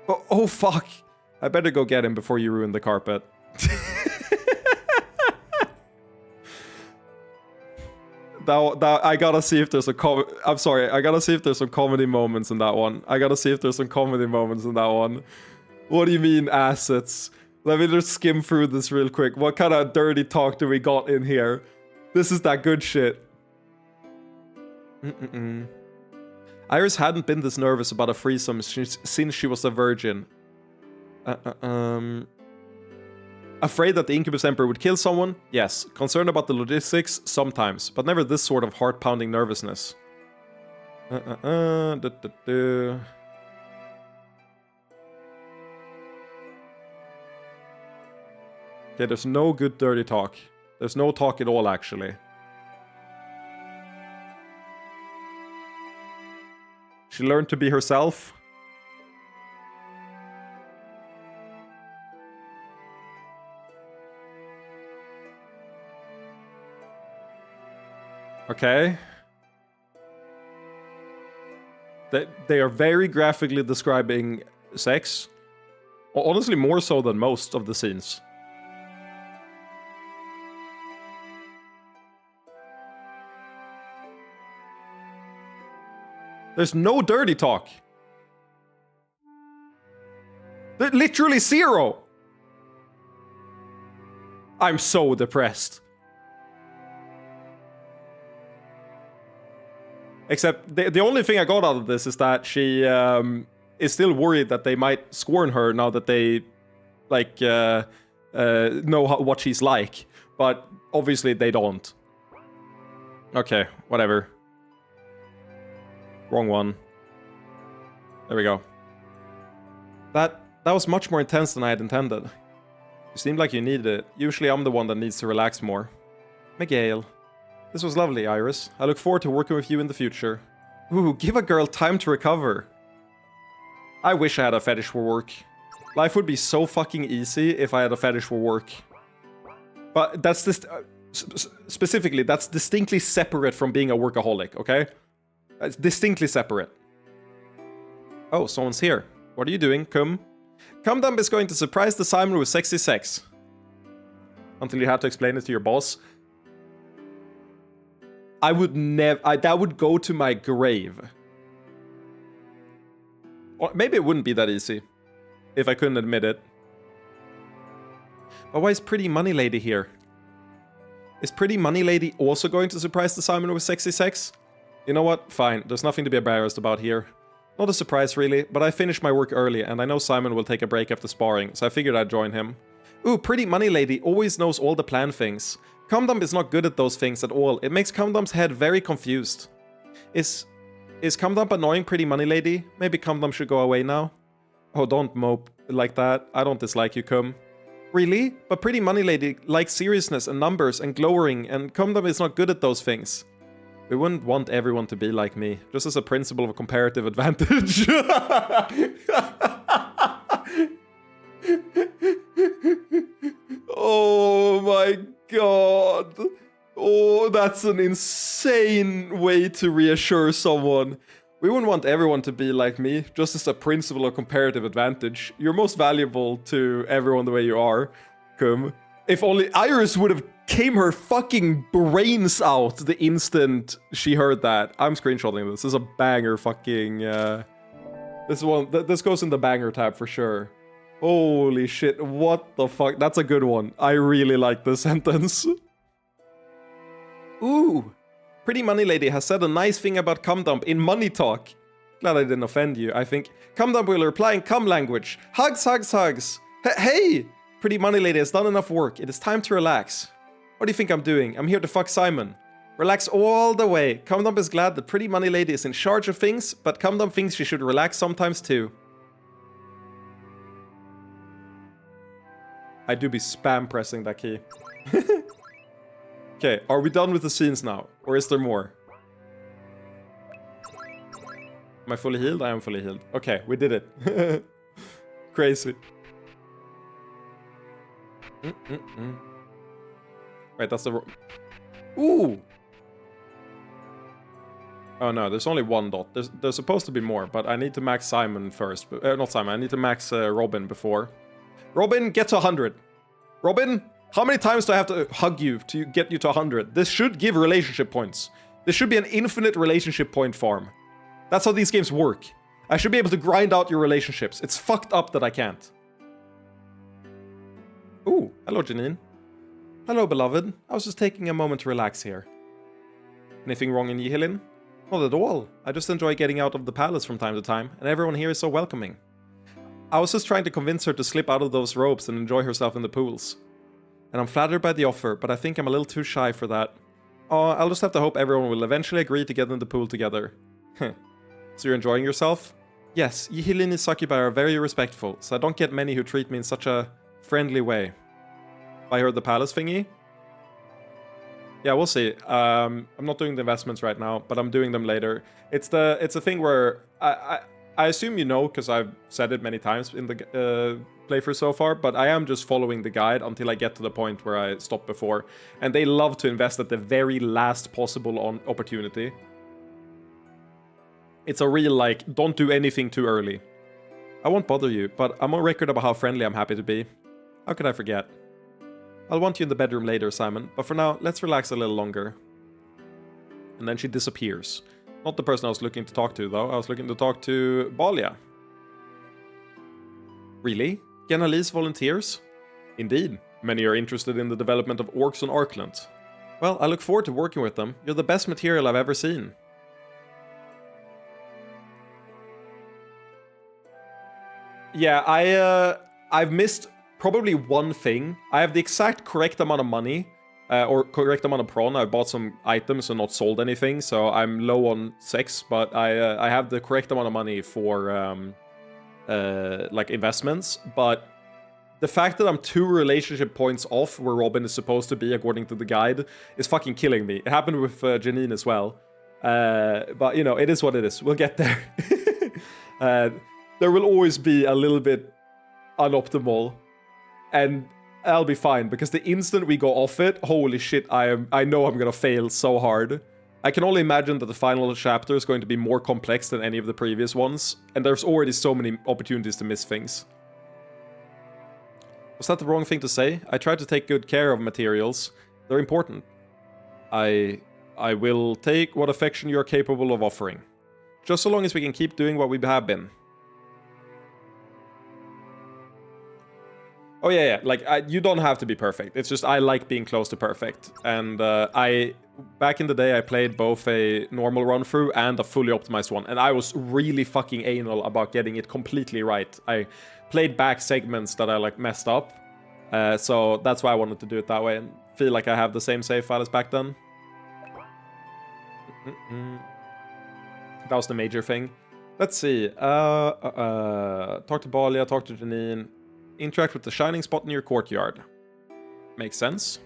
Oh fuck. I better go get him before you ruin the carpet. I gotta see if there's I'm sorry, I gotta see if there's some comedy moments in that one. What do you mean, assets? Let me just skim through this real quick. What kind of dirty talk do we got in here? This is that good shit. Iris hadn't been this nervous about a threesome since she was a virgin. Afraid that the Incubus Emperor would kill someone? Yes. Concerned about the logistics? Sometimes. But never this sort of heart-pounding nervousness. Okay, there's no good dirty talk. There's no talk at all, actually. She learned to be herself. Okay. They are very graphically describing sex. Honestly, more so than most of the scenes. There's no dirty talk. Literally zero. I'm so depressed. Except the only thing I got out of this is that she is still worried that they might scorn her now that they like know what she's like. But obviously they don't. Okay, whatever. Wrong one. There we go. That was much more intense than I had intended. You seemed like you needed it. Usually I'm the one that needs to relax more. Miguel. This was lovely, Iris. I look forward to working with you in the future. Ooh, give a girl time to recover. I wish I had a fetish for work. Life would be so fucking easy if I had a fetish for work. But that's just... specifically, that's distinctly separate from being a workaholic, okay? It's distinctly separate. Oh, someone's here. What are you doing, Cum? Cumdump is going to surprise the Simon with sexy sex. Until you have to explain it to your boss. I would never... that would go to my grave. Or maybe it wouldn't be that easy. If I couldn't admit it. But why is Pretty Money Lady here? Is Pretty Money Lady also going to surprise the Simon with sexy sex? You know what? Fine. There's nothing to be embarrassed about here. Not a surprise really, but I finished my work early and I know Simon will take a break after sparring, so I figured I'd join him. Ooh, Pretty Money Lady always knows all the plan things. Cumdump is not good at those things at all. It makes Cumdump's head very confused. Is Cumdump annoying Pretty Money Lady? Maybe Cumdump should go away now? Oh, don't mope like that. I don't dislike you, Cum. Really? But Pretty Money Lady likes seriousness and numbers and glowering, and Cumdump is not good at those things. We wouldn't want everyone to be like me, just as a principle of comparative advantage. Oh my god. Oh, that's an insane way to reassure someone. We wouldn't want everyone to be like me, just as a principle of comparative advantage. You're most valuable to everyone the way you are, Cum. If only Iris would have came her fucking brains out the instant she heard that. I'm screenshotting this. This is a banger fucking... This goes in the banger tab for sure. Holy shit, what the fuck? That's a good one. I really like this sentence. Ooh. Pretty Money Lady has said a nice thing about Cumdump in Money Talk. Glad I didn't offend you. I think Cumdump will reply in cum language. Hugs, hugs, hugs. Hey! Pretty Money Lady has done enough work. It is time to relax. What do you think I'm doing? I'm here to fuck Simon. Relax all the way. Cumdump is glad that Pretty Money Lady is in charge of things, but Cumdump thinks she should relax sometimes too. I do be spam pressing that key. Okay, are we done with the scenes now? Or is there more? Am I fully healed? I am fully healed. Okay, we did it. Crazy. Right, that's the... Ooh! Oh no, there's only one dot. There's supposed to be more, but I need to max Simon first. Not Simon, I need to max Robin before. Robin, get to 100. Robin, how many times do I have to hug you to get you to 100? This should give relationship points. This should be an infinite relationship point farm. That's how these games work. I should be able to grind out your relationships. It's fucked up that I can't. Ooh, hello Janine. Hello beloved. I was just taking a moment to relax here. Anything wrong in Yihilin? Not at all. I just enjoy getting out of the palace from time to time, and everyone here is so welcoming. I was just trying to convince her to slip out of those ropes and enjoy herself in the pools. And I'm flattered by the offer, but I think I'm a little too shy for that. Oh, I'll just have to hope everyone will eventually agree to get in the pool together. So you're enjoying yourself? Yes, Yihilini succubi are very respectful, so I don't get many who treat me in such a friendly way. I heard the palace thingy? Yeah, we'll see. I'm not doing the investments right now, but I'm doing them later. It's a thing where I assume you know, because I've said it many times in the playthrough so far, but I am just following the guide until I get to the point where I stopped before. And they love to invest at the very last possible opportunity. It's a real, like, don't do anything too early. I won't bother you, but I'm on record about how friendly I'm happy to be. How could I forget? I'll want you in the bedroom later, Simon, but for now, let's relax a little longer. And then she disappears. Not the person I was looking to talk to, though. I was looking to talk to Balia. Really? Genalise volunteers? Indeed. Many are interested in the development of orcs on Arkland. Well, I look forward to working with them. You're the best material I've ever seen. Yeah, I've missed probably one thing. I have the exact correct amount of money, or correct amount of prawn. I've bought some items and not sold anything, so I'm low on sex, but I have the correct amount of money for like investments. But the fact that I'm 2 relationship points off where Robin is supposed to be according to the guide is fucking killing me. It happened with Janine as well. But, you know, it is what it is. We'll get there. There will always be a little bit unoptimal. And I'll be fine, because the instant we go off it, holy shit, I know I'm gonna fail so hard. I can only imagine that the final chapter is going to be more complex than any of the previous ones. And there's already so many opportunities to miss things. Was that the wrong thing to say? I try to take good care of materials. They're important. I will take what affection you're capable of offering. Just so long as we can keep doing what we have been. Oh yeah, like, you don't have to be perfect. It's just I like being close to perfect. And back in the day, I played both a normal run-through and a fully optimized one. And I was really fucking anal about getting it completely right. I played back segments that I like messed up, so that's why I wanted to do it that way and feel like I have the same save file as back then. That was the major thing. Let's see. Talk to Balia, talk to Janine. Interact with the shining spot in your courtyard. Makes sense.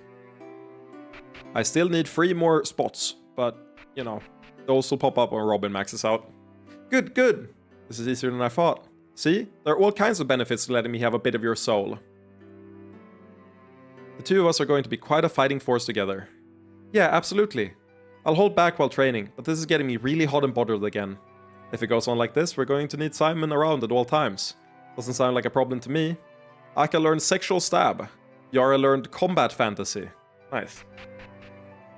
I still need 3 more spots, but, you know, those will pop up when Robin maxes out. Good, good. This is easier than I thought. See? There are all kinds of benefits to letting me have a bit of your soul. The 2 of us are going to be quite a fighting force together. Yeah, absolutely. I'll hold back while training, but this is getting me really hot and bothered again. If it goes on like this, we're going to need Simon around at all times. Doesn't sound like a problem to me. Aka learned sexual stab. Yara learned combat fantasy. Nice.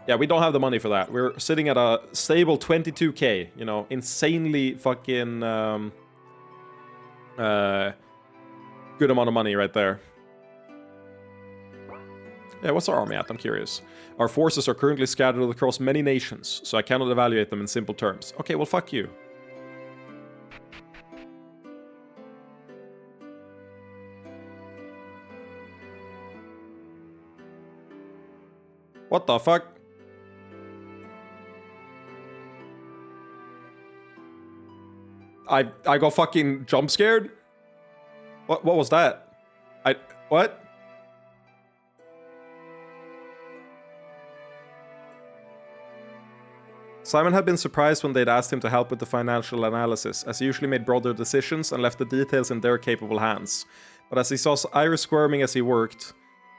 Yeah, we don't have the money for that. We're sitting at a stable 22k, you know, insanely fucking good amount of money right there. Yeah, what's our army at? I'm curious. Our forces are currently scattered across many nations, so I cannot evaluate them in simple terms. Okay, well, fuck you. What the fuck? I got fucking jump scared? What was that? What? Simon had been surprised when they'd asked him to help with the financial analysis, as he usually made broader decisions and left the details in their capable hands. But as he saw Iris squirming as she worked,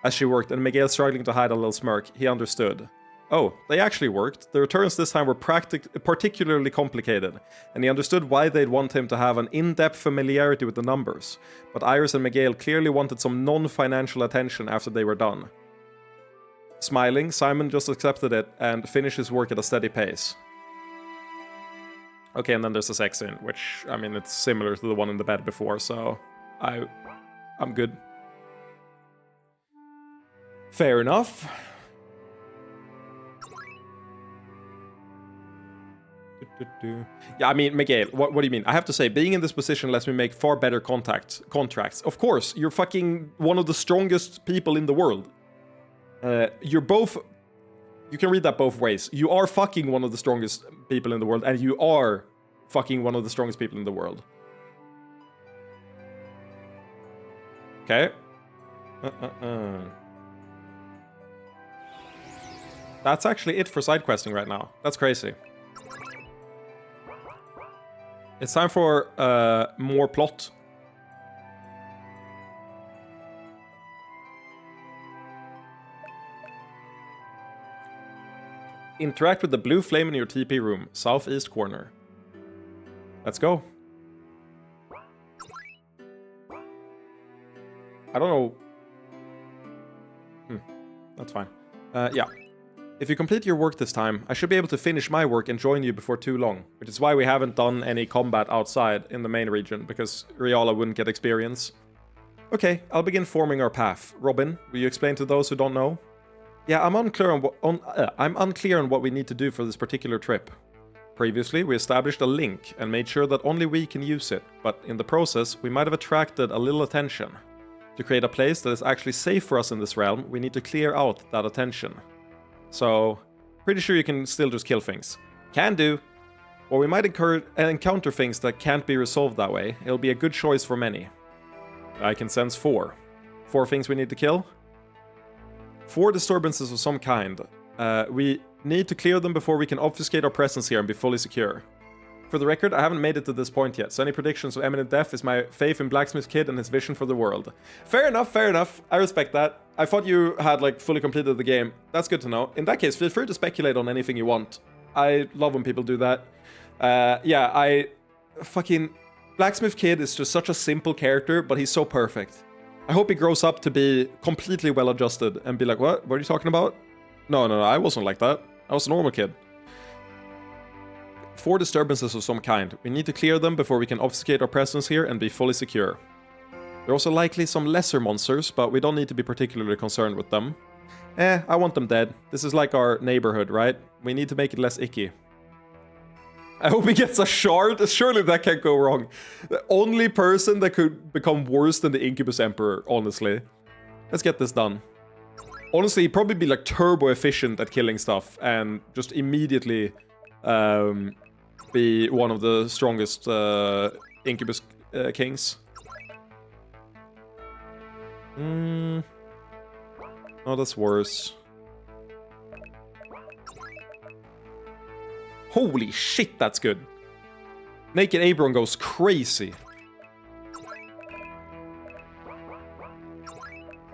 and Miguel struggling to hide a little smirk, he understood. Oh, they actually worked. The returns this time were particularly complicated, and he understood why they'd want him to have an in-depth familiarity with the numbers. But Iris and Miguel clearly wanted some non-financial attention after they were done. Smiling, Simon just accepted it and finished his work at a steady pace. Okay, and then there's a sex scene, which, I mean, it's similar to the one in the bed before, so I'm good. Fair enough. Yeah, I mean, Miguel, what do you mean? I have to say, being in this position lets me make far better contracts. Of course, you're fucking one of the strongest people in the world. You're both... You can read that both ways. You are fucking one of the strongest people in the world, and you are fucking one of the strongest people in the world. Okay. That's actually it for side questing right now. That's crazy. It's time for more plot. Interact with the blue flame in your TP room, southeast corner. Let's go. I don't know. That's fine. Yeah. If you complete your work this time, I should be able to finish my work and join you before too long, which is why we haven't done any combat outside in the main region, because Riala wouldn't get experience. Okay, I'll begin forming our path. Robin, will you explain to those who don't know? Yeah, I'm unclear on what we need to do for this particular trip. Previously, we established a link and made sure that only we can use it, but in the process, we might have attracted a little attention. To create a place that is actually safe for us in this realm, we need to clear out that attention. So, pretty sure you can still just kill things. Can do. Or we might encounter things that can't be resolved that way. It'll be a good choice for many. I can sense 4. 4 things we need to kill. 4 disturbances of some kind. We need to clear them before we can obfuscate our presence here and be fully secure. For the record, I haven't made it to this point yet, so any predictions of imminent death is my faith in Blacksmith Kid and his vision for the world. Fair enough, fair enough. I respect that. I thought you had, like, fully completed the game. That's good to know. In that case, feel free to speculate on anything you want. I love when people do that. Yeah, fucking... Blacksmith Kid is just such a simple character, but he's so perfect. I hope he grows up to be completely well-adjusted and be like, what? What are you talking about? No, I wasn't like that. I was a normal kid. 4 disturbances of some kind. We need to clear them before we can obfuscate our presence here and be fully secure. There are also likely some lesser monsters, but we don't need to be particularly concerned with them. I want them dead. This is like our neighborhood, right? We need to make it less icky. I hope he gets a shard. Surely that can't go wrong. The only person that could become worse than the Incubus Emperor, honestly. Let's get this done. Honestly, he'd probably be like turbo efficient at killing stuff and just immediately be one of the strongest Incubus kings. No, that's worse. Holy shit, that's good. Naked Abron goes crazy.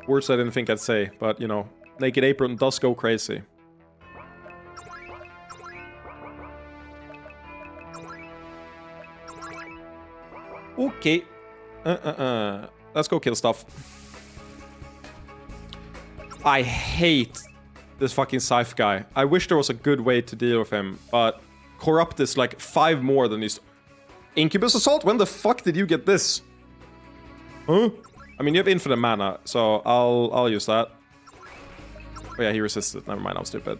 Words I didn't think I'd say, but, you know, Naked Apron does go crazy. Okay. Let's go kill stuff. I hate this fucking Scythe guy. I wish there was a good way to deal with him, but Corrupt is like 5 more than these. Incubus Assault? When the fuck did you get this? Huh? I mean, you have infinite mana, so I'll use that. Oh yeah, he resisted. Never mind, I'm stupid.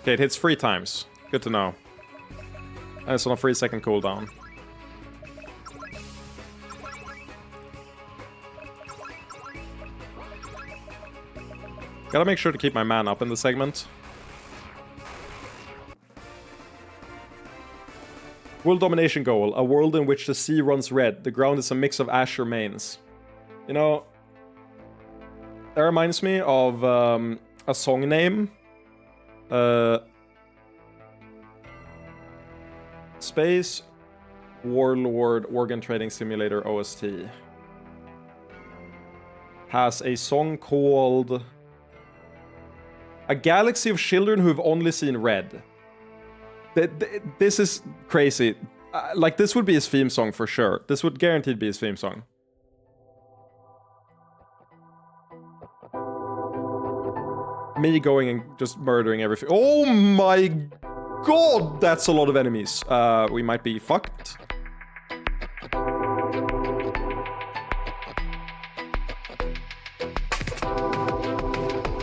Okay, it hits 3 times. Good to know. And it's on a 3-second cooldown. Gotta make sure to keep my mana up in the segment. World domination goal. A world in which the sea runs red. The ground is a mix of ash remains. You know, that reminds me of a song name. Space Warlord Organ Trading Simulator OST has a song called A Galaxy of Children Who've Only Seen Red. This is crazy. Like, this would be his theme song for sure. This would guaranteed be his theme song. Me going and just murdering everything. Oh my god, that's a lot of enemies. We might be fucked.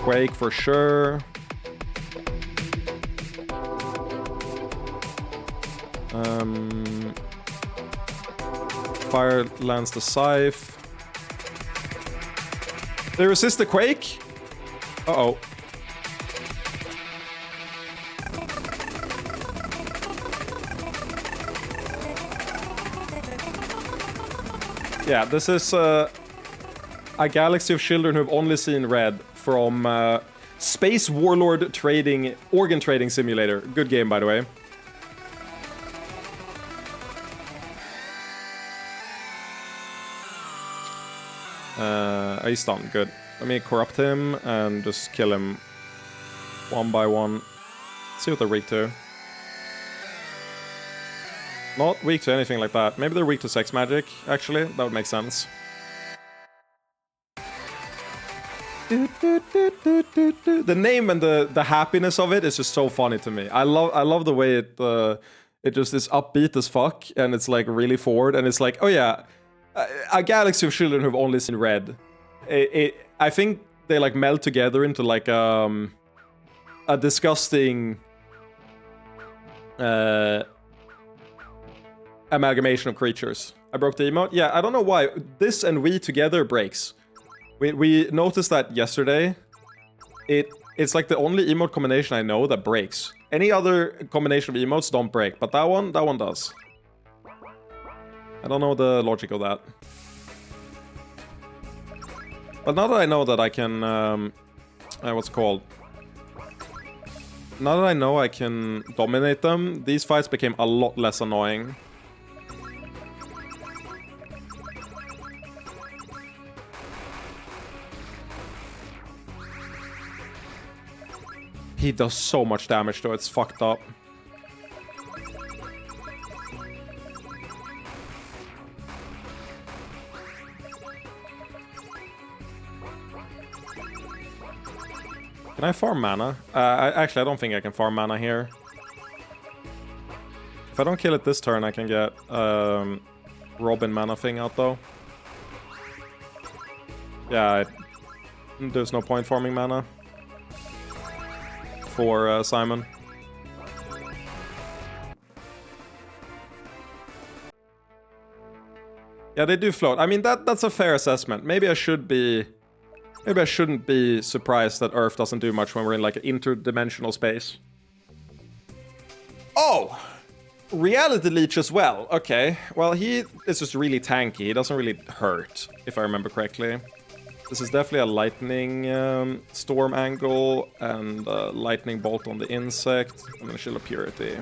Quake for sure. Fire lands the scythe. They resist the quake? Uh-oh. Yeah, this is a Galaxy of Children Who've Only Seen Red from Space Warlord Trading, Organ Trading Simulator. Good game, by the way. He's done. Good. Let me corrupt him and just kill him one by one. See what they're weak to. Not weak to anything like that. Maybe they're weak to sex magic, actually. That would make sense. The name and the happiness of it is just so funny to me. I love the way it just is upbeat as fuck, and it's like really forward, and it's like, oh yeah, a Galaxy of Children Who've Only Seen Red. I think they like meld together into like a disgusting amalgamation of creatures. I broke the emote. Yeah, I don't know why. This and we together breaks. We noticed that yesterday. It's like the only emote combination I know that breaks. Any other combination of emotes don't break, but that one does. I don't know the logic of that. But now that I know that I can, what's it called? Now that I know I can dominate them, these fights became a lot less annoying. He does so much damage though, it's fucked up. Can I farm mana? Actually, I don't think I can farm mana here. If I don't kill it this turn, I can get Robin mana thing out though. Yeah, there's no point farming mana for Simon. Yeah, they do float. I mean, that's a fair assessment. Maybe I shouldn't be surprised that Earth doesn't do much when we're in like an interdimensional space. Oh! Reality Leech as well. Okay. Well, he is just really tanky. He doesn't really hurt, if I remember correctly. This is definitely a lightning storm angle and lightning bolt on the insect and then Shield of Purity.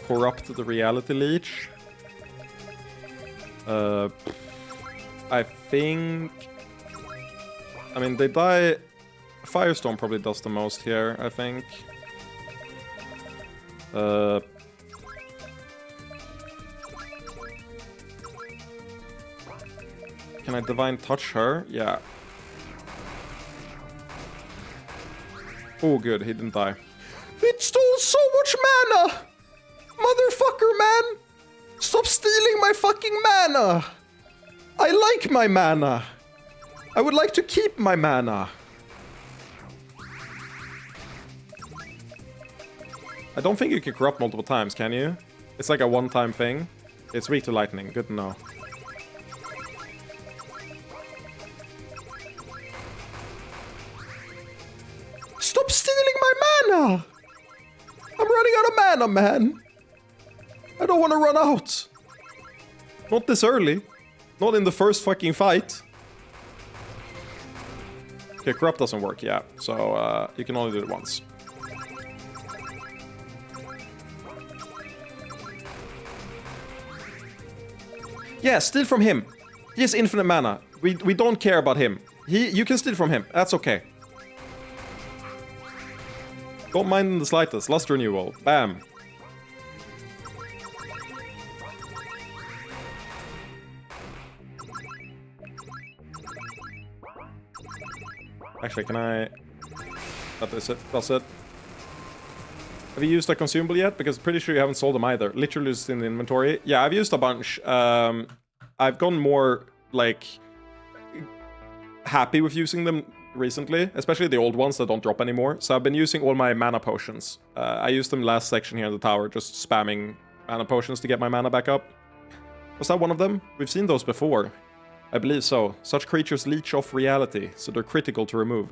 Corrupt the Reality Leech. I think... I mean, they die... Firestorm probably does the most here, I think. Can I Divine Touch her? Yeah. Oh, good. He didn't die. It stole so much mana! Motherfucker, man! Stop stealing my fucking mana! I like my mana! I would like to keep my mana. I don't think you can corrupt multiple times, can you? It's like a one-time thing. It's weak to lightning. Good to know. Stop stealing my mana! I'm running out of mana, man. I don't want to run out. Not this early. Not in the first fucking fight. Okay, corrupt doesn't work, yeah. So, you can only do it once. Yeah, steal from him. He has infinite mana. We don't care about him. You can steal from him. That's okay. Don't mind in the slightest. Lust renewal. Bam. Actually, can I... That is it. That's it. Have you used a consumable yet? Because I'm pretty sure you haven't sold them either. Literally just in the inventory. Yeah, I've used a bunch. I've gone more, like, happy with using them recently. Especially the old ones that don't drop anymore. So I've been using all my mana potions. I used them last section here in the tower, just spamming mana potions to get my mana back up. Was that one of them? We've seen those before. I believe so. Such creatures leech off reality, so they're critical to remove.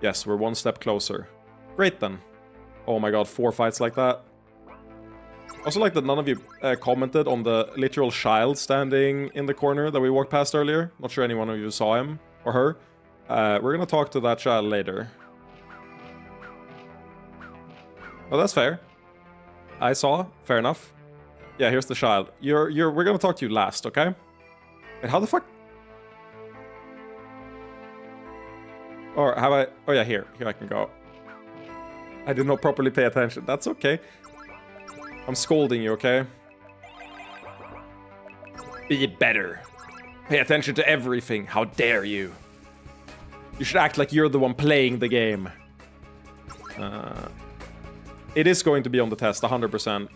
Yes, we're one step closer. Great then. Oh my god, 4 fights like that. Also like that none of you commented on the literal child standing in the corner that we walked past earlier. Not sure anyone of you saw him or her. We're gonna talk to that child later. Oh, that's fair. I saw. Fair enough. Yeah, here's the child. We're gonna talk to you last, okay? Wait, how the fuck? Or have I... Oh yeah, here I can go. I did not properly pay attention. That's okay. I'm scolding you, okay? Be better. Pay attention to everything. How dare you? You should act like you're the one playing the game. It is going to be on the test, 100%.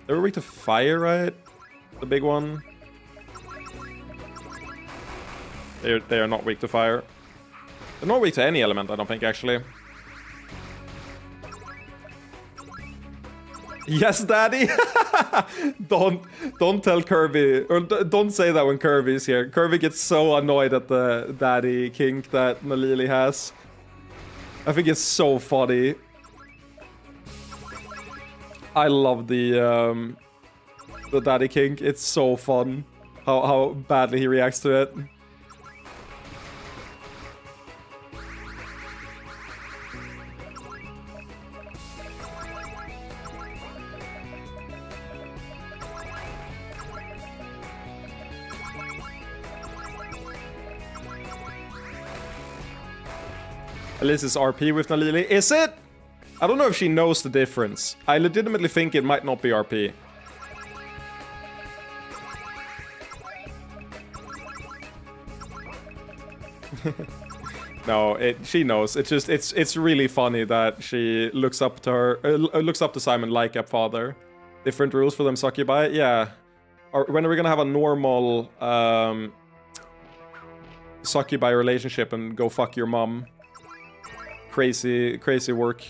They were weak to fire, right? The big one. They are not weak to fire. They're not weak to any element, I don't think, actually. Yes, Daddy! Don't tell Kirby, or don't say that when Kirby's here. Kirby gets so annoyed at the daddy kink that Nalili has. I think it's so funny. I love the daddy kink. It's so fun how badly he reacts to it. At least it's RP with Nalili. Is it? I don't know if she knows the difference. I legitimately think it might not be RP. No, she knows. It's just it's really funny that she looks up to her looks up to Simon like a father. Different rules for them succubi. Yeah. When are we gonna have a normal succubi relationship and go fuck your mom? Crazy work.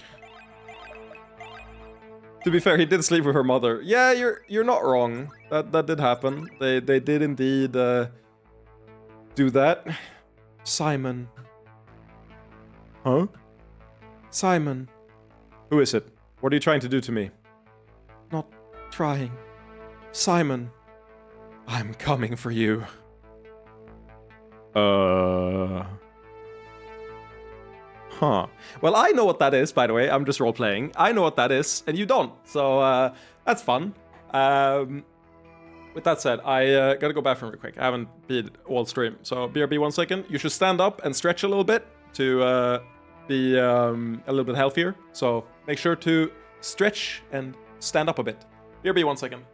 To be fair, he did sleep with her mother. Yeah, you're not wrong. That did happen. They did indeed do that. Simon. Huh? Simon. Who is it? What are you trying to do to me? Not trying. Simon. I'm coming for you. Huh. Well, I know what that is, by the way. I'm just role-playing. I know what that is, and you don't. So, that's fun. With that said, I gotta go bathroom real quick. I haven't peed all stream. So, BRB 1 second. You should stand up and stretch a little bit to be a little bit healthier. So, make sure to stretch and stand up a bit. BRB 1 second.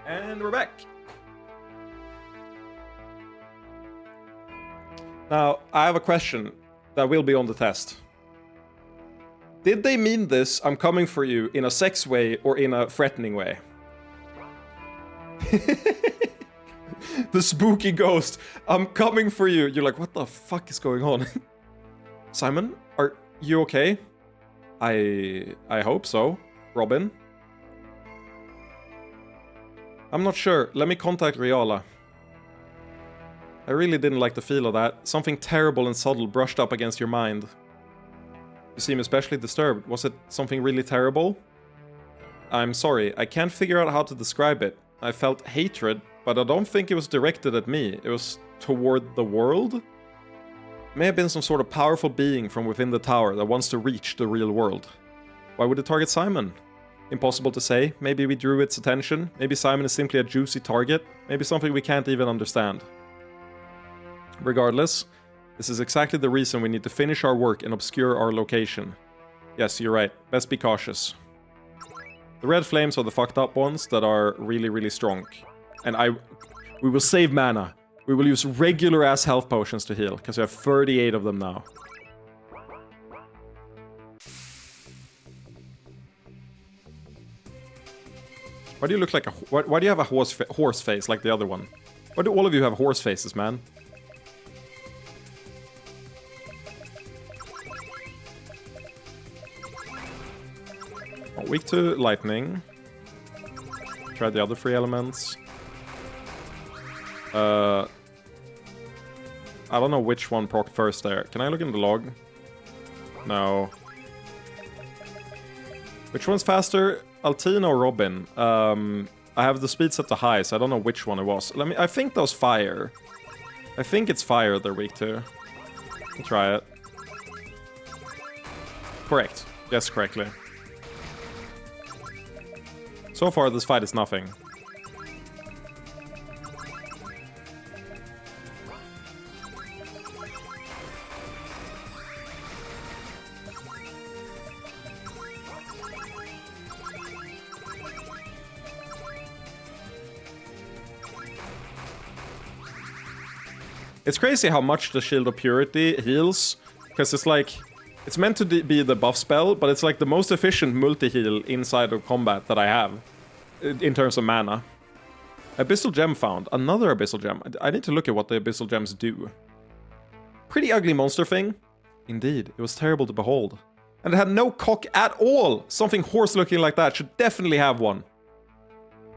And we're back. Now, I have a question that will be on the test. Did they mean this, I'm coming for you, in a sex way or in a threatening way? The spooky ghost, I'm coming for you. You're like, what the fuck is going on? Simon, are you okay? I hope so. Robin? I'm not sure. Let me contact Riala. I really didn't like the feel of that. Something terrible and subtle brushed up against your mind. You seem especially disturbed. Was it something really terrible? I'm sorry. I can't figure out how to describe it. I felt hatred, but I don't think it was directed at me. It was toward the world? It may have been some sort of powerful being from within the tower that wants to reach the real world. Why would it target Simon? Impossible to say. Maybe we drew its attention. Maybe Simon is simply a juicy target. Maybe something we can't even understand. Regardless, this is exactly the reason we need to finish our work and obscure our location. Yes, you're right. Best be cautious. The red flames are the fucked up ones that are really, really strong. And we will save mana. We will use regular ass health potions to heal, because we have 38 of them now. Why do you look like a... Why do you have a horse face like the other one? Why do all of you have horse faces, man? Oh, weak to lightning. Try the other 3 elements. I don't know which one proc first there. Can I look in the log? No. Which one's faster? Altina or Robin? I have the speed set to high, so I don't know which one it was. I think that was fire. I think it's fire they're weak to. I'll try it. Correct. Yes, correctly. So far, this fight is nothing. It's crazy how much the Shield of Purity heals, because it's like, it's meant to be the buff spell, but it's like the most efficient multi-heal inside of combat that I have, in terms of mana. Abyssal Gem found. Another Abyssal Gem. I need to look at what the Abyssal Gems do. Pretty ugly monster thing. Indeed, it was terrible to behold. And it had no cock at all! Something horse-looking like that should definitely have one.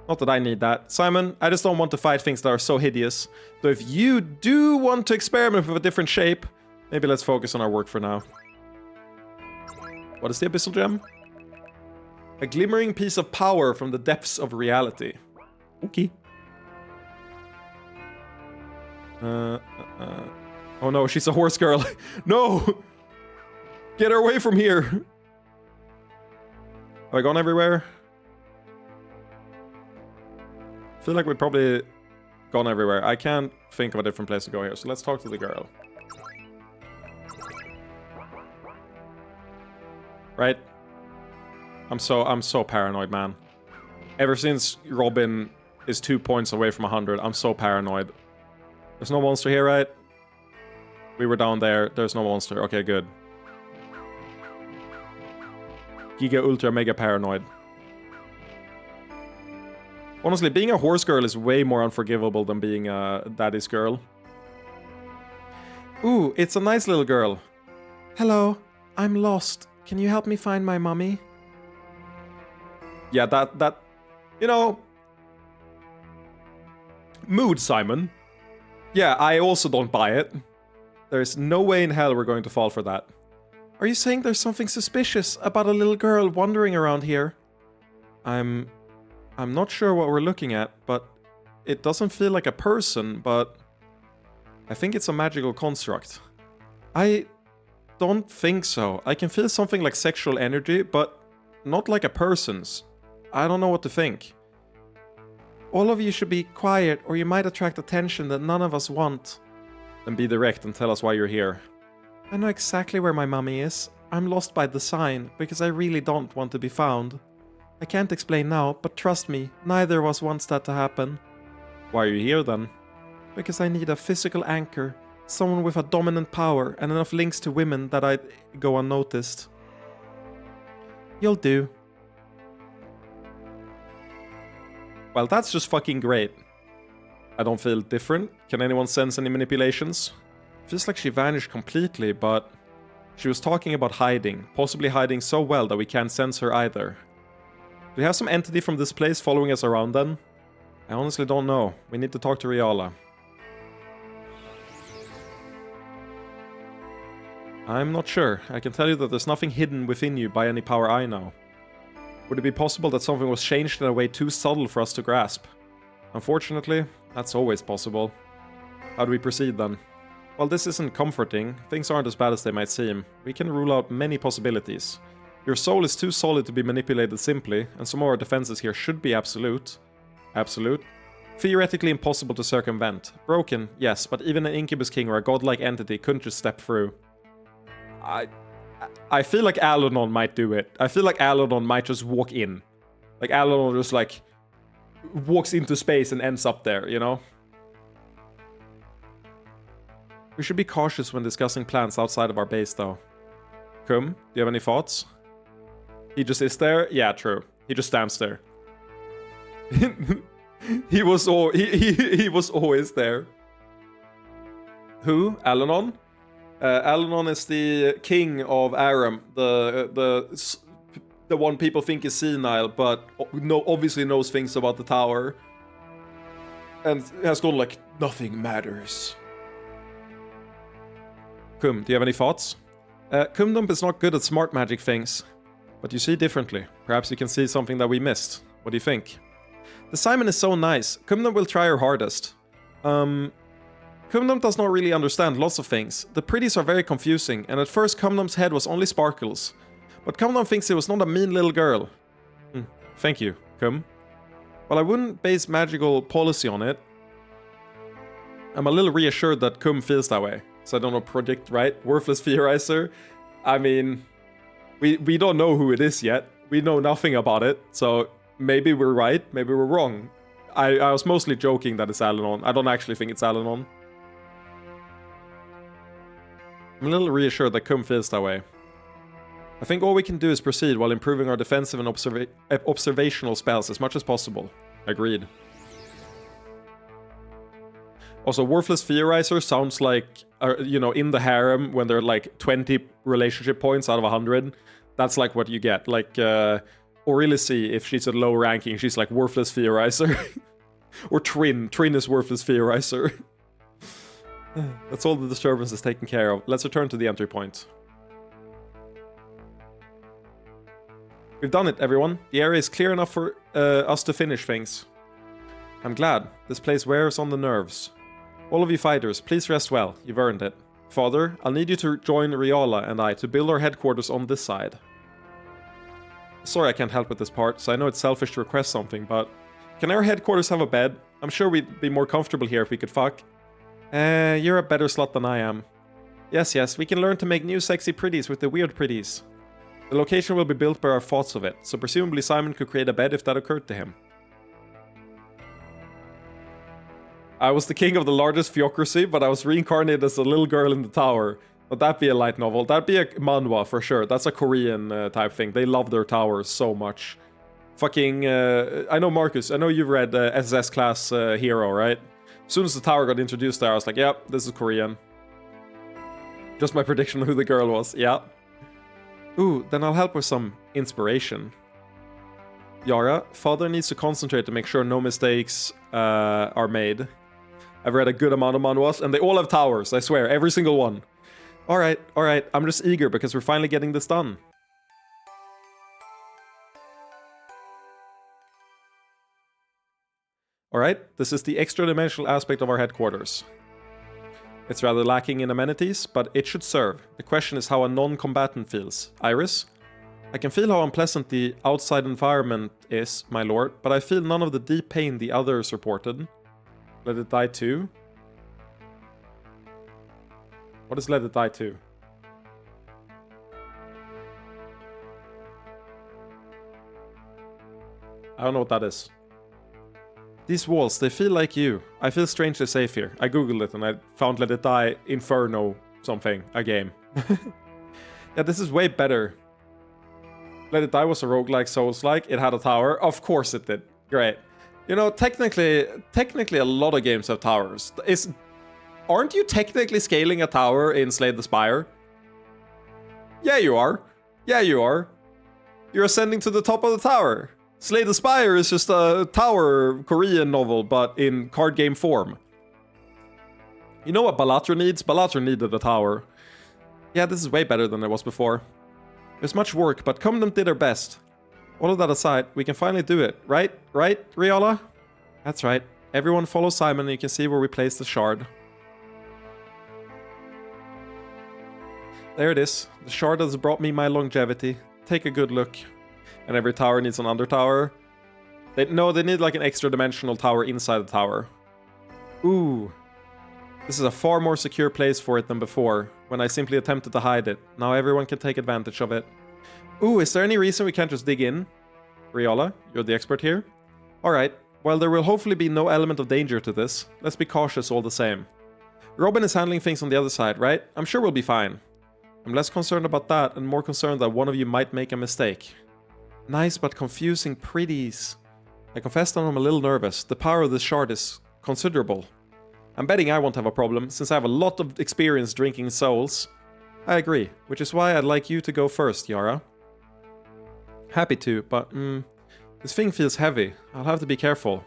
Not that I need that. Simon, I just don't want to fight things that are so hideous. So if you do want to experiment with a different shape, maybe let's focus on our work for now. What is the Abyssal Gem? A glimmering piece of power from the depths of reality. Okay. Oh no, she's a horse girl. No! Get her away from here! Have I gone everywhere? I feel like we've probably gone everywhere. I can't think of a different place to go here, so let's talk to the girl. Right? I'm so paranoid, man. Ever since Robin is 2 points away from 100, I'm so paranoid. There's no monster here, right? We were down there. There's no monster. Okay, good. Giga Ultra Mega Paranoid. Honestly, being a horse girl is way more unforgivable than being a daddy's girl. Ooh, it's a nice little girl. Hello, I'm lost. Can you help me find my mommy? Yeah, that... You know... Mood, Simon. Yeah, I also don't buy it. There's no way in hell we're going to fall for that. Are you saying there's something suspicious about a little girl wandering around here? I'm not sure what we're looking at, but it doesn't feel like a person, but I think it's a magical construct. I don't think so. I can feel something like sexual energy, but not like a person's. I don't know what to think. All of you should be quiet, or you might attract attention that none of us want. Then be direct and tell us why you're here. I know exactly where my mommy is. I'm lost by design, because I really don't want to be found. I can't explain now, but trust me, neither of us wants that to happen. Why are you here then? Because I need a physical anchor, someone with a dominant power and enough links to women that I'd go unnoticed. You'll do. Well, that's just fucking great. I don't feel different. Can anyone sense any manipulations? Feels like she vanished completely, but she was talking about hiding, possibly hiding so well that we can't sense her either. Do we have some entity from this place following us around then? I honestly don't know. We need to talk to Riala. I'm not sure. I can tell you that there's nothing hidden within you by any power I know. Would it be possible that something was changed in a way too subtle for us to grasp? Unfortunately, that's always possible. How do we proceed then? While this isn't comforting, things aren't as bad as they might seem. We can rule out many possibilities. Your soul is too solid to be manipulated simply, and some of our defenses here should be absolute. Absolute? Theoretically impossible to circumvent. Broken, yes, but even an Incubus King or a godlike entity couldn't just step through. I feel like Alanon might do it. I feel like Alanon might just walk in. Like Alanon just like walks into space and ends up there, you know? We should be cautious when discussing plans outside of our base though. Kum, do you have any thoughts? He just is there? Yeah, true. He just stands there. he was he was always there. Who? Alanon? Alanon is the king of Aram, the one people think is senile, but obviously knows things about the tower. And has gone like, nothing matters. Kum, do you have any thoughts? Kumdump is not good at smart magic things, but you see differently. Perhaps you can see something that we missed. What do you think? The Simon is so nice. Kumdump will try her hardest. Kumdump does not really understand lots of things. The pretties are very confusing, and at first Kumdump's head was only sparkles. But Kumdump thinks it was not a mean little girl. Thank you, Kum. Well, I wouldn't base magical policy on it. I'm a little reassured that Kum feels that way. So I don't know, predict, right? Worthless theorizer. I mean, we don't know who it is yet. We know nothing about it. So maybe we're right, maybe we're wrong. I was mostly joking that it's Alanon. I don't actually think it's Alanon. I'm a little reassured that Kum feels that way. I think all we can do is proceed while improving our defensive and observational spells as much as possible. Agreed. Also, Worthless Theorizer sounds like, you know, in the harem, when there are like 20 relationship points out of 100, that's like what you get. Like, Aurelicy, if she's at low ranking, she's like Worthless Theorizer. Or Twin. Twin is Worthless Theorizer. That's all the disturbance is taken care of. Let's return to the entry point. We've done it, everyone. The area is clear enough for us to finish things. I'm glad. This place wears on the nerves. All of you fighters, please rest well. You've earned it. Father, I'll need you to join Riola and I to build our headquarters on this side. Sorry I can't help with this part, so I know it's selfish to request something, but... Can our headquarters have a bed? I'm sure we'd be more comfortable here if we could fuck. You're a better slut than I am. Yes, we can learn to make new sexy pretties with the weird pretties. The location will be built by our thoughts of it, so presumably Simon could create a bed if that occurred to him. I was the king of the largest theocracy, but I was reincarnated as a little girl in the tower. Would that be a light novel? That'd be a manhwa for sure. That's a Korean type thing. They love their towers so much. Fucking, I know Marcus, I know you've read SS Class Hero, right? As soon as the tower got introduced there, I was like, yep, this is Korean. Just my prediction of who the girl was, yeah. Ooh, then I'll help with some inspiration. Yara, Father needs to concentrate to make sure no mistakes are made. I've read a good amount of manhwas, and they all have towers, I swear, every single one. Alright, I'm just eager because we're finally getting this done. Alright, this is the extra-dimensional aspect of our headquarters. It's rather lacking in amenities, but it should serve. The question is how a non-combatant feels. Iris? I can feel how unpleasant the outside environment is, my lord, but I feel none of the deep pain the others reported. Let it die too? What is let it die too? I don't know what that is. These walls, they feel like you. I feel strangely safe here. I googled it and I found Let It Die Inferno something, a game. Yeah, this is way better. Let It Die was a roguelike Souls-like. It had a tower. Of course it did. Great. You know, technically a lot of games have towers. Aren't you technically scaling a tower in Slay the Spire? Yeah, you are. Yeah, you are. You're ascending to the top of the tower. Slay the Spire is just a tower Korean novel, but in card game form. You know what Balatro needs? Balatro needed a tower. Yeah, this is way better than it was before. There's much work, but Comdom did her best. All of that aside, we can finally do it. Right? Right, Riola? That's right. Everyone follow Simon and you can see where we place the shard. There it is. The shard has brought me my longevity. Take a good look. And every tower needs an under tower. They need like an extra dimensional tower inside the tower. Ooh. This is a far more secure place for it than before, when I simply attempted to hide it. Now everyone can take advantage of it. Ooh, is there any reason we can't just dig in? Riola, you're the expert here. Alright, well there will hopefully be no element of danger to this. Let's be cautious all the same. Robin is handling things on the other side, right? I'm sure we'll be fine. I'm less concerned about that and more concerned that one of you might make a mistake. Nice but confusing pretties. I confess that I'm a little nervous. The power of this shard is considerable. I'm betting I won't have a problem, since I have a lot of experience drinking souls. I agree, which is why I'd like you to go first, Yara. Happy to, but this thing feels heavy. I'll have to be careful.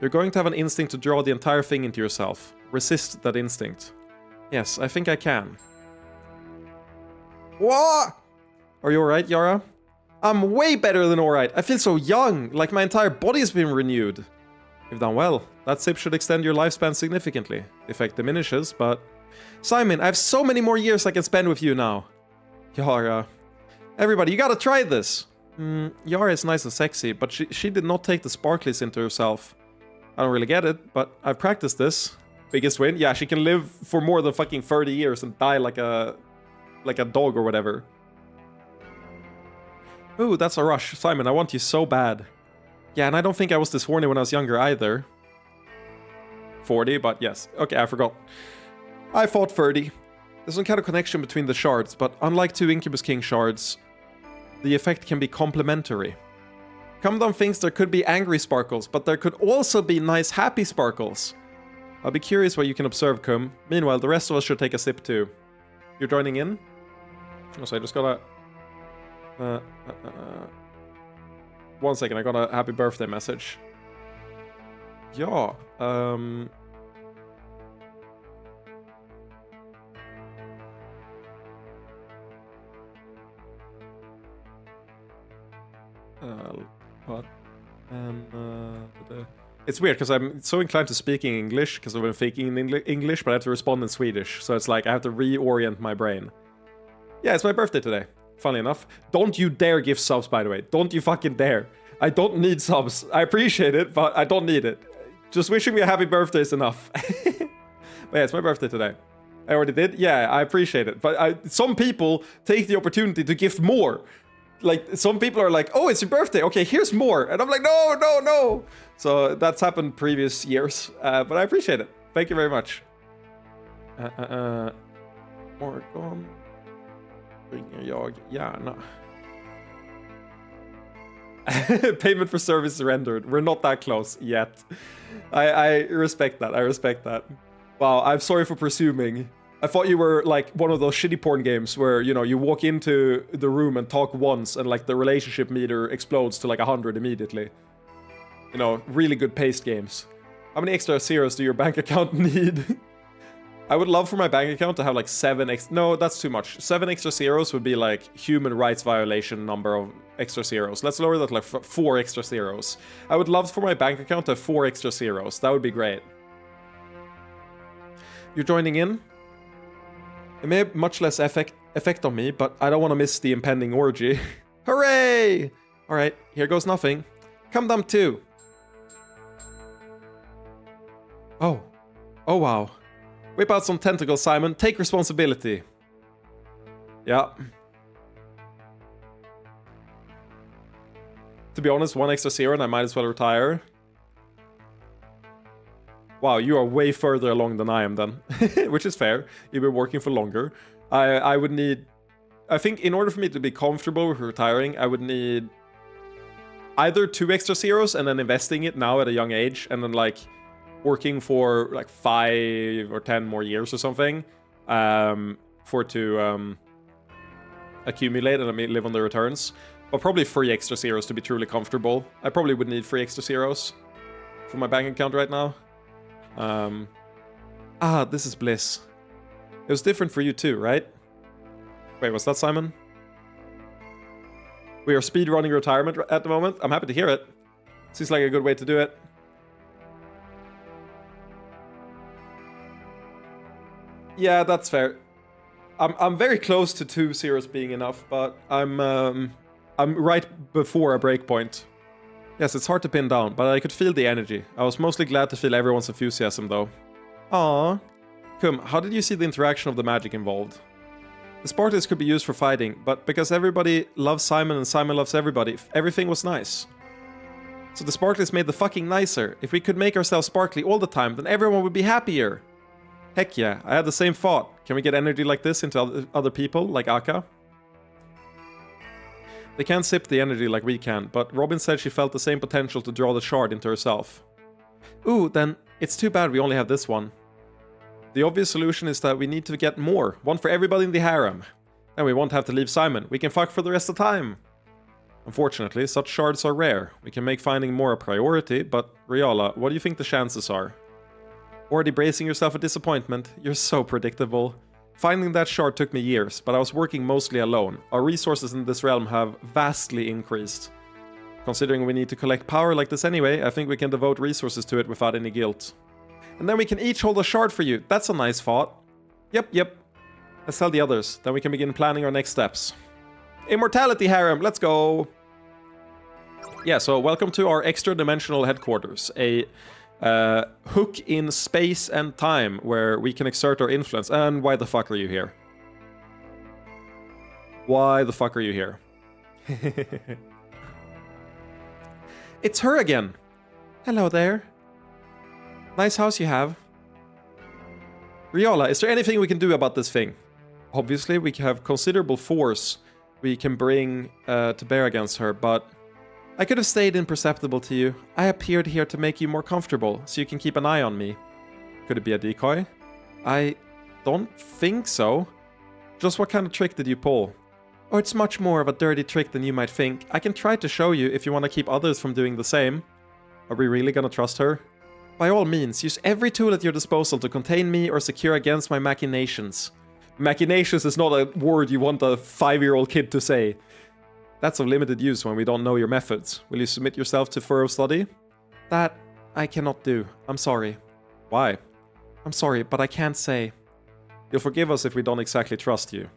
You're going to have an instinct to draw the entire thing into yourself. Resist that instinct. Yes, I think I can. What? Are you alright, Yara? I'm way better than alright. I feel so young, like my entire body has been renewed. You've done well. That sip should extend your lifespan significantly. The effect diminishes, but... Simon, I have so many more years I can spend with you now. Yara. Everybody, you gotta try this. Yara is nice and sexy, but she did not take the sparklies into herself. I don't really get it, but I've practiced this. Biggest win? Yeah, she can live for more than fucking 30 years and die like a dog or whatever. Ooh, that's a rush. Simon, I want you so bad. Yeah, and I don't think I was this horny when I was younger either. 40, but yes. Okay, I forgot. I thought 30. There's some kind of connection between the shards, but unlike two Incubus King shards, the effect can be complementary. Commandant thinks there could be angry sparkles, but there could also be nice happy sparkles. I'll be curious what you can observe, Kum. Meanwhile, the rest of us should take a sip too. You're joining in? Oh, so I just got a... 1 second, I got a happy birthday message. Yeah, what? It's weird because I'm so inclined to speaking English because I've been thinking in English, but I have to respond in Swedish. So it's like I have to reorient my brain. Yeah, it's my birthday today. Funnily enough. Don't you dare give subs, by the way. Don't you fucking dare. I don't need subs. I appreciate it, but I don't need it. Just wishing me a happy birthday is enough. But yeah, it's my birthday today. I already did? Yeah, I appreciate it. But some people take the opportunity to gift more. Like, some people are like, oh, it's your birthday. Okay, here's more. And I'm like, no, no, no. So that's happened previous years. But I appreciate it. Thank you very much. Morgon. Ringer jag gärna. Payment for service rendered. We're not that close yet. I respect that. I respect that. Wow, I'm sorry for presuming. I thought you were like one of those shitty porn games where, you know, you walk into the room and talk once and like the relationship meter explodes to like 100 immediately. You know, really good paced games. How many extra zeros do your bank account need? I would love for my bank account to have like 7 extra... No, that's too much. 7 extra zeros would be like human rights violation number of extra zeros. Let's lower that to like 4 extra zeros. I would love for my bank account to have 4 extra zeros. That would be great. You're joining in? It may have much less effect on me, but I don't want to miss the impending orgy. Hooray! Alright, here goes nothing. Come down too. Oh. Oh wow. Whip out some tentacles, Simon. Take responsibility. Yeah. To be honest, 1 extra zero and I might as well retire. Wow, you are way further along than I am then. Which is fair. You've been working for longer. I would need... I think in order for me to be comfortable with retiring, I would need either 2 extra zeros and then investing it now at a young age and then like working for like 5 or 10 more years or something for it to accumulate and I mean, live on the returns. But probably 3 extra zeros to be truly comfortable. I probably would need 3 extra zeros for my bank account right now. This is bliss. It was different for you too, right? Wait, was that Simon? We are speedrunning retirement at the moment. I'm happy to hear it. Seems like a good way to do it. Yeah, that's fair. I'm very close to 2 zeros being enough, but I'm right before a breakpoint. Yes, it's hard to pin down, but I could feel the energy. I was mostly glad to feel everyone's enthusiasm, though. Aww. Kum, how did you see the interaction of the magic involved? The Spartans could be used for fighting, but because everybody loves Simon and Simon loves everybody, everything was nice. So the Sparklies made the fucking nicer. If we could make ourselves sparkly all the time, then everyone would be happier. Heck yeah, I had the same thought. Can we get energy like this into other people, like Aka? They can't sip the energy like we can, but Robin said she felt the same potential to draw the shard into herself. Ooh, then it's too bad we only have this one. The obvious solution is that we need to get more, one for everybody in the harem. Then we won't have to leave Simon, we can fuck for the rest of the time. Unfortunately, such shards are rare. We can make finding more a priority, but Riola, what do you think the chances are? Already bracing yourself for disappointment? You're so predictable. Finding that shard took me years, but I was working mostly alone. Our resources in this realm have vastly increased. Considering we need to collect power like this anyway, I think we can devote resources to it without any guilt. And then we can each hold a shard for you. That's a nice thought. Yep. Let's tell the others, then we can begin planning our next steps. Immortality harem, let's go! Yeah, so welcome to our extra-dimensional headquarters. A hook in space and time where we can exert our influence. And why the fuck are you here? Why the fuck are you here? It's her again. Hello there. Nice house you have. Riola, is there anything we can do about this thing? Obviously, we have considerable force we can bring to bear against her, but I could have stayed imperceptible to you. I appeared here to make you more comfortable, so you can keep an eye on me. Could it be a decoy? I don't think so. Just what kind of trick did you pull? Oh, it's much more of a dirty trick than you might think. I can try to show you if you want to keep others from doing the same. Are we really gonna trust her? By all means, use every tool at your disposal to contain me or secure against my machinations. Machinations is not a word you want a 5-year-old kid to say. That's of limited use when we don't know your methods. Will you submit yourself to thorough study? That I cannot do. I'm sorry. Why? I'm sorry, but I can't say. You'll forgive us if we don't exactly trust you.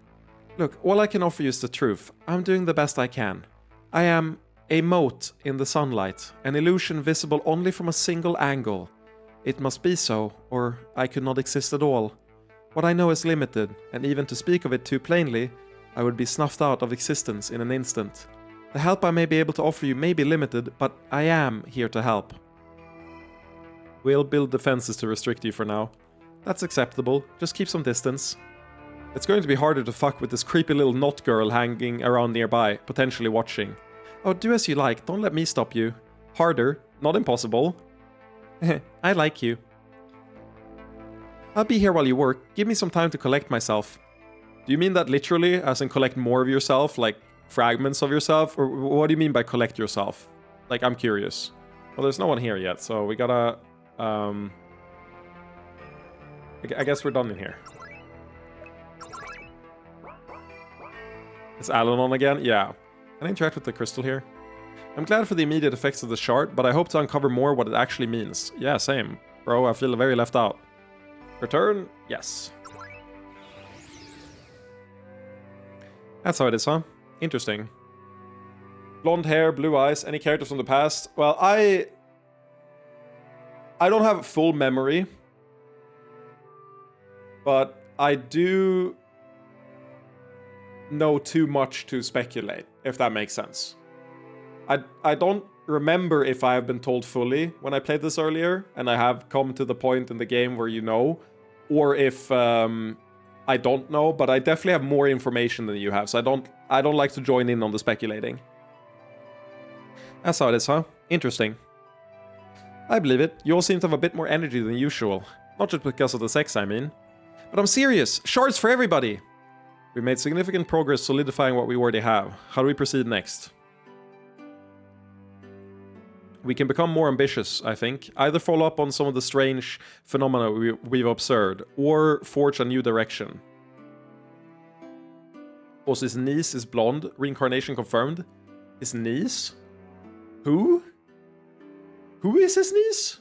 Look, all I can offer you is the truth. I'm doing the best I can. I am a mote in the sunlight, an illusion visible only from a single angle. It must be so, or I could not exist at all. What I know is limited, and even to speak of it too plainly, I would be snuffed out of existence in an instant. The help I may be able to offer you may be limited, but I am here to help. We'll build defenses to restrict you for now. That's acceptable, just keep some distance. It's going to be harder to fuck with this creepy little knot girl hanging around nearby, potentially watching. Oh, do as you like, don't let me stop you. Harder, not impossible. I like you. I'll be here while you work, give me some time to collect myself. Do you mean that literally, as in collect more of yourself, like fragments of yourself? Or what do you mean by collect yourself? Like, I'm curious. Well, there's no one here yet, so we gotta... I guess we're done in here. Is Alan on again? Yeah. Can I interact with the crystal here? I'm glad for the immediate effects of the shard, but I hope to uncover more what it actually means. Yeah, same. Bro, I feel very left out. Return? Yes. That's how it is, huh? Interesting. Blonde hair, blue eyes, any characters from the past? Well, I don't have full memory, but I do know too much to speculate, if that makes sense. I don't remember if I have been told fully when I played this earlier, and I have come to the point in the game where you know, or if I don't know, but I definitely have more information than you have, so I don't like to join in on the speculating. That's how it is, huh? Interesting. I believe it. You all seem to have a bit more energy than usual. Not just because of the sex, I mean. But I'm serious! Shards for everybody! We made significant progress solidifying what we already have. How do we proceed next? We can become more ambitious, I think. Either follow up on some of the strange phenomena we've observed, or forge a new direction. Also, his niece is blonde. Reincarnation confirmed. His niece? Who? Who is his niece?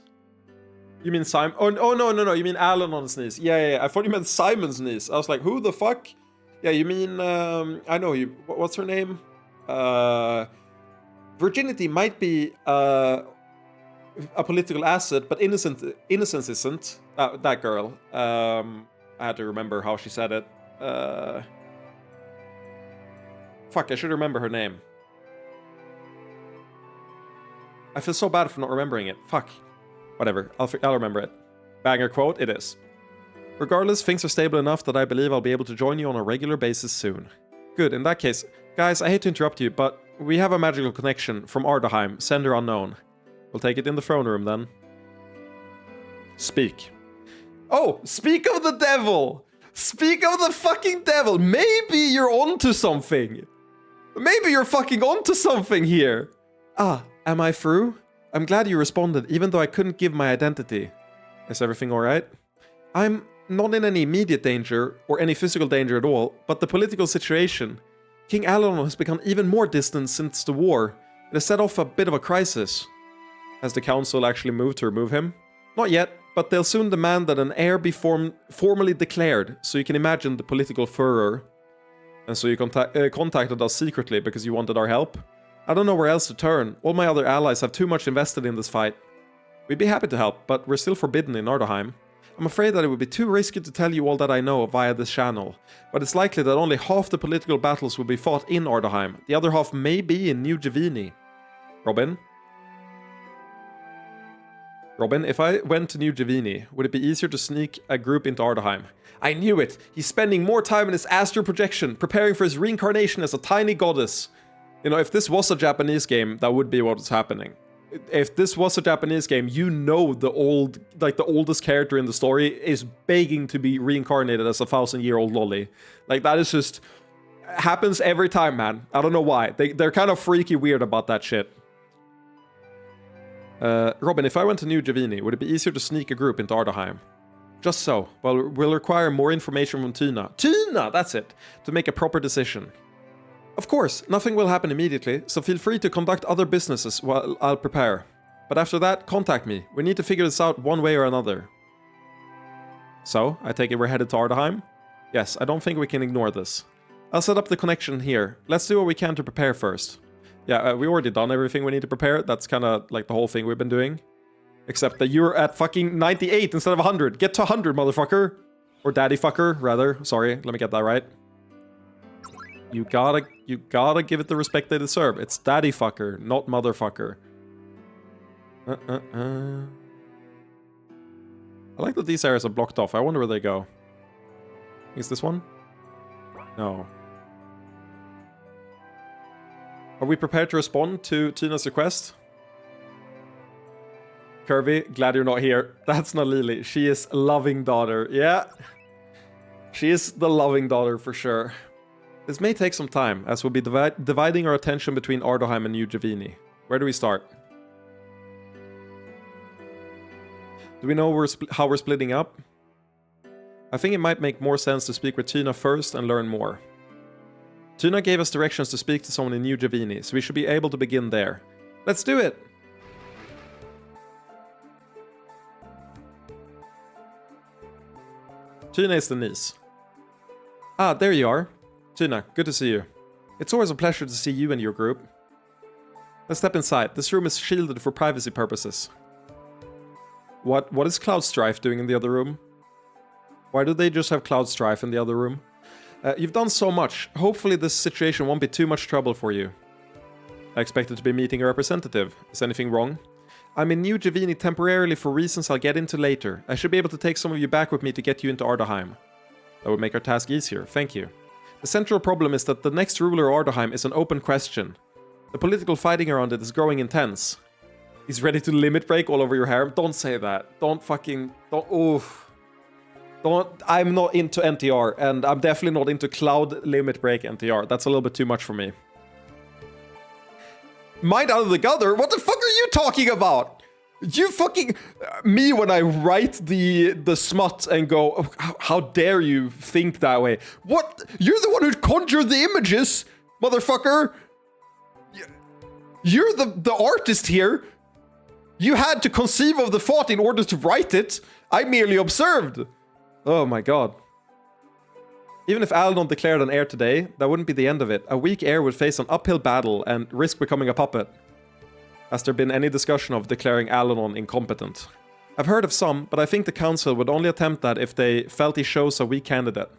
You mean Simon? Oh, no. You mean Alan on his niece. Yeah. I thought you meant Simon's niece. I was like, who the fuck? Yeah, you mean, I know you. What's her name? Virginity might be a political asset, but innocence isn't. That girl. I had to remember how she said it. Fuck, I should remember her name. I feel so bad for not remembering it. Fuck. Whatever, I'll remember it. Banger quote, it is. Regardless, things are stable enough that I believe I'll be able to join you on a regular basis soon. Good, in that case, guys, I hate to interrupt you, but We have a magical connection from Ardaheim, sender unknown. We'll take it in the throne room then. Speak. Oh, speak of the devil! Speak of the fucking devil! Maybe you're onto something! Maybe you're fucking onto something here! Ah, am I through? I'm glad you responded, even though I couldn't give my identity. Is everything alright? I'm not in any immediate danger, or any physical danger at all, but the political situation. King Alon has become even more distant since the war. It has set off a bit of a crisis. Has the council actually moved to remove him? Not yet, but they'll soon demand that an heir be formally declared, so you can imagine the political furor. And so you contacted us secretly because you wanted our help? I don't know where else to turn. All my other allies have too much invested in this fight. We'd be happy to help, but we're still forbidden in Ardaheim. I'm afraid that it would be too risky to tell you all that I know via this channel, but it's likely that only half the political battles will be fought in Ardaheim. The other half may be in New Javini. Robin? Robin, if I went to New Javini, would it be easier to sneak a group into Ardaheim? I knew it! He's spending more time in his astral projection, preparing for his reincarnation as a tiny goddess. You know, if this was a Japanese game, that would be what's happening. If this was a Japanese game, you know the oldest character in the story is begging to be reincarnated as a 1,000-year-old lolly. Like, that is just... happens every time, man. I don't know why. They're kind of freaky weird about that shit. Robin, if I went to New Javini, would it be easier to sneak a group into Ardaheim? Just so. Well, we'll require more information from Tina. Tina! That's it! To make a proper decision. Of course, nothing will happen immediately, so feel free to conduct other businesses while I'll prepare. But after that, contact me. We need to figure this out one way or another. So, I take it we're headed to Ardaheim? Yes, I don't think we can ignore this. I'll set up the connection here. Let's do what we can to prepare first. Yeah, we already done everything we need to prepare. That's kind of like the whole thing we've been doing. Except that you're at fucking 98 instead of 100. Get to 100, motherfucker. Or daddy fucker, rather. Sorry, let me get that right. You gotta give it the respect they deserve. It's daddy fucker, not motherfucker. I like that these areas are blocked off. I wonder where they go. Is this one? No. Are we prepared to respond to Tina's request? Kirby, glad you're not here. That's not Lily. She is a loving daughter. Yeah. She is the loving daughter for sure. This may take some time, as we'll be dividing our attention between Ardaheim and New Javini. Where do we start? Do we know how we're splitting up? I think it might make more sense to speak with Tina first and learn more. Tina gave us directions to speak to someone in New Javini, so we should be able to begin there. Let's do it! Tina is the niece. Ah, there you are. Tina, good to see you. It's always a pleasure to see you and your group. Let's step inside. This room is shielded for privacy purposes. What is Cloud Strife doing in the other room? Why do they just have Cloud Strife in the other room? You've done so much. Hopefully this situation won't be too much trouble for you. I expected to be meeting a representative. Is anything wrong? I'm in New Javini temporarily for reasons I'll get into later. I should be able to take some of you back with me to get you into Ardaheim. That would make our task easier. Thank you. The central problem is that the next ruler of Ardaheim is an open question. The political fighting around it is growing intense. He's ready to limit break all over your harem? Don't say that. Don't. I'm not into NTR, and I'm definitely not into Cloud Limit Break NTR. That's a little bit too much for me. Mind out of the gutter? What the fuck are you talking about? You fucking... me when I write the smut and go, oh, how dare you think that way? What? You're the one who conjured the images, motherfucker! You're the artist here! You had to conceive of the thought in order to write it! I merely observed! Oh my god. Even if Aldon declared an heir today, that wouldn't be the end of it. A weak heir would face an uphill battle and risk becoming a puppet. Has there been any discussion of declaring Aldon incompetent? I've heard of some, but I think the council would only attempt that if they felt he shows a weak candidate.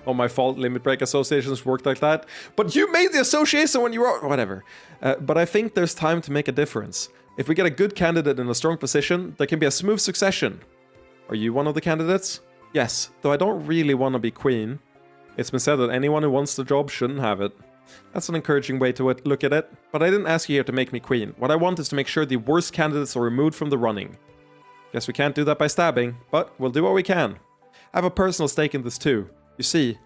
Oh, my fault, limit break associations work like that. But you made the association when you wrote... whatever. But I think there's time to make a difference. If we get a good candidate in a strong position, there can be a smooth succession. Are you one of the candidates? Yes, though I don't really want to be queen. It's been said that anyone who wants the job shouldn't have it. That's an encouraging way to look at it. But I didn't ask you here to make me queen. What I want is to make sure the worst candidates are removed from the running. Guess we can't do that by stabbing, but we'll do what we can. I have a personal stake in this too. You see,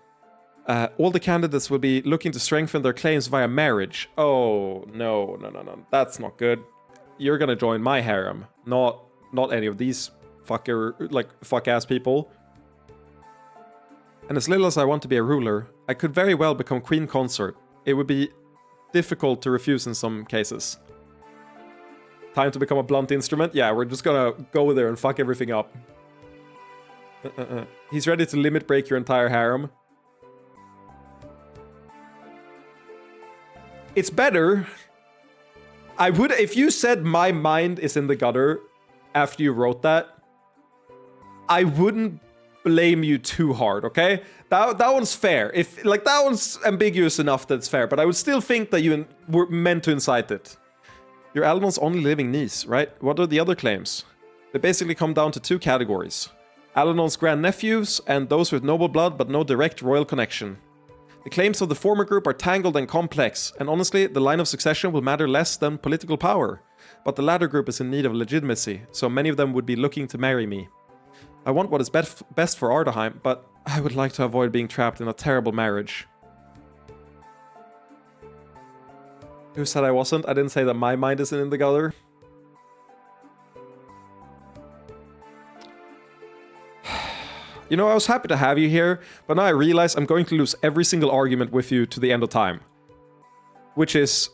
all the candidates will be looking to strengthen their claims via marriage. Oh, no. That's not good. You're gonna join my harem, not any of these fuck-ass people. And as little as I want to be a ruler, I could very well become queen consort. It would be difficult to refuse in some cases. Time to become a blunt instrument? Yeah, we're just gonna go there and fuck everything up. He's ready to limit break your entire harem. It's better. I would, if you said my mind is in the gutter after you wrote that, I wouldn't blame you too hard, okay? That one's fair. If like that one's ambiguous enough that it's fair, but I would still think that you were meant to incite it. You're Alden's only living niece, right? What are the other claims? They basically come down to two categories. Alden's grandnephews and those with noble blood but no direct royal connection. The claims of the former group are tangled and complex, and honestly, the line of succession will matter less than political power. But the latter group is in need of legitimacy, so many of them would be looking to marry me. I want what is best for Ardaheim, but I would like to avoid being trapped in a terrible marriage. Who said I wasn't? I didn't say that my mind isn't in the gutter. You know, I was happy to have you here, but now I realize I'm going to lose every single argument with you to the end of time. Which is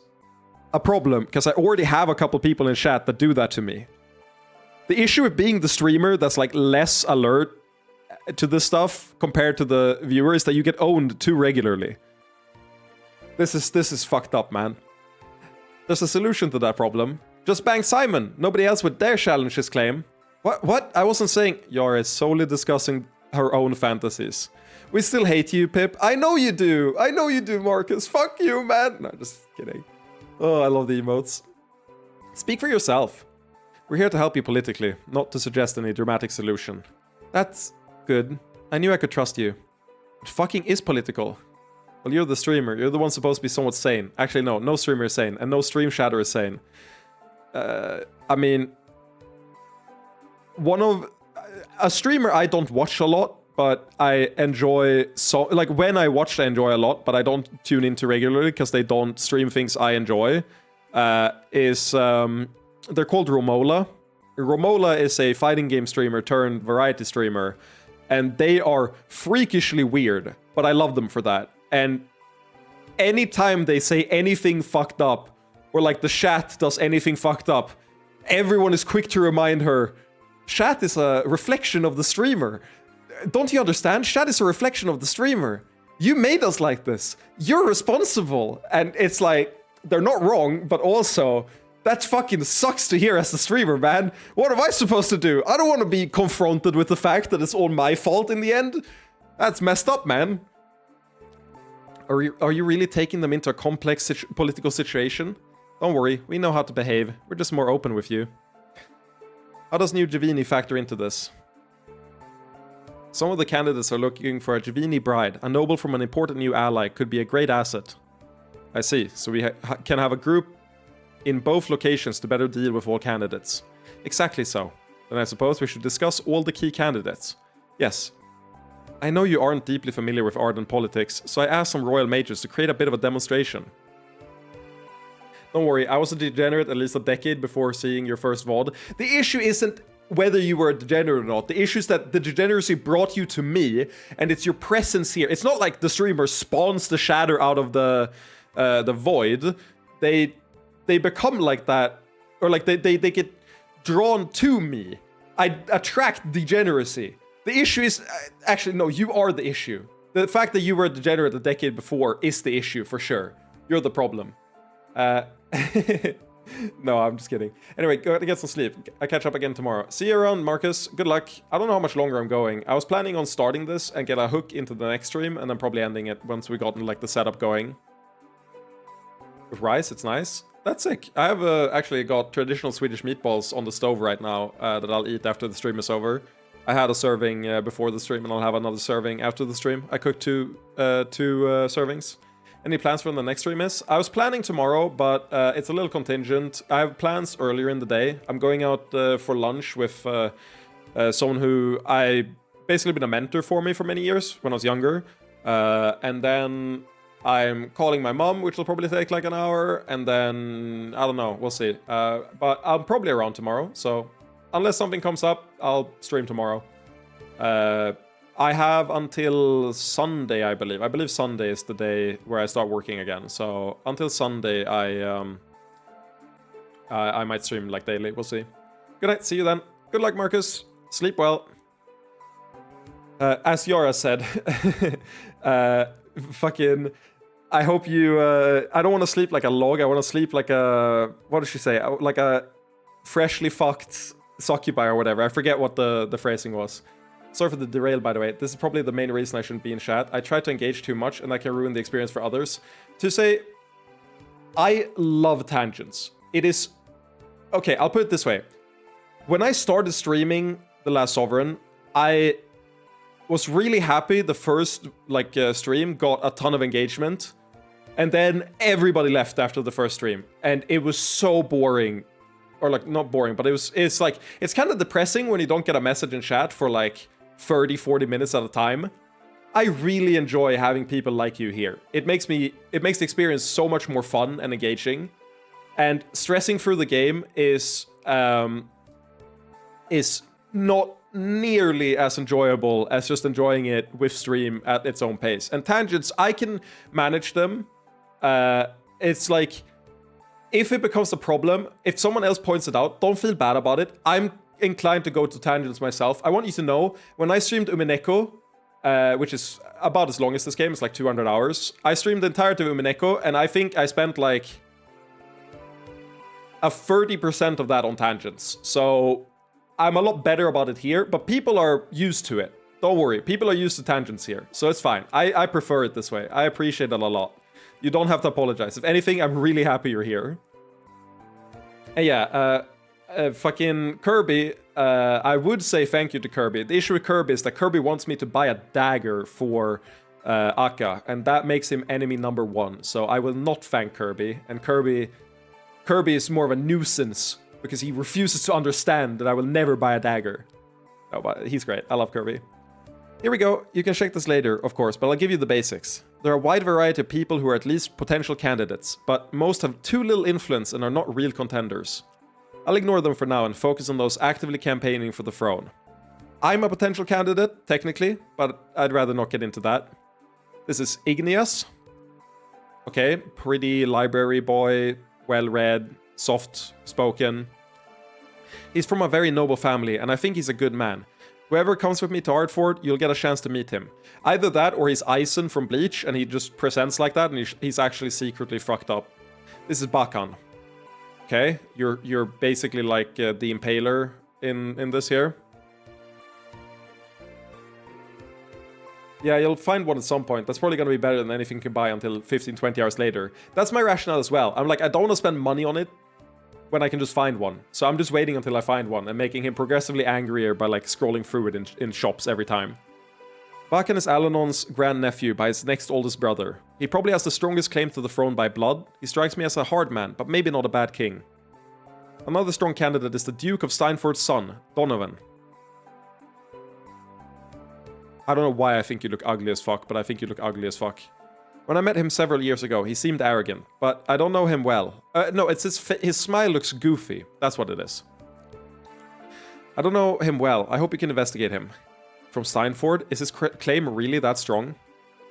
a problem, because I already have a couple people in chat that do that to me. The issue with being the streamer that's like less alert to this stuff compared to the viewer is that you get owned too regularly. This is fucked up, man. There's a solution to that problem. Just bang Simon. Nobody else would dare challenge his claim. What? I wasn't saying Yara is solely discussing her own fantasies. We still hate you, Pip. I know you do. I know you do, Marcus. Fuck you, man. No, just kidding. Oh, I love the emotes. Speak for yourself. We're here to help you politically, not to suggest any dramatic solution. That's good. I knew I could trust you. But fucking is political. Well, you're the streamer. You're the one supposed to be somewhat sane. Actually, no streamer is sane, and no stream shatter is sane. I mean, a streamer I don't watch a lot, but I enjoy like when I watch, I enjoy a lot, but I don't tune into regularly because they don't stream things I enjoy. They're called Romola. Romola is a fighting game streamer turned variety streamer, and they are freakishly weird, but I love them for that. And anytime they say anything fucked up, or like the chat does anything fucked up, everyone is quick to remind her, chat is a reflection of the streamer. Don't you understand? Chat is a reflection of the streamer. You made us like this. You're responsible. And it's like, they're not wrong, but also, that fucking sucks to hear as a streamer, man. What am I supposed to do? I don't want to be confronted with the fact that it's all my fault in the end. That's messed up, man. Are you really taking them into a complex political situation? Don't worry, we know how to behave. We're just more open with you. How does New Javini factor into this? Some of the candidates are looking for a Javini bride. A noble from an important new ally could be a great asset. I see, so we can have a group in both locations to better deal with all candidates. Exactly so. Then I suppose we should discuss all the key candidates. Yes. I know you aren't deeply familiar with Arden politics, so I asked some royal mages to create a bit of a demonstration. Don't worry, I was a degenerate at least a decade before seeing your first VOD. The issue isn't whether you were a degenerate or not. The issue is that the degeneracy brought you to me, and it's your presence here. It's not like the streamer spawns the shadow out of the void. They become like that, or like they get drawn to me. I attract degeneracy. The issue is, actually, no, you are the issue. The fact that you were a degenerate a decade before is the issue, for sure. You're the problem. No, I'm just kidding. Anyway, go to get some sleep. I'll catch up again tomorrow. See you around, Marcus. Good luck. I don't know how much longer I'm going. I was planning on starting this and get a hook into the next stream, and then probably ending it once we gotten, like, the setup going. With rice, it's nice. That's sick. I have actually got traditional Swedish meatballs on the stove right now that I'll eat after the stream is over. I had a serving before the stream, and I'll have another serving after the stream. I cooked two servings. Any plans for the next stream is? I was planning tomorrow, but it's a little contingent. I have plans earlier in the day. I'm going out for lunch with someone who I basically been a mentor for me for many years when I was younger. And then I'm calling my mom, which will probably take like an hour. And then, I don't know, we'll see. But I'm probably around tomorrow. So unless something comes up, I'll stream tomorrow. I have until Sunday, I believe. I believe Sunday is the day where I start working again. So until Sunday, I might stream like daily. We'll see. Good night. See you then. Good luck, Marcus. Sleep well. As Yara said, fucking, I hope you, I don't want to sleep like a log. I want to sleep like a, what did she say? Like a freshly fucked succubi or whatever. I forget what the phrasing was. Sorry for the derail, by the way. This is probably the main reason I shouldn't be in chat. I try to engage too much and that can ruin the experience for others. To say, I love tangents. It is... Okay, I'll put it this way. When I started streaming The Last Sovereign, I was really happy the first stream got a ton of engagement. And then everybody left after the first stream. And it was so boring. Or like, not boring, but it's like... It's kind of depressing when you don't get a message in chat for like 30, 40 minutes at a time. I really enjoy having people like you here. It makes the experience so much more fun and engaging. And stressing through the game is not nearly as enjoyable as just enjoying it with stream at its own pace. And tangents, I can manage them. It's like, if it becomes a problem, if someone else points it out, don't feel bad about it. I'm inclined to go to tangents myself. I want you to know, when I streamed Umineko, which is about as long as this game, it's like 200 hours, I streamed the entirety of Umineko, and I think I spent like a 30% of that on tangents. So I'm a lot better about it here, but people are used to it. Don't worry, people are used to tangents here, so it's fine. I prefer it this way. I appreciate it a lot. You don't have to apologize. If anything, I'm really happy you're here. And yeah, fucking Kirby, I would say thank you to Kirby. The issue with Kirby is that Kirby wants me to buy a dagger for Akka, and that makes him enemy number 1. So I will not thank Kirby, and Kirby is more of a nuisance because he refuses to understand that I will never buy a dagger. Oh, but he's great. I love Kirby. Here we go. You can check this later, of course, but I'll give you the basics. There are a wide variety of people who are at least potential candidates, but most have too little influence and are not real contenders. I'll ignore them for now and focus on those actively campaigning for the throne. I'm a potential candidate, technically, but I'd rather not get into that. This is Igneous. Okay, pretty library boy, well-read, soft-spoken. He's from a very noble family, and I think he's a good man. Whoever comes with me to Ardford, you'll get a chance to meet him. Either that, or he's Eisen from Bleach, and he just presents like that, and he's actually secretly fucked up. This is Bakan. Okay, you're basically like the Impaler in this here. Yeah, you'll find one at some point. That's probably going to be better than anything you can buy until 15-20 hours later. That's my rationale as well. I'm like, I don't want to spend money on it when I can just find one. So I'm just waiting until I find one and making him progressively angrier by like scrolling through it in shops every time. Bakan is Alanon's grandnephew by his next oldest brother. He probably has the strongest claim to the throne by blood. He strikes me as a hard man, but maybe not a bad king. Another strong candidate is the Duke of Steinford's son, Donovan. I don't know why I think you look ugly as fuck, but I think you look ugly as fuck. When I met him several years ago, he seemed arrogant, but I don't know him well. No, it's his smile looks goofy. That's what it is. I don't know him well. I hope you can investigate him. From Steinford, is his claim really that strong?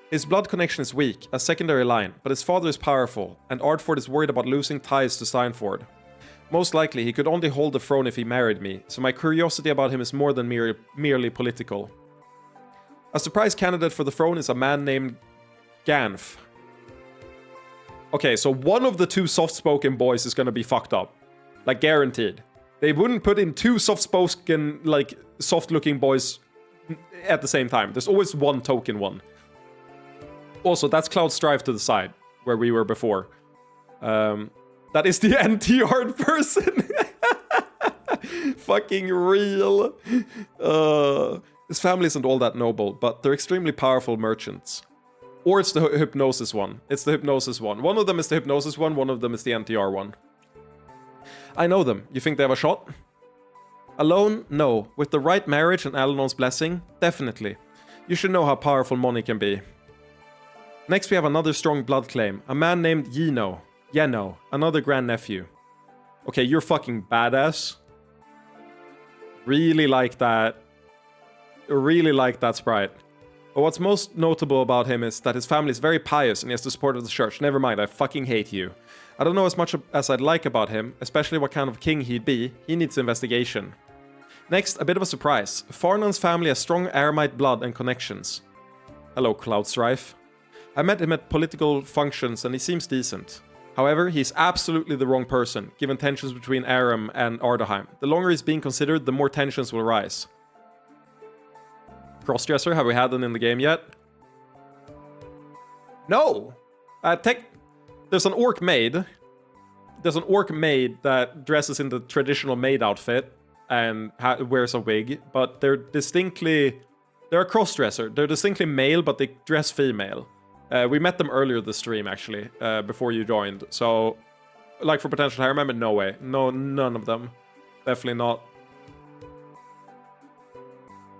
His blood connection is weak, a secondary line, but his father is powerful, and Ardford is worried about losing ties to Steinford. Most likely, he could only hold the throne if he married me, so my curiosity about him is more than merely political. A surprise candidate for the throne is a man named Ganf. Okay, so one of the two soft-spoken boys is gonna be fucked up. Like, guaranteed. They wouldn't put in two soft-spoken, like, soft-looking boys at the same time. There's always one token one. Also, that's Cloud Strife to the side, where we were before. That is the anti-art person. Fucking real. His family isn't all that noble, but they're extremely powerful merchants. Or it's the hypnosis one. It's the hypnosis one. One of them is the hypnosis one of them is the NTR one. I know them. You think they have a shot? Alone? No. With the right marriage and Alanon's blessing? Definitely. You should know how powerful money can be. Next we have another strong blood claim. A man named Yeno, another grandnephew. Okay, you're fucking badass. Really like that. Really like that sprite. But what's most notable about him is that his family is very pious and he has the support of the church. Never mind, I fucking hate you. I don't know as much as I'd like about him, especially what kind of king he'd be. He needs investigation. Next, a bit of a surprise. Farnan's family has strong Aramite blood and connections. Hello, Cloud Strife. I met him at political functions and he seems decent. However, he's absolutely the wrong person, given tensions between Aram and Ardaheim. The longer he's being considered, the more tensions will rise. Crossdresser, have we had one in the game yet? No! There's an orc maid. There's an orc maid that dresses in the traditional maid outfit and wears a wig, but they're a crossdresser. They're distinctly male, but they dress female. We met them earlier this stream, actually, before you joined. So, like for potential hire member, no way. No, none of them. Definitely not.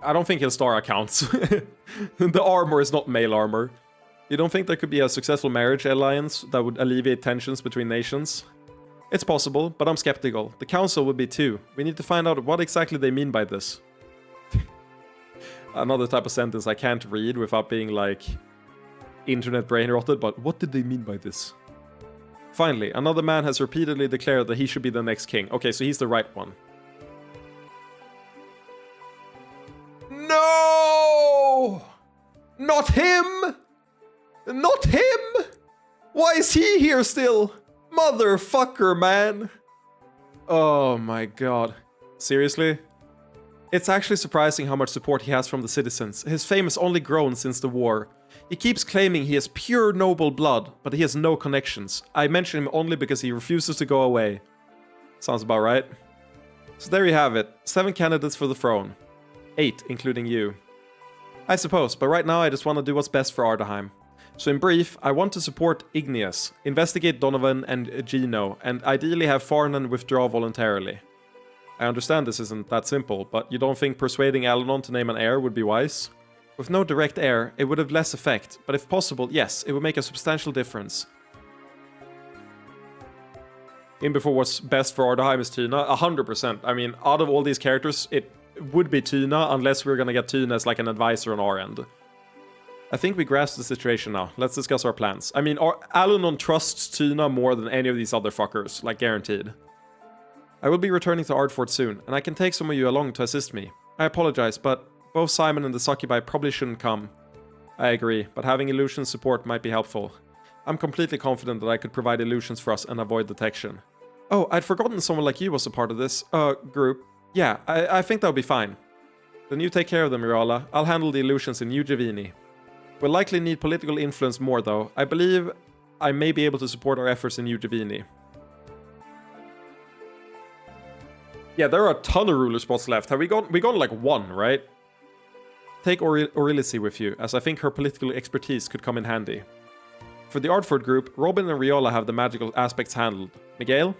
I don't think Hilstara counts. The armor is not male armor. You don't think there could be a successful marriage alliance that would alleviate tensions between nations? It's possible, but I'm skeptical. The council would be too. We need to find out what exactly they mean by this. Another type of sentence I can't read without being like internet brain rotted, but what did they mean by this? Finally, another man has repeatedly declared that he should be the next king. Okay, so he's the right one. No! Not him! Not him! Why is he here still? Motherfucker, man. Oh my god. Seriously? It's actually surprising how much support he has from the citizens. His fame has only grown since the war. He keeps claiming he has pure noble blood, but he has no connections. I mention him only because he refuses to go away. Sounds about right. So there you have it. 7 candidates for the throne. 8, including you. I suppose, but right now I just want to do what's best for Ardaheim. So in brief, I want to support Igneous, investigate Donovan and Gino, and ideally have Farnan withdraw voluntarily. I understand this isn't that simple, but you don't think persuading Alanon to name an heir would be wise? With no direct heir, it would have less effect, but if possible, yes, it would make a substantial difference. In before what's best for Ardaheim is Tina? 100%. I mean, out of all these characters, it would be Tina, unless we're gonna get Tina as like an advisor on our end. I think we grasp the situation now. Let's discuss our plans. I mean, Alanon trusts Tina more than any of these other fuckers, like guaranteed. I will be returning to Ardfort soon, and I can take some of you along to assist me. I apologize, but both Simon and the Succubi probably shouldn't come. I agree, but having illusion support might be helpful. I'm completely confident that I could provide illusions for us and avoid detection. Oh, I'd forgotten someone like you was a part of this, group. Yeah, I think that'll be fine. Then you take care of them, Mirala. I'll handle the illusions in New Javini. We'll likely need political influence more, though. I believe I may be able to support our efforts in New Javini. Yeah, there are a ton of ruler spots left. Have we got like 1, right? Take Aurelici with you, as I think her political expertise could come in handy. For the Ardford group, Robin and Riola have the magical aspects handled. Miguel?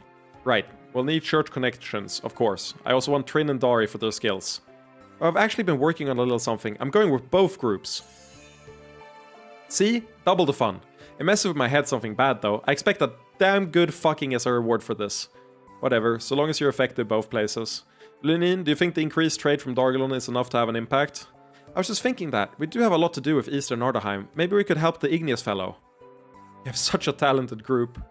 Right. We'll need church connections, of course. I also want Trin and Dari for their skills. I've actually been working on a little something. I'm going with both groups. See? Double the fun. It messes with my head something bad, though. I expect a damn good fucking as a reward for this. Whatever, so long as you're effective both places. Lunin, do you think the increased trade from Dargelon is enough to have an impact? I was just thinking that. We do have a lot to do with Eastern Ardaheim. Maybe we could help the Igneous fellow. You have such a talented group.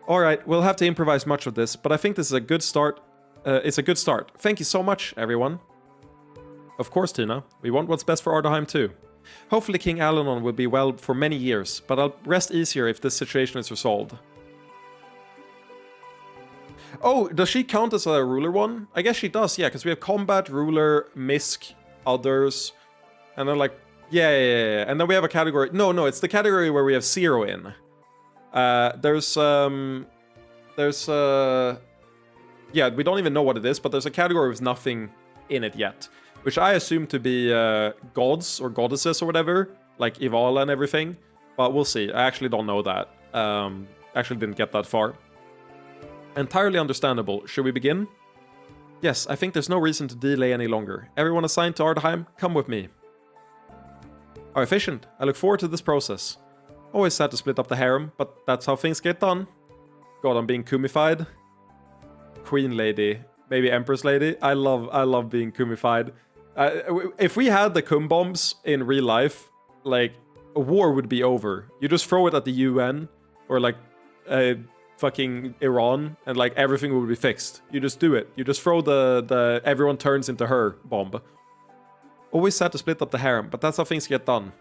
Alright, we'll have to improvise much of this, but I think this is a good start. It's a good start. Thank you so much, everyone. Of course, Tina. We want what's best for Ardaheim too. Hopefully King Alanon will be well for many years, but I'll rest easier if this situation is resolved. Oh, does she count as a ruler one? I guess she does, yeah, because we have combat, ruler, misc, others, and then like, yeah. And then we have a category. No, it's the category where we have 0 in. Yeah, we don't even know what it is, but there's a category with nothing in it yet, which I assume to be gods or goddesses or whatever. like Ivala and everything. But we'll see. I actually don't know that. Actually didn't get that far. Entirely understandable. Should we begin? Yes, I think there's no reason to delay any longer. Everyone assigned to Ardheim, come with me. How efficient. I look forward to this process. Always sad to split up the harem, but that's how things get done. God, I'm being kumified. Queen lady. Maybe Empress lady. I love being kumified. If we had the kum bombs in real life, like, a war would be over. You just throw it at the UN, or like, fucking Iran, and like everything will be fixed. You just do it. You just throw the everyone turns into her bomb. Always sad to split up the harem, but that's how things get done.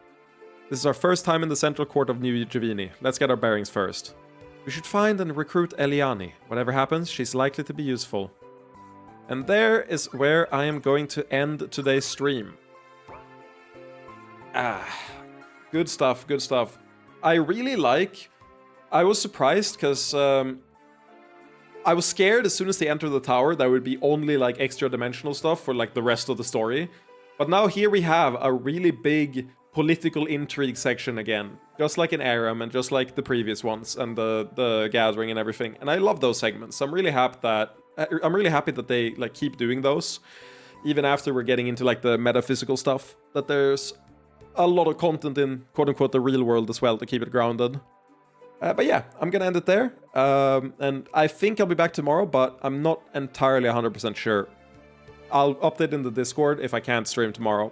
This is our first time in the central court of New Javini. Let's get our bearings first. We should find and recruit Eliani. Whatever happens, she's likely to be useful. And there is where I am going to end today's stream. Good stuff, good stuff. I really like... I was surprised because I was scared as soon as they enter the tower there would be only like extra dimensional stuff for like the rest of the story. But now here we have a really big political intrigue section again, just like in Aram and just like the previous ones and the Gathering and everything. And I love those segments. I'm really happy that they like keep doing those, even after we're getting into like the metaphysical stuff. That there's a lot of content in quote unquote the real world as well to keep it grounded. But yeah, I'm gonna end it there. And I think I'll be back tomorrow, but I'm not entirely 100% sure. I'll update in the Discord if I can't stream tomorrow.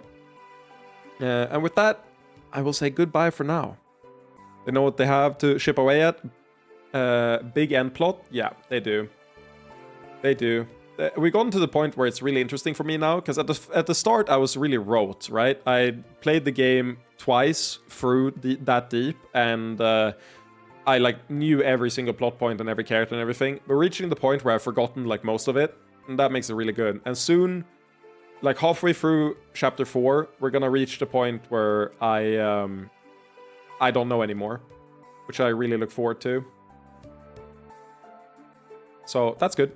And with that, I will say goodbye for now. They know what they have to ship away at? Big end plot? Yeah, they do. They do. We've gotten to the point where it's really interesting for me now, because at the start I was really rote, right? I played the game twice through that deep, and I like knew every single plot point and every character and everything. But reaching the point where I've forgotten like most of it, and that makes it really good. And soon, like halfway through chapter 4, we're gonna reach the point where I don't know anymore, which I really look forward to. So that's good.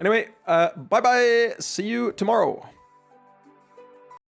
Anyway, bye bye. See you tomorrow.